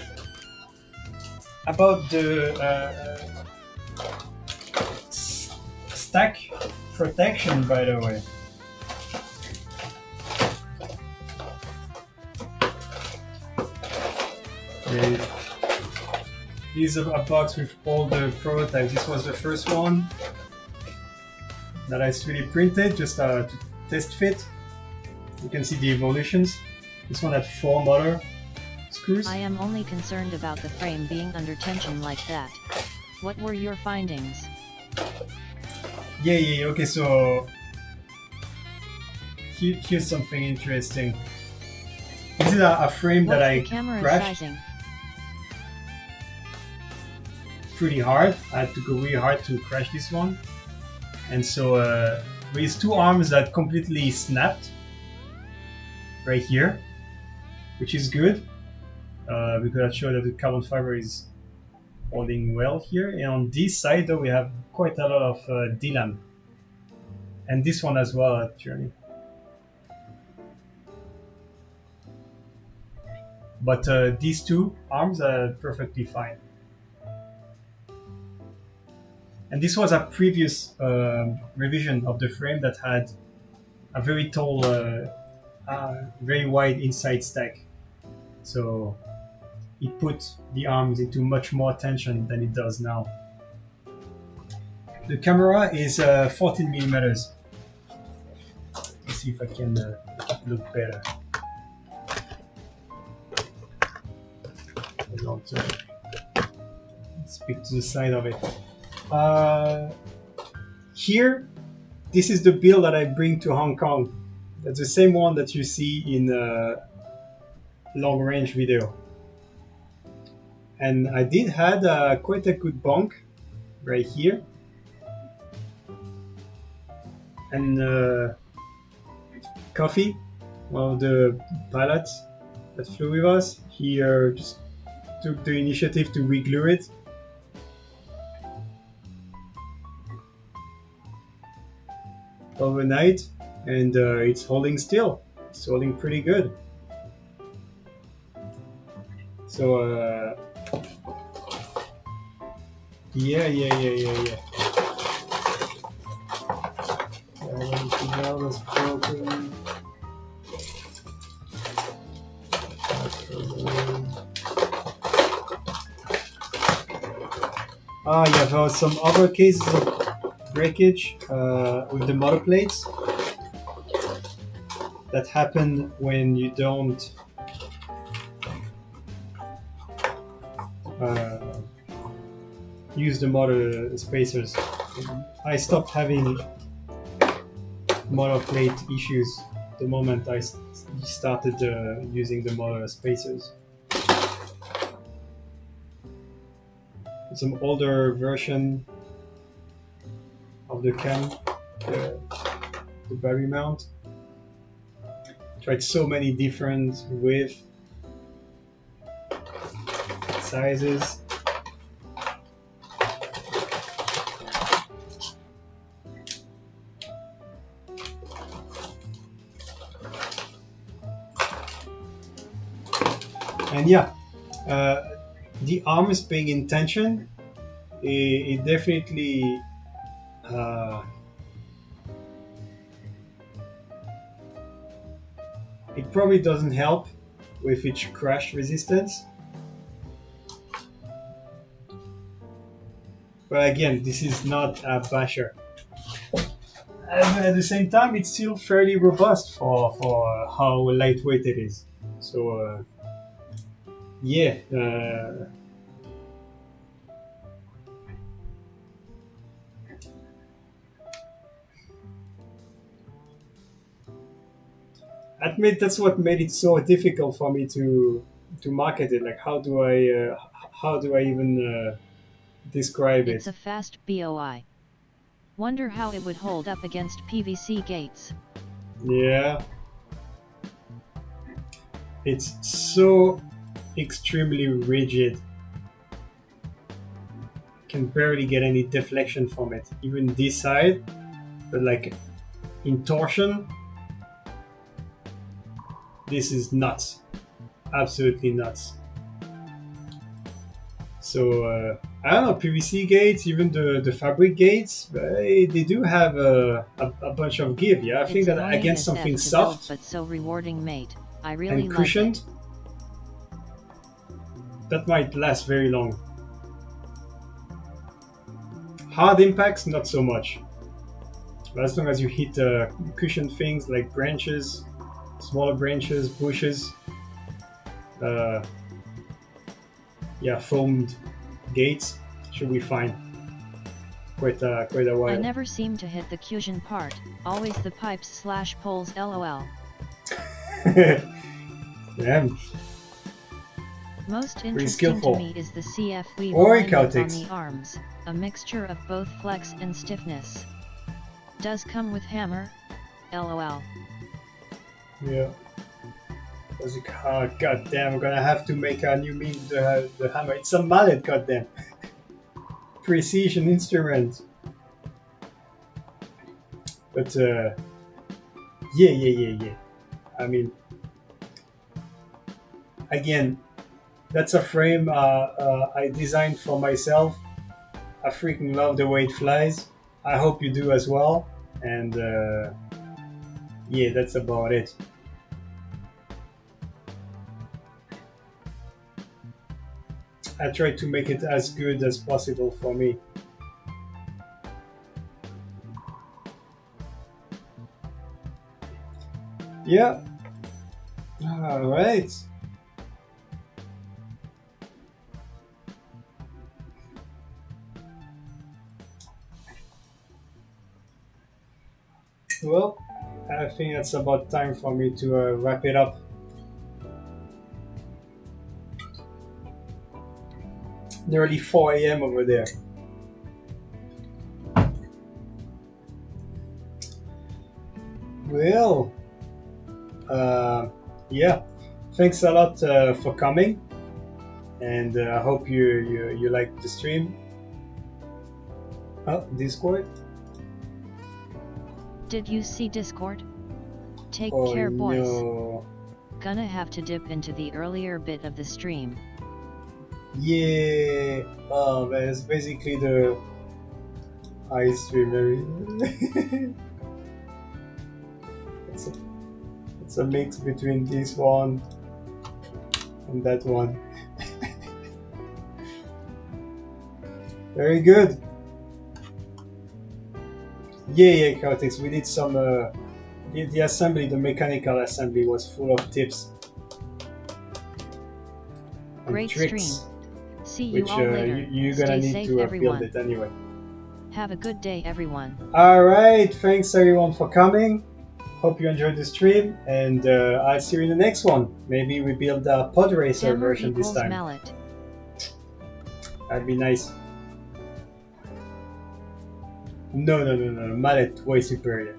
stack protection, by the way. This is a box with all the prototypes. This was the first one that I 3D printed just to test fit. You can see the evolutions. This one had 4 motor screws.
I am only concerned about the frame being under tension like that. What were your findings?
Yeah, okay, so here's something interesting. This is a frame that I crashed
sizing?
pretty hard. I had to go really hard to crash this one. And so with 2 arms that completely snapped right here, which is good because that shows that the carbon fiber is holding well here. And on this side though we have quite a lot of DLAM, and this one as well actually. But these 2 arms are perfectly fine. And this was a previous revision of the frame that had a very tall, very wide inside stack. So it put the arms into much more tension than it does now. The camera is 14 millimeters. Let's see if I can look better. Speak to the side of it. Here, this is the build that I bring to Hong Kong. That's the same one that you see in long range video. And I did had quite a good bunk right here. And Coffee, one of the pilots that flew with us, he just took the initiative to re-glue it. Overnight, and it's holding still. It's holding pretty good. So yeah. Everything else is broken. Yeah, there are some other cases of breakage with the motor plates that happen when you don't use the motor spacers. I stopped having motor plate issues the moment I started using the motor spacers. Some older version of the cam, the battery mount. Tried so many different width, sizes. And yeah, the arms being in tension, it definitely it probably doesn't help with its crash resistance. But again, this is not a basher. And at the same time, it's still fairly robust for how lightweight it is. So yeah. Admit that's what made it so difficult for me to market it. Like, how do I even describe it?
It's a fast BOI. Wonder how it would hold up against PVC gates.
Yeah. It's so extremely rigid. Can barely get any deflection from it. Even this side, but like in torsion, this is nuts. Absolutely nuts. So I don't know, PVC gates, even the fabric gates, they do have a bunch of give. Yeah, I think that against something soft,
but so rewarding, mate. I really
and cushioned,
like it.
that might last very long. Hard impacts, not so much. But as long as you hit cushion things like branches, smaller branches, bushes, yeah, foamed gates, should be fine. Quite a while.
I never seem to hit the cushion part, always the pipes/poles lol.
Damn.
Most
Pretty
interesting
skillful.
to me is the CF weave
Or
alignment on
Celtics.
the arms, a mixture of both flex and stiffness. Does come with hammer? LOL.
Yeah. Oh, god damn, I'm gonna have to make a new meme with the hammer. It's a mallet, goddamn. Precision instrument. But yeah. I mean, again, that's a frame I designed for myself. I freaking love the way it flies. I hope you do as well. And yeah, that's about it. I try to make it as good as possible for me. Yeah. All right. Well, I think that's about time for me to wrap it up. Nearly 4 a.m. over there. Well, yeah, thanks a lot for coming, and I hope you liked the stream. Oh, Discord.
Did you see Discord? Take
Oh,
care, boys.
no.
Gonna have to dip into the earlier bit of the stream.
Yeah. Oh man, it's basically the ice stream. It's a mix between this one and that one. Very good. Yeah, Chaotix. We did some. The assembly, the mechanical assembly, was full of tips. And
Great
tricks,
stream. See you
which
all later.
you're gonna
Stay
need
safe,
to
everyone.
build it anyway.
Have a good day, everyone.
All right, thanks everyone for coming. Hope you enjoyed the stream, and I'll see you in the next one. Maybe we build a pod racer
Hammer
version this
equals
time.
mallet.
That'd be nice. No, mallet way superior.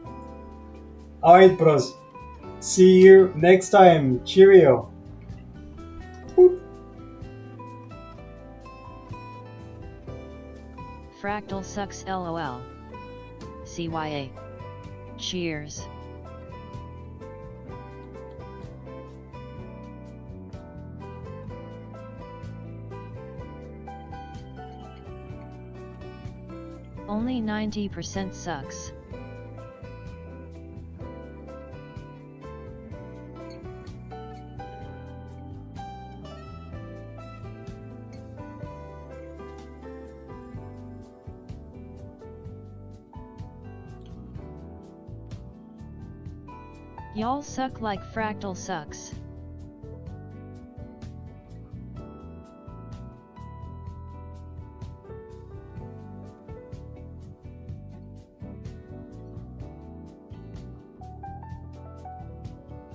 All right, bros. See you next time. Cheerio. Boop.
Fractal sucks LOL. CYA. Cheers. Only 90% sucks. Y'all suck like Fractal sucks.